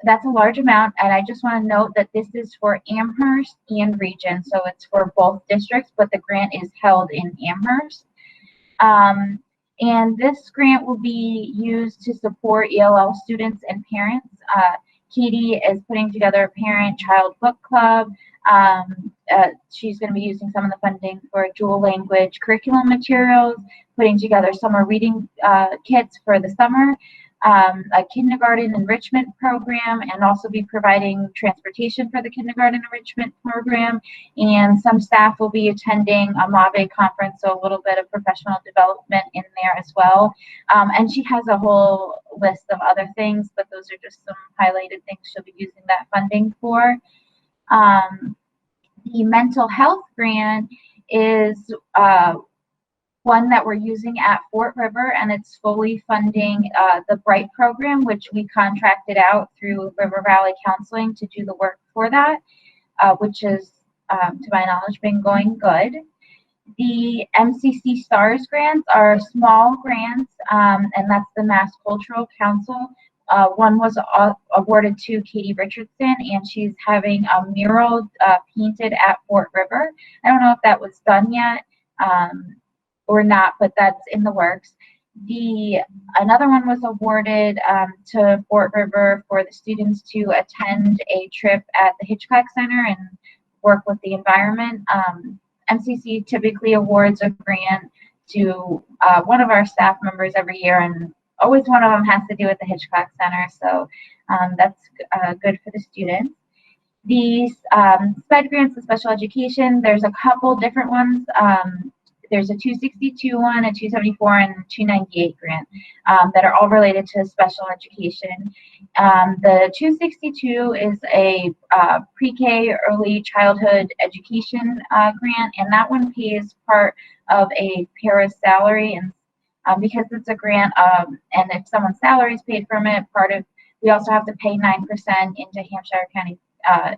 that's a large amount. And I just want to note that this is for Amherst and region, so it's for both districts, but the grant is held in Amherst. And this grant will be used to support ELL students and parents. Katie is putting together a parent-child book club. She's going to be using some of the funding for dual language curriculum materials, putting together summer reading kits for the summer, a kindergarten enrichment program, and also be providing transportation for the kindergarten enrichment program. And some staff will be attending a Msba conference, so a little bit of professional development in there as well. And she has a whole list of other things, but those are just some highlighted things she'll be using that funding for. The mental health grant is one that we're using at Fort River, and it's fully funding the BRIGHT program, which we contracted out through River Valley Counseling to do the work for that, which is, to my knowledge, been going good. The Mcc Stars Grants are small grants, and that's the Mass Cultural Council. One was awarded to Katie Richardson, and she's having a mural painted at Fort River. I don't know if that was done yet or not, but that's in the works. Another one was awarded to Fort River for the students to attend a trip at the Hitchcock Center and work with the environment. MCC typically awards a grant to one of our staff members every year, and always one of them has to do with the Hitchcock Center, so that's good for the students. These SPED grants, the special education, there's a couple different ones. There's a 262 one, a 274, and a 298 grant that are all related to special education. The 262 is a pre-K early childhood education grant, and that one pays part of a para's salary, and because it's a grant, and if someone's salary is paid from it, we also have to pay 9% into Hampshire County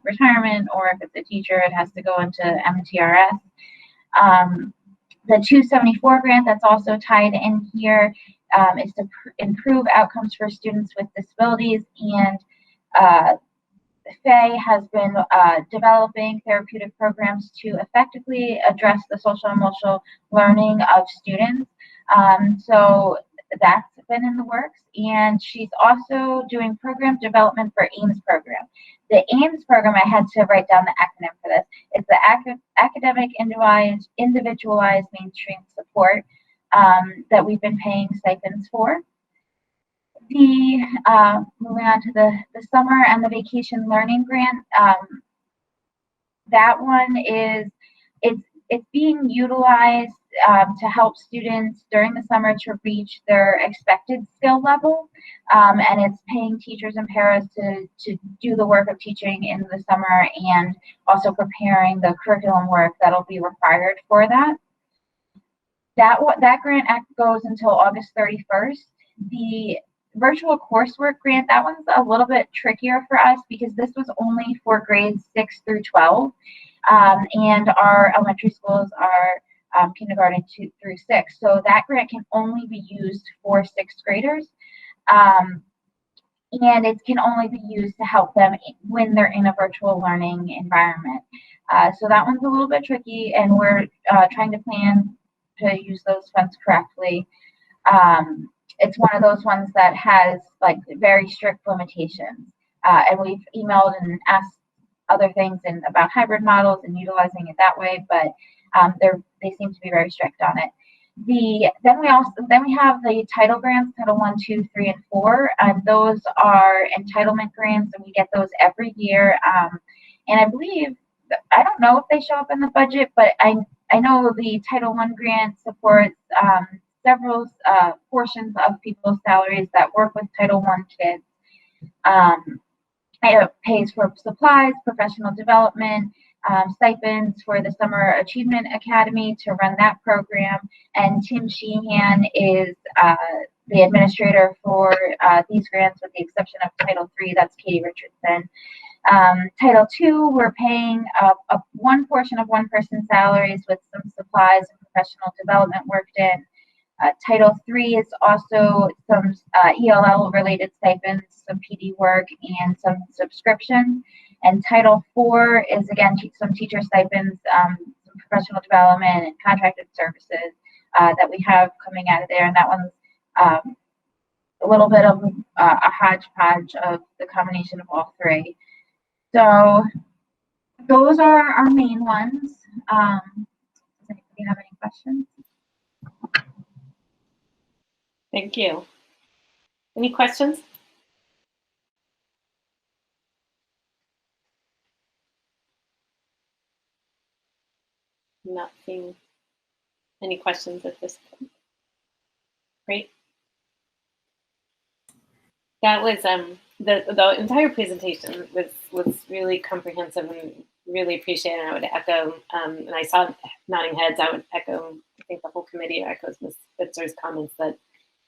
retirement, or if it's a teacher, it has to go into MTRS. The 274 grant that's also tied in here is to improve outcomes for students with disabilities, and Faye has been developing therapeutic programs to effectively address the social and emotional learning of students. So that's been in the works, and she's also doing program development for AIMS program. The AIMS program, I had to write down the acronym for this. It's the Academic Individualized Mainstream Support that we've been paying stipends for. Moving on to the summer and the vacation learning grant, that one is it's being utilized to help students during the summer to reach their expected skill level, and it's paying teachers and paras to do the work of teaching in the summer and also preparing the curriculum work that'll be required for that. That grant goes until August 31st. The virtual coursework grant, that one's a little bit trickier for us because this was only for grades 6 through 12, and our elementary schools are kindergarten 2 through 6. So that grant can only be used for 6th graders, and it can only be used to help them when they're in a virtual learning environment. So that one's a little bit tricky, and we're trying to plan to use those funds correctly. It's one of those ones that has like very strict limitations, and we've emailed and asked other things about hybrid models and utilizing it that way, but they seem to be very strict on it. Then we have the title grants, Title 1, 2, 3, and 4. Those are entitlement grants, and we get those every year. And I believe, I don't know if they show up in the budget, but I know the Title 1 grant supports several portions of people's salaries that work with Title 1 kids. It pays for supplies, professional development, stipends for the Summer Achievement Academy to run that program. And Tim Sheehan is the administrator for these grants, with the exception of Title 3, that's Katie Richardson. Title 2, we're paying one portion of one person's salaries with some supplies and professional development worked in. Title 3 is also some ELL-related stipends, some PD work, and some subscription. And Title 4 is, again, some teacher stipends, some professional development, and contracted services that we have coming out of there. And that one's a little bit of a hodgepodge of the combination of all three. So those are our main ones. Does anybody have any questions? Thank you. Any questions? Not seeing any questions at this point. Great. That was the entire presentation was really comprehensive and really appreciated. And I would echo, and I saw nodding heads. I would echo. I think the whole committee echoes Ms. Spitzer's comments that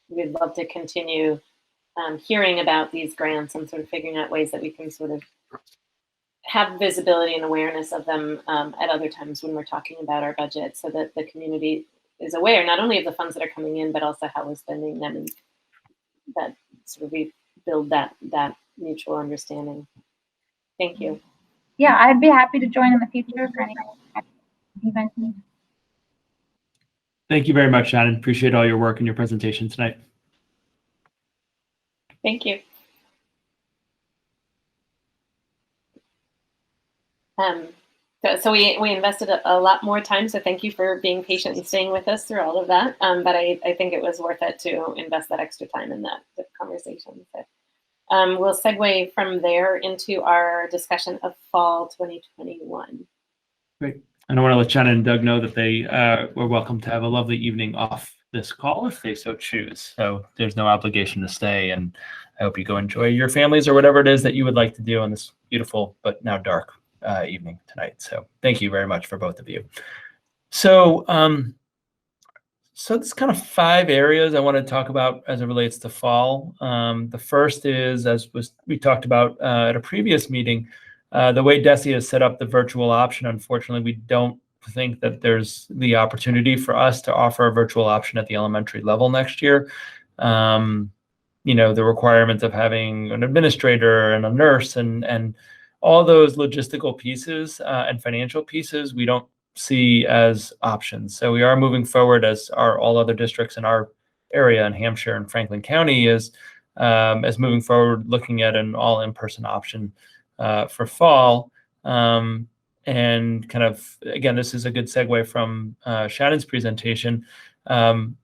we'd love to continue hearing about these grants and sort of figuring out ways that we can sort of have visibility and awareness of them at other times when we're talking about our budget, so that the community is aware not only of the funds that are coming in, but also how we're spending them, and that sort of we build that mutual understanding. Thank you. Yeah, I'd be happy to join in the future for any events. Thank you very much, Shannon. Appreciate all your work and your presentation tonight. Thank you. So we invested a lot more time, so thank you for being patient and staying with us through all of that. But I think it was worth it to invest that extra time in that conversation. So, we'll segue from there into our discussion of fall 2021. Great. And I want to let Shannon and Doug know that they were welcome to have a lovely evening off this call if they so choose. So there's no obligation to stay, and I hope you go enjoy your families or whatever it is that you would like to do on this beautiful but now dark evening tonight. So thank you very much for both of you. So so there's kind of 5 areas I want to talk about as it relates to fall. The first is, as we talked about at a previous meeting, the way DESE has set up the virtual option. Unfortunately, we don't think that there's the opportunity for us to offer a virtual option at the elementary level next year. the requirements of having an administrator and a nurse and all those logistical pieces and financial pieces we don't see as options. So we are moving forward, as are all other districts in our area in Hampshire and Franklin County, as moving forward, looking at an all in-person option for fall. And kind of, again, this is a good segue from Shannon's presentation.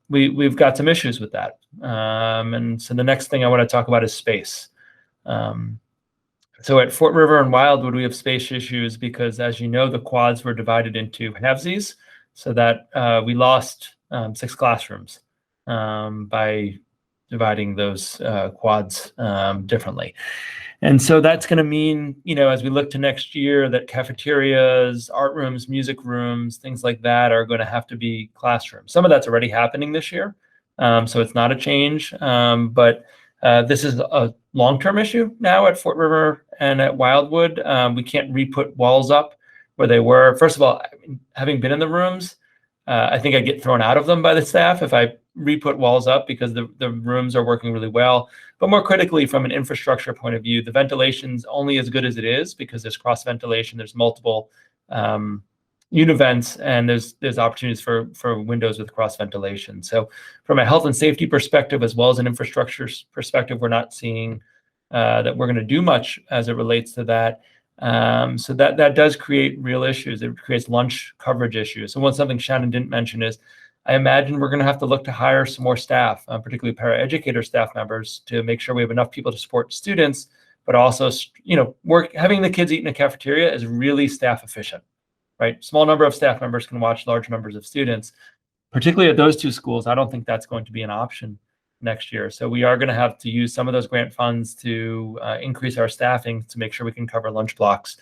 We've got some issues with that. And so the next thing I want to talk about is space. So at Fort River and Wildwood, we have space issues because, as you know, the quads were divided into halvesies, so that we lost 6 classrooms by dividing those quads differently. And so that's going to mean, as we look to next year, that cafeterias, art rooms, music rooms, things like that are going to have to be classrooms. Some of that's already happening this year, so it's not a change. But this is a long-term issue now at Fort River and at Wildwood. We can't re-put walls up where they were. First of all, having been in the rooms, I think I get thrown out of them by the staff if I re-put walls up, because the rooms are working really well. But more critically, from an infrastructure point of view, the ventilation's only as good as it is because there's cross ventilation, there's multiple univents, and there's opportunities for windows with cross ventilation. So from a health and safety perspective, as well as an infrastructure perspective, we're not seeing that we're going to do much as it relates to that. So that does create real issues. It creates lunch coverage issues. And something Shannon didn't mention is, I imagine we're going to have to look to hire some more staff, particularly paraeducator staff members, to make sure we have enough people to support students, but also, having the kids eat in a cafeteria is really staff efficient, right? Small number of staff members can watch large numbers of students. Particularly at those 2 schools, I don't think that's going to be an option next year. So we are going to have to use some of those grant funds to increase our staffing to make sure we can cover lunch blocks.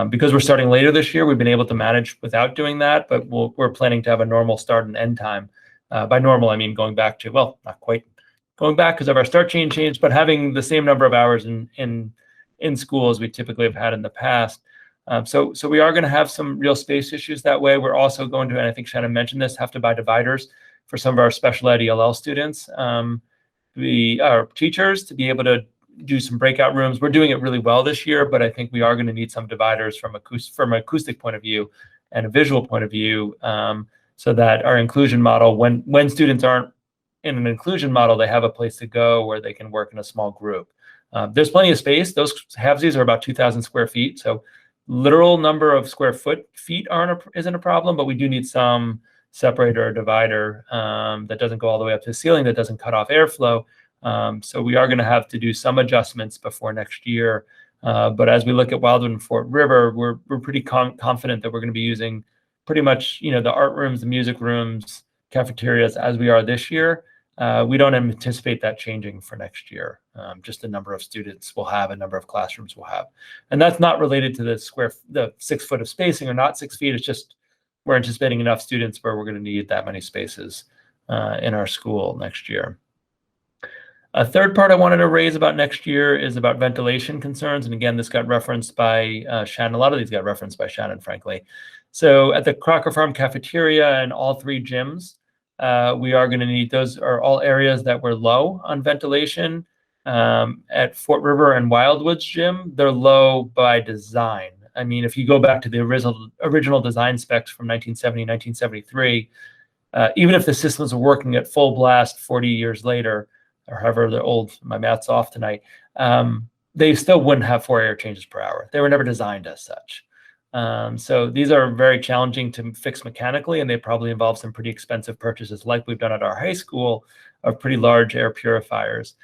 Because we're starting later this year, we've been able to manage without doing that, but we're planning to have a normal start and end time. By normal, I mean going back to, well, not quite going back because of our start change, but having the same number of hours in school as we typically have had in the past. So we are going to have some real space issues that way. We're also going to, and I think Shannon mentioned this, have to buy dividers for some of our special ed ELL students. Our teachers to be able to do some breakout rooms. We're doing it really well this year, but I think we are going to need some dividers from an acoustic point of view and a visual point of view, so that our inclusion model, when students aren't in an inclusion model, they have a place to go where they can work in a small group. There's plenty of space. Those halvesies are about 2,000 square feet, so literal number of feet isn't a problem, but we do need some separator or divider that doesn't go all the way up to the ceiling, that doesn't cut off airflow. So we are going to have to do some adjustments before next year. But as we look at Wildwood and Fort River, we're pretty confident that we're going to be using pretty much, the art rooms, the music rooms, cafeterias as we are this year. We don't anticipate that changing for next year. Just the number of students we'll have, a number of classrooms we'll have. And that's not related to the 6 foot of spacing or not 6 feet. It's just we're anticipating enough students where we're going to need that many spaces in our school next year. A third part I wanted to raise about next year is about ventilation concerns. And again, this got referenced by Shannon. A lot of these got referenced by Shannon, frankly. So at the Crocker Farm cafeteria and all 3 gyms, we are going to need, those are all areas that were low on ventilation. At Fort River and Wildwood's gym, they're low by design. I mean, if you go back to the original design specs from 1970, 1973, even if the systems were working at full blast 40 years later, or however they're old, my math's off tonight, they still wouldn't have 4 air changes per hour. They were never designed as such. So these are very challenging to fix mechanically, and they probably involve some pretty expensive purchases like we've done at our high school of pretty large air purifiers.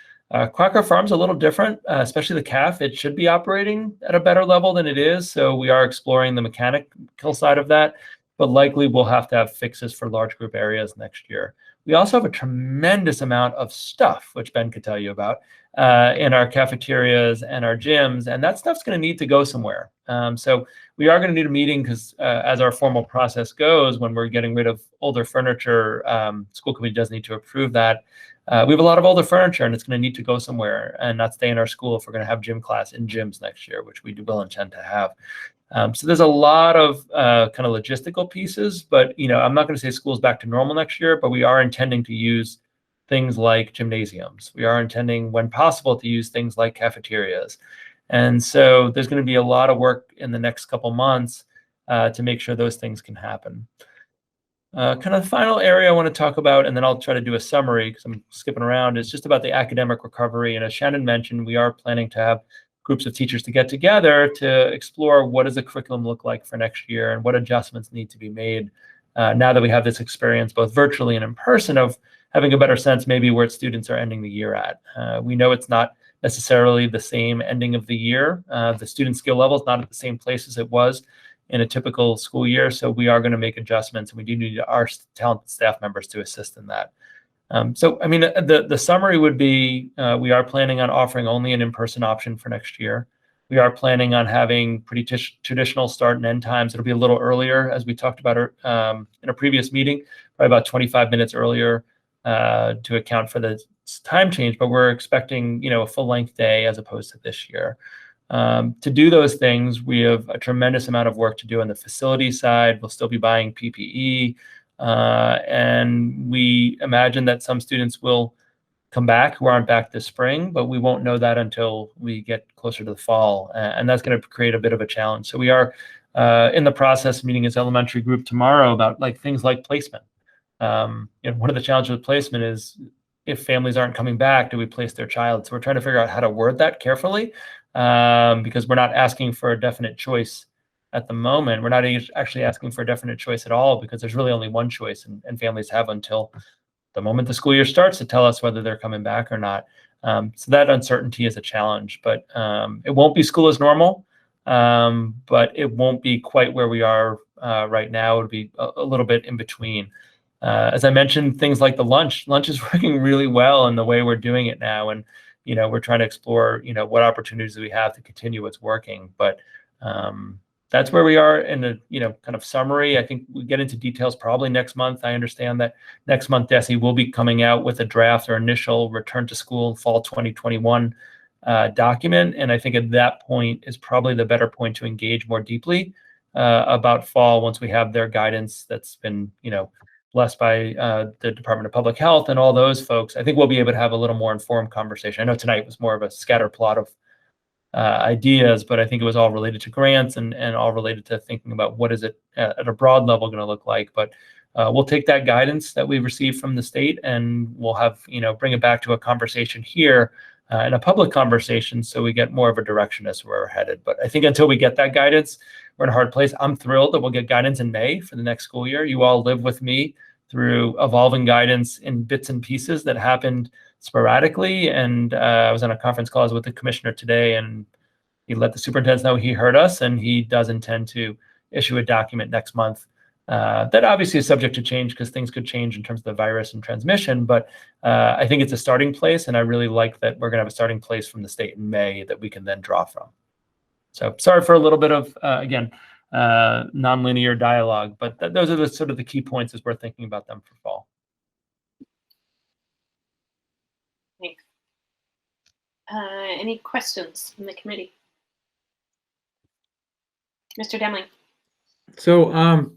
Crocker Farm's a little different, especially the CAF. It should be operating at a better level than it is. So we are exploring the mechanical side of that, but likely we'll have to have fixes for large group areas next year. We also have a tremendous amount of stuff, which Ben could tell you about, in our cafeterias and our gyms, and that stuff's going to need to go somewhere. So we are going to need a meeting because as our formal process goes, when we're getting rid of older furniture, school committee does need to approve that. We have a lot of older furniture, and it's going to need to go somewhere and not stay in our school if we're going to have gym class in gyms next year, which we will intend to have. So there's a lot of kind of logistical pieces, but I'm not going to say school's back to normal next year, but we are intending to use things like gymnasiums. We are intending, when possible, to use things like cafeterias. And so there's going to be a lot of work in the next couple months to make sure those things can happen. Kind of the final area I want to talk about, and then I'll try to do a summary because I'm skipping around, is just about the academic recovery. And as Shannon mentioned, we are planning to have groups of teachers to get together to explore what does the curriculum look like for next year and what adjustments need to be made now that we have this experience both virtually and in person of having a better sense maybe where students are ending the year at. We know it's not necessarily the same ending of the year. The student skill level is not at the same place as it was in a typical school year, so we are going to make adjustments, and we do need our talented staff members to assist in that. So, I mean, the summary would be we are planning on offering only an in-person option for next year. We are planning on having pretty traditional start and end times. It'll be a little earlier, as we talked about in a previous meeting, probably about 25 minutes earlier to account for the time change, but we're expecting, you know, a full-length day as opposed to this year. To do those things, we have a tremendous amount of work to do on the facility side. We'll still be buying PPE, and we imagine that some students will come back who aren't back this spring, but we won't know that until we get closer to the fall, and that's going to create a bit of a challenge. So we are in the process of meeting as elementary group tomorrow about things like placement. You know, one of the challenges with placement is if families aren't coming back, do we place their child? So we're trying to figure out how to word that carefully. Because we're not asking for a definite choice at the moment. We're not actually asking for a definite choice at all because there's really only one choice, and families have until the moment the school year starts to tell us whether they're coming back or not. So that uncertainty is a challenge, but it won't be school as normal, but it won't be quite where we are right now. It'll be a little bit in between. As I mentioned, things like the lunch is working really well in the way we're doing it now. And you know, we're trying to explore, you know, what opportunities do we have to continue what's working. But that's where we are in the, you know, kind of summary. I think we get into details probably next month. I understand that next month, DESE will be coming out with a draft or initial return to school fall 2021 document. And I think at that point is probably the better point to engage more deeply about fall once we have their guidance that's been, you know, blessed by the Department of Public Health and all those folks. I think we'll be able to have a little more informed conversation. I know tonight was more of a scatter plot of ideas, but I think it was all related to grants and all related to thinking about what is it at a broad level going to look like. But we'll take that guidance that we received from the state and we'll have, you know, bring it back to a conversation here in a public conversation so we get more of a direction as to where we're headed. But I think until we get that guidance, we're in a hard place. I'm thrilled that we'll get guidance in May for the next school year. You all live with me through evolving guidance in bits and pieces that happened sporadically. And I was on a conference call with the commissioner today, and he let the superintendents know he heard us, and he does intend to issue a document next month. That obviously is subject to change because things could change in terms of the virus and transmission, but I think it's a starting place, and I really like that we're going to have a starting place from the state in May that we can then draw from. So sorry for a little bit of, again, nonlinear dialogue, but those are the sort of the key points as we're thinking about them for fall. Thanks. Any questions from the committee? Mr. Demling. So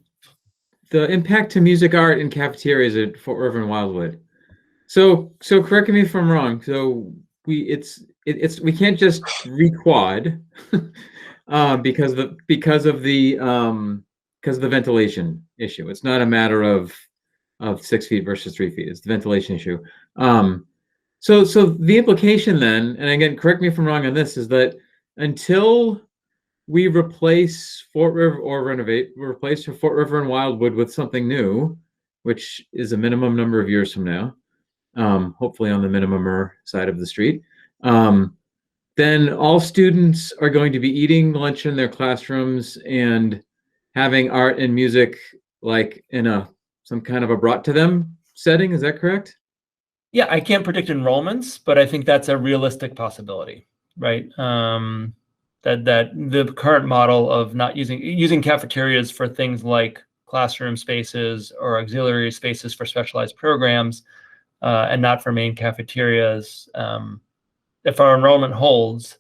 the impact to music, art, and cafeterias at Fort River and Wildwood. So correct me if I'm wrong. So we can't just re-quad because of the ventilation issue. It's not a matter of 6 feet versus 3 feet. It's the ventilation issue. So the implication then, and again, correct me if I'm wrong on this, is that until we replace Fort River or replace Fort River and Wildwood with something new, which is a minimum number of years from now, hopefully on the minimumer side of the street, then all students are going to be eating lunch in their classrooms and having art and music like in some kind of a brought to them setting. Is that correct? Yeah, I can't predict enrollments, but I think that's a realistic possibility, right? That the current model of not using cafeterias for things like classroom spaces or auxiliary spaces for specialized programs and not for main cafeterias. If our enrollment holds,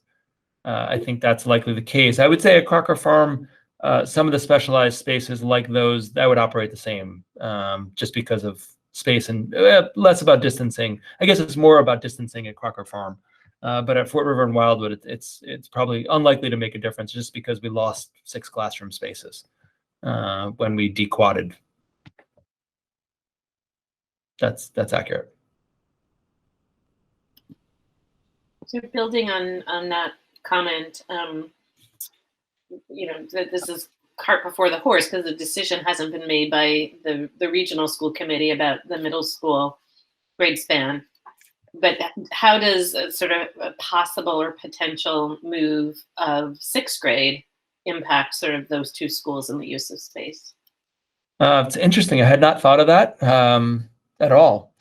I think that's likely the case. I would say at Crocker Farm, some of the specialized spaces like those, that would operate the same just because of space and less about distancing. I guess it's more about distancing at Crocker Farm. But at Fort River and Wildwood, it's probably unlikely to make a difference just because we lost 6 classroom spaces when we dequadded. That's accurate. So building on that comment, this is cart before the horse because the decision hasn't been made by the regional school committee about the middle school grade span. But how does sort of a possible or potential move of 6th grade impact sort of those 2 schools and the use of space? It's interesting. I had not thought of that at all.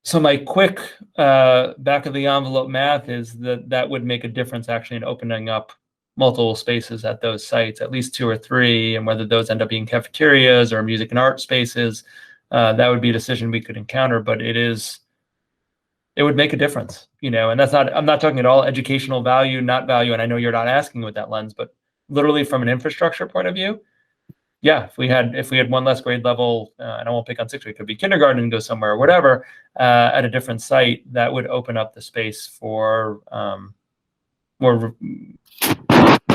So my quick back of the envelope math is that would make a difference actually in opening up multiple spaces at those sites, at least 2 or 3, and whether those end up being cafeterias or music and art spaces, that would be a decision we could encounter. But it would make a difference, and that's not, I'm not talking at all educational value, not value. And I know you're not asking with that lens, but literally from an infrastructure point of view, yeah, if we had 1 less grade level, and I won't pick on 6th grade, it could be kindergarten and go somewhere or whatever, at a different site, that would open up the space for more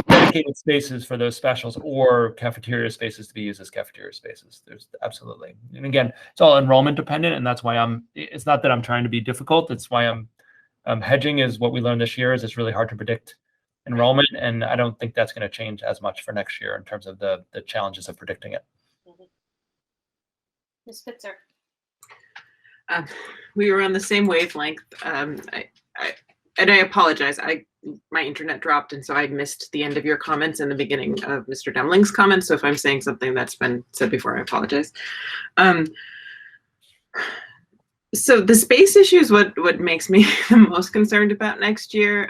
dedicated spaces for those specials or cafeteria spaces to be used as cafeteria spaces. There's absolutely, and again, it's all enrollment dependent, and that's why it's not that I'm trying to be difficult. It's why I'm hedging is what we learned this year is it's really hard to predict enrollment, and I don't think that's going to change as much for next year in terms of the challenges of predicting it. Ms. Spitzer. We were on the same wavelength. And I apologize. My internet dropped, and so I missed the end of your comments and the beginning of Mr. Demling's comments. So if I'm saying something that's been said before, I apologize. So the space issue is what makes me the most concerned about next year.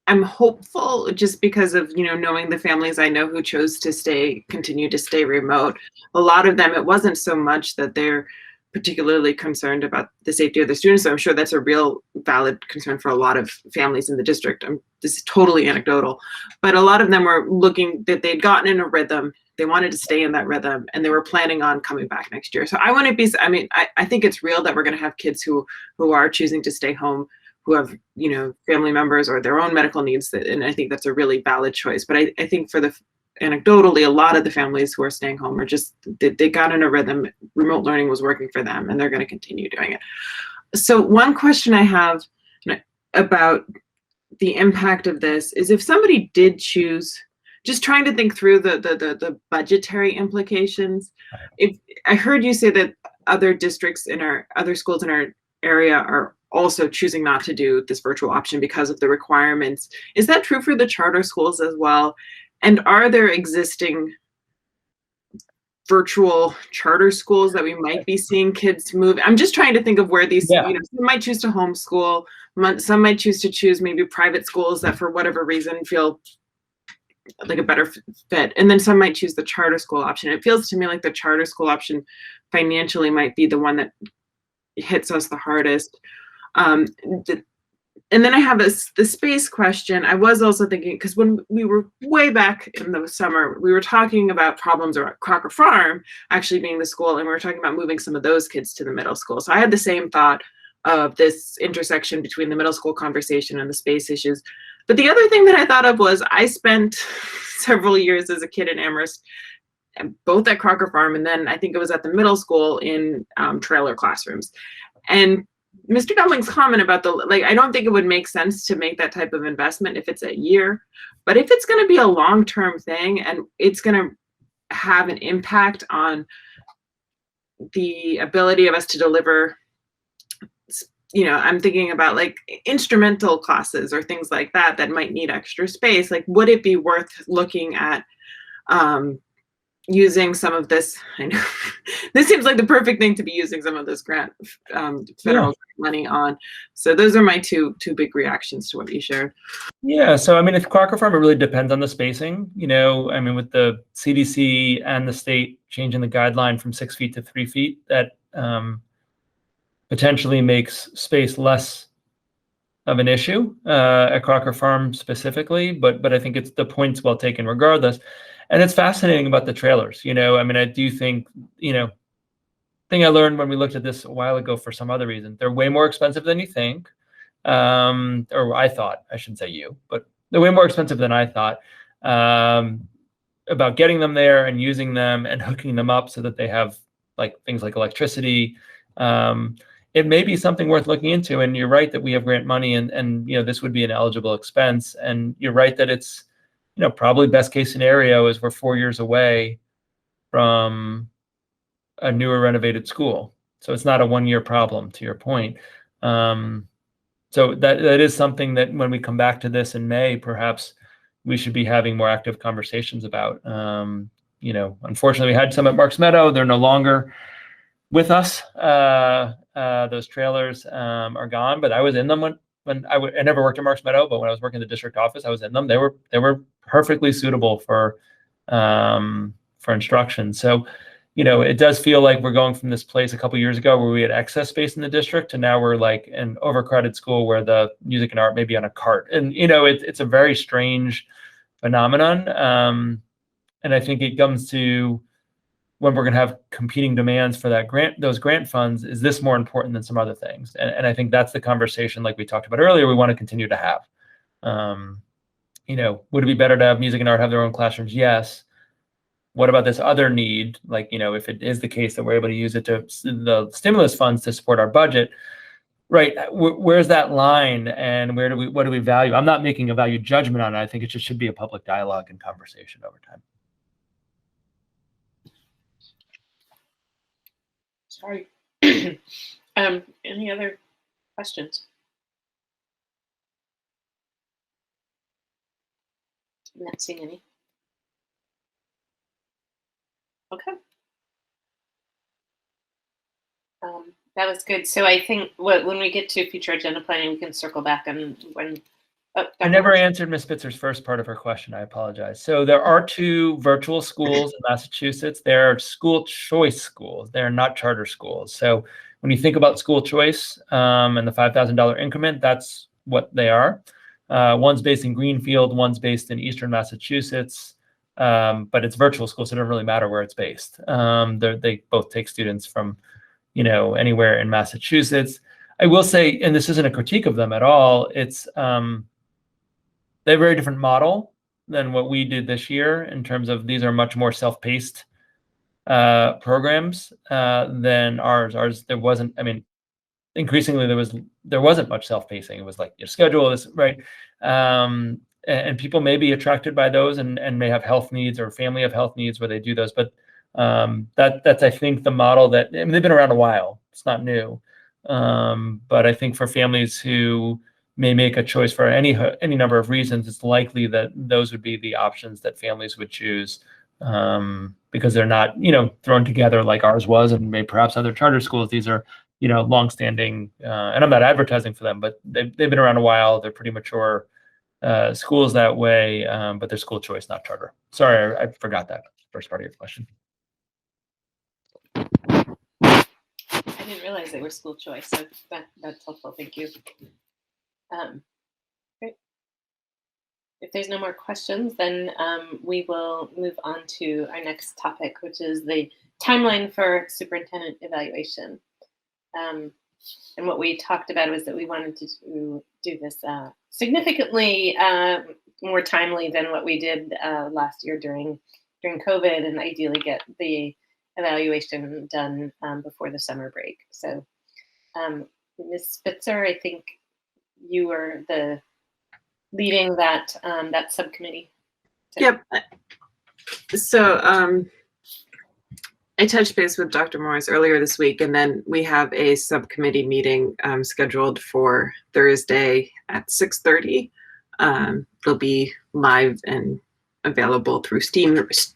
I'm hopeful just because of, knowing the families I know who chose to continue to stay remote. A lot of them, it wasn't so much that they're particularly concerned about the safety of the students. So I'm sure that's a real valid concern for a lot of families in the district. This is totally anecdotal, but a lot of them were looking that they'd gotten in a rhythm. They wanted to stay in that rhythm, and they were planning on coming back next year. So I think it's real that we're going to have kids who are choosing to stay home, who have, family members or their own medical needs. And I think that's a really valid choice. But I think anecdotally, a lot of the families who are staying home are just, they got in a rhythm. Remote learning was working for them, and they're going to continue doing it. So one question I have about the impact of this is if somebody did choose, just trying to think through the budgetary implications. If I heard you say that other districts other schools in our area are also choosing not to do this virtual option because of the requirements. Is that true for the charter schools as well? And are there existing virtual charter schools that we might be seeing kids move? I'm just trying to think of where these, some might choose to homeschool, some might choose maybe private schools that for whatever reason feel like a better fit. And then some might choose the charter school option. It feels to me like the charter school option financially might be the one that hits us the hardest. And then I have the space question. I was also thinking, because when we were way back in the summer, we were talking about problems around Crocker Farm actually being the school, and we were talking about moving some of those kids to the middle school. So I had the same thought of this intersection between the middle school conversation and the space issues. But the other thing that I thought of was I spent several years as a kid in Amherst, both at Crocker Farm, and then I think it was at the middle school in trailer classrooms. And Mr. Dumling's comment about I don't think it would make sense to make that type of investment if it's a year, but if it's going to be a long-term thing and it's going to have an impact on the ability of us to deliver, I'm thinking about instrumental classes or things like that might need extra space. Would it be worth looking at using some of this? I know this seems like the perfect thing to be using some of this grant, federal money on. So those are my two big reactions to what you shared. Yeah, so if Crocker Farm, it really depends on the spacing. With the CDC and the state changing the guideline from 6 feet to 3 feet, that potentially makes space less of an issue at Crocker Farm specifically. But I think the point's well taken regardless. And it's fascinating about the trailers. You know, I mean, I do think, you know, thing I learned when we looked at this a while ago for some other reason, they're way more expensive than you think. Or I thought, I shouldn't say you, but they're way more expensive than I thought. About getting them there and using them and hooking them up so that they have like things like electricity. It may be something worth looking into. And you're right that we have grant money and you know, this would be an eligible expense. And you're right that it's, you know, probably best case scenario is we're 4 years away from a newer renovated school. So it's not a 1 year problem, to your point. So that is something that when we come back to this in May, perhaps we should be having more active conversations about. You know, unfortunately, we had some at Marks Meadow. They're no longer with us. Those trailers are gone, but I was in them when I never worked at Marks Meadow, but when I was working in the district office, I was in them. They were perfectly suitable for instruction. So, you know, it does feel like we're going from this place a couple years ago where we had excess space in the district to now we're like an overcrowded school where the music and art may be on a cart. And, you know, it's a very strange phenomenon. And I think it comes to when we're going to have competing demands for that those grant funds, is this more important than some other things? And I think that's the conversation, like we talked about earlier, we want to continue to have. You know, would it be better to have music and art have their own classrooms? Yes. What about this other need? Like, you know, if it is the case that we're able to use it to the stimulus funds to support our budget, right? Where's that line, and what do we value? I'm not making a value judgment on it. I think it just should be a public dialogue and conversation over time. Sorry. Any other questions? I'm not seeing any. Okay. That was good. So I think when we get to future agenda planning, we can circle back on when. Oh, I never answered Ms. Spitzer's first part of her question. I apologize. So there are 2 virtual schools in Massachusetts. They're school choice schools. They're not charter schools. So when you think about school choice and the $5,000 increment, that's what they are. One's based in Greenfield, one's based in Eastern Massachusetts. But it's virtual school, so it doesn't really matter where it's based. They both take students from, you know, anywhere in Massachusetts. I will say, and this isn't a critique of them at all, it's they have a very different model than what we did this year in terms of these are much more self-paced programs than ours. Ours, there wasn't, I mean, increasingly there wasn't much self-pacing. It was like your schedule is right. And people may be attracted by those and may have health needs or family have health needs where they do those. But that's, I think, the model that, I mean, they've been around a while. It's not new. But I think for families who may make a choice for any number of reasons, it's likely that those would be the options that families would choose because they're not, you know, thrown together like ours was, and maybe perhaps other charter schools. These are, you know, longstanding, and I'm not advertising for them, but they've been around a while. They're pretty mature schools that way, but they're school choice, not charter. Sorry, I forgot that first part of your question. I didn't realize they were school choice, so that's helpful. Thank you. Great. If there's no more questions, then we will move on to our next topic, which is the timeline for superintendent evaluation. And what we talked about was that we wanted to do this significantly more timely than what we did last year during COVID, and ideally get the evaluation done before the summer break. So, Ms. Spitzer, I think you were leading that that subcommittee. So. Yep. So I touched base with Dr. Morris earlier this week, and then we have a subcommittee meeting scheduled for Thursday at 6:30. It'll be live and available through StreamYard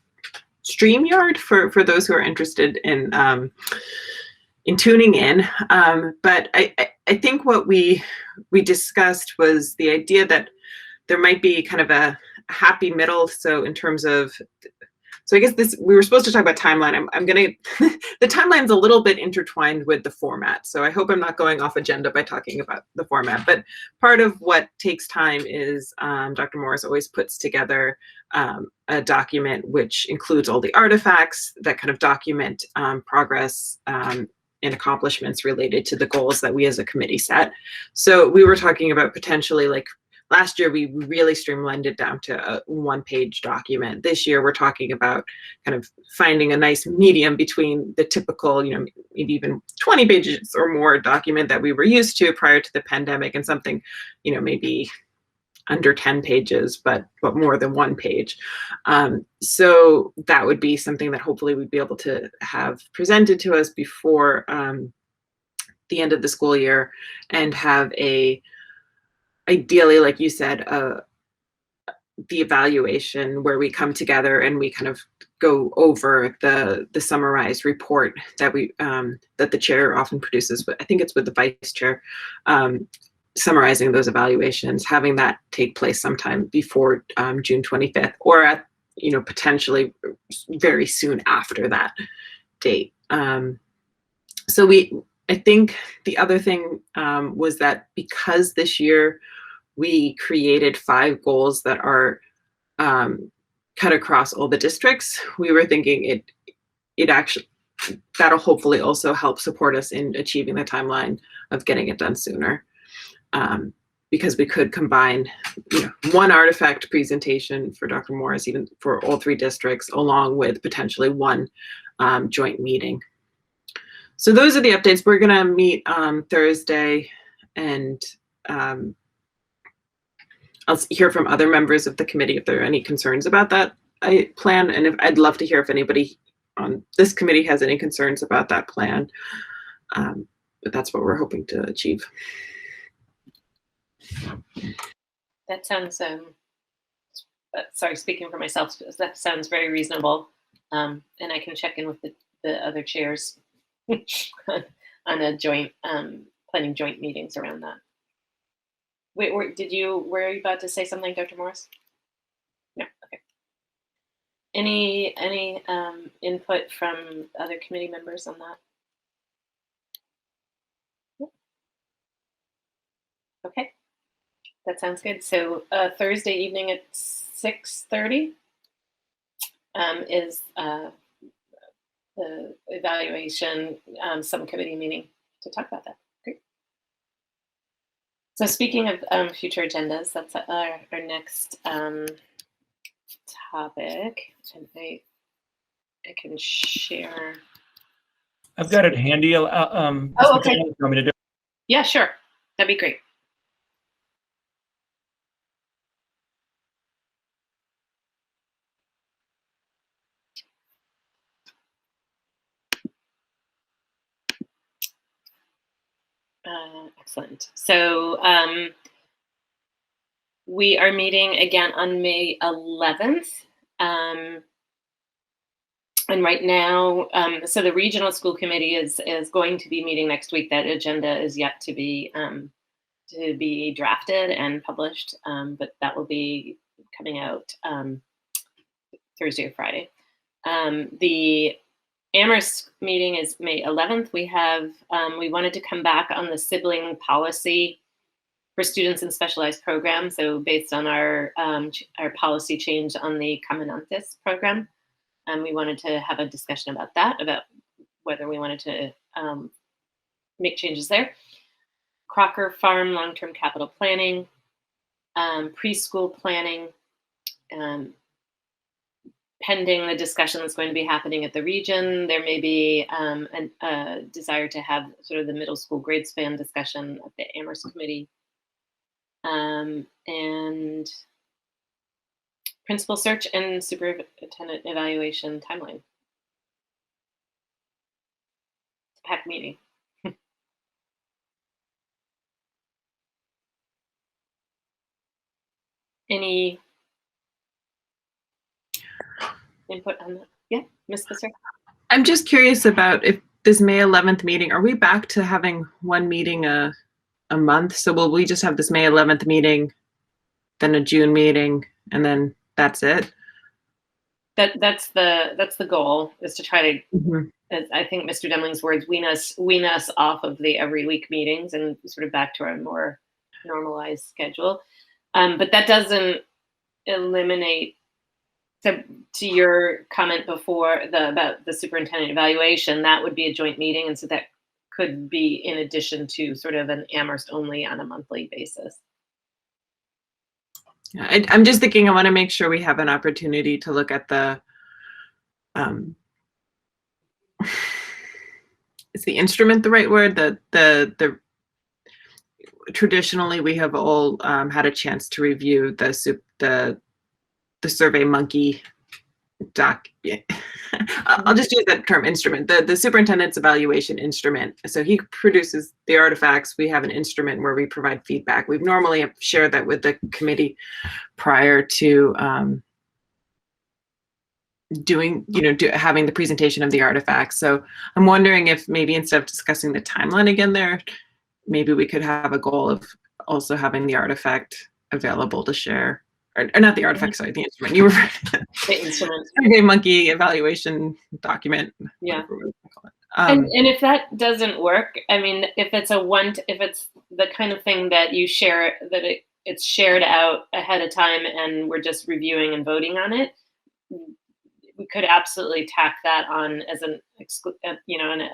for those who are interested in tuning in. But I think what we discussed was the idea that there might be kind of a happy middle. So in terms of So I guess we were supposed to talk about timeline. I'm gonna, the timeline's a little bit intertwined with the format. So I hope I'm not going off agenda by talking about the format, but part of what takes time is Dr. Morris always puts together a document which includes all the artifacts that kind of document progress and accomplishments related to the goals that we as a committee set. So we were talking about potentially, like, last year we really streamlined it down to a one-page document. This year we're talking about kind of finding a nice medium between the typical, maybe even 20 pages or more document that we were used to prior to the pandemic, and something, maybe under 10 pages, but more than one page. So that would be something that hopefully we'd be able to have presented to us before the end of the school year, and have ideally, like you said, the evaluation where we come together and we kind of go over the summarized report that that the chair often produces, but I think it's with the vice chair, summarizing those evaluations, having that take place sometime before June 25th, or at potentially very soon after that date. So I think the other thing was that because this year we created 5 goals that are cut across all the districts, we were thinking it actually, that'll hopefully also help support us in achieving the timeline of getting it done sooner. Because we could combine, one artifact presentation for Dr. Morris, even for all 3 districts, along with potentially one joint meeting. So those are the updates. We're gonna meet Thursday, and I'll hear from other members of the committee if there are any concerns about that plan, and I'd love to hear if anybody on this committee has any concerns about that plan. But that's what we're hoping to achieve. That sounds, sorry, speaking for myself, that sounds very reasonable. And I can check in with the other chairs on a joint, planning joint meetings around that. Wait, were you about to say something, Dr. Morris? No, okay. Any input from other committee members on that? Okay, that sounds good. So Thursday evening at 6:30 is the evaluation subcommittee meeting to talk about that. Great. So speaking of future agendas, that's our next topic, and I can share. I've got it handy. Oh, okay. You want me to do it? Yeah, sure. That'd be great. Excellent. So we are meeting again on May 11th. And right now, so the regional school committee is going to be meeting next week. That agenda is yet to be drafted and published, but that will be coming out Thursday or Friday. The Amherst meeting is May 11th. We wanted to come back on the sibling policy for students in specialized programs. So based on our policy change on the Caminantes program, we wanted to have a discussion about that, about whether we wanted to make changes there. Crocker Farm long-term capital planning, preschool planning, pending the discussion that's going to be happening at the region. There may be a desire to have sort of the middle school grade span discussion at the Amherst committee. And principal search and superintendent evaluation timeline. It's a packed meeting. Any input on that? Yeah, Ms. Fisser? I'm just curious about if this May 11th meeting, are we back to having one meeting a month? So will we just have this May 11th meeting, then a June meeting, and then that's it? That's the goal, is to try to, Mhm. as I think Mr. Demling's words, wean us off of the every week meetings and sort of back to our more normalized schedule. But that doesn't eliminate, to your comment before about the superintendent evaluation, that would be a joint meeting, and so that could be in addition to sort of an Amherst only on a monthly basis. I'm just thinking I want to make sure we have an opportunity to look at the is the instrument the right word? The traditionally we have all had a chance to review the SurveyMonkey doc. I'll just use that term, instrument, the superintendent's evaluation instrument. So he produces the artifacts. We have an instrument where we provide feedback. We've normally shared that with the committee prior to having the presentation of the artifacts. So I'm wondering if maybe instead of discussing the timeline again there, maybe we could have a goal of also having the artifact available to share. Or not the artifact, sorry, the instrument. You referred to The instrument. SurveyMonkey evaluation document. Yeah. And if that doesn't work, I mean, if it's the kind of thing that you share, that it's shared out ahead of time and we're just reviewing and voting on it, we could absolutely tack that on as an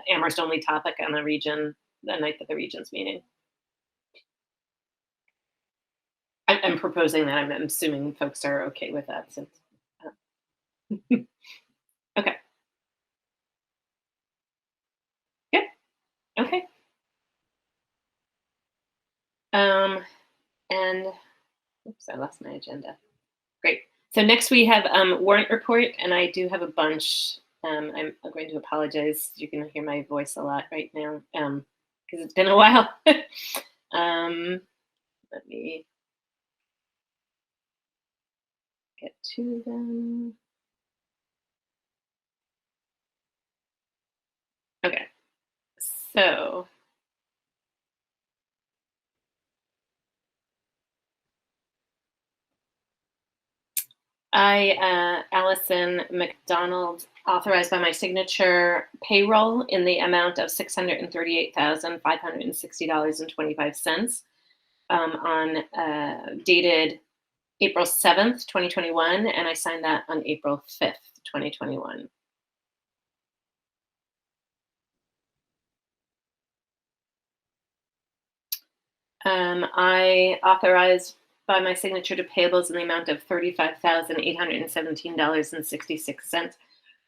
Amherst only topic on the night that the region's meeting. I'm proposing that. I'm assuming folks are okay with that. Since, okay. Yep. Okay. And oops, I lost my agenda. Great. So next we have warrant report, and I do have a bunch. I'm going to apologize. You can hear my voice a lot right now because it's been a while. Let me get to them. Okay, so Allison McDonald, authorized by my signature payroll in the amount of $638,560.25 on dated April 7th, 2021, and I signed that on April 5th, 2021. I authorized by my signature to payables in the amount of $35,817.66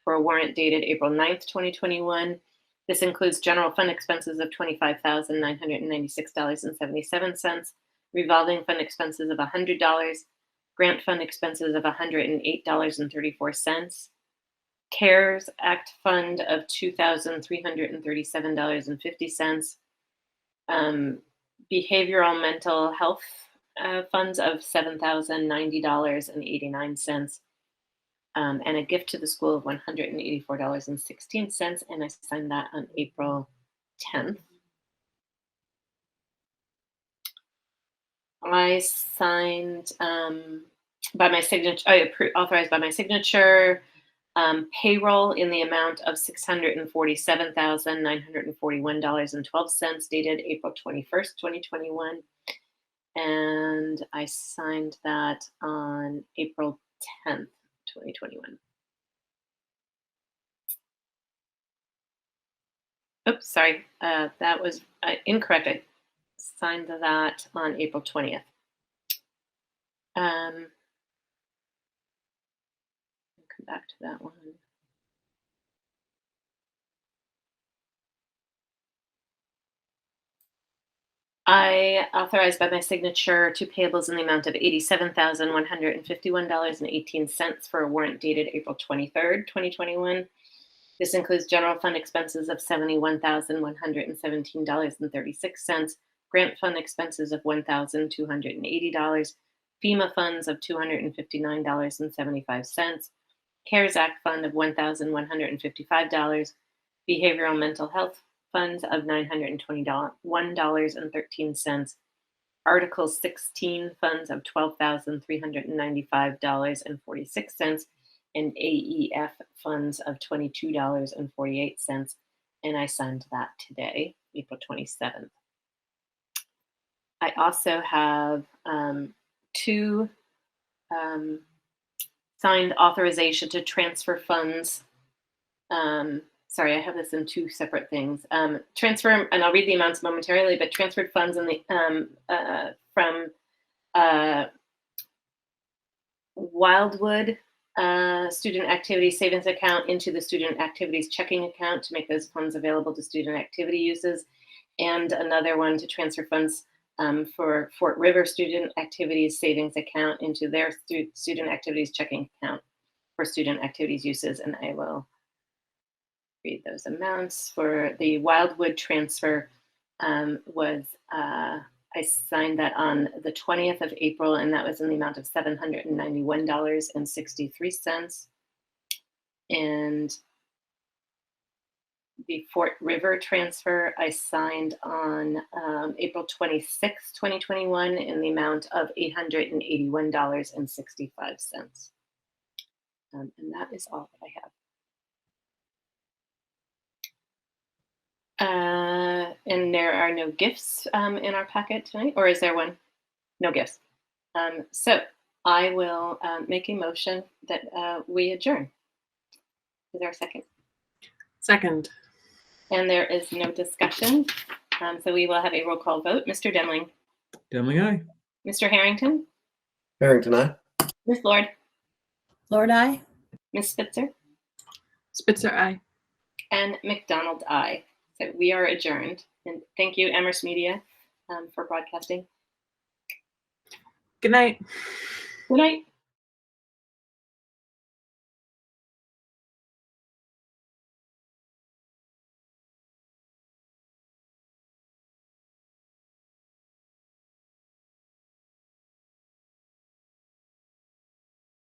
for a warrant dated April 9th, 2021. This includes general fund expenses of $25,996.77, revolving fund expenses of $100, grant fund expenses of $108.34, CARES Act fund of $2,337.50, behavioral mental health funds of $7,090.89, and a gift to the school of $184.16, and I signed that on April 10th. I signed by my signature, authorized by my signature payroll in the amount of $647,941.12 dated April 21st, 2021. And I signed that on April 10th, 2021. Oops, sorry, that was incorrect. I signed that on April 20th. Come back to that one. I authorized by my signature to payables in the amount of $87,151.18 for a warrant dated April 23rd, 2021. This includes general fund expenses of $71,117.36, grant fund expenses of $1,280, FEMA funds of $259.75, CARES Act fund of $1,155, behavioral mental health funds of $921.13, Article 16 funds of $12,395.46, and AEF funds of $22.48, and I signed that today, April 27th. I also have two signed authorization to transfer funds. Sorry, I have this in two separate things. Transfer, and I'll read the amounts momentarily, but transferred funds in the from Wildwood student activities savings account into the student activities checking account to make those funds available to student activity uses, and another one to transfer funds for Fort River student activities savings account into their student activities checking account for student activities uses. And I will read those amounts. For the Wildwood transfer was I signed that on the 20th of April, and that was in the amount of $791.63. And the Fort River transfer I signed on April 26, 2021, in the amount of $881.65. And that is all that I have. And there are no gifts in our packet tonight, or is there one? No gifts. So I will make a motion that we adjourn. Is there a second? Second. And there is no discussion. So we will have a roll call vote. Mr. Demling. Demling, aye. Mr. Harrington. Harrington, aye. Ms. Lord. Lord, aye. Ms. Spitzer. Spitzer, aye. And McDonald, aye. So we are adjourned. And thank you, Amherst Media, for broadcasting. Good night. Good night.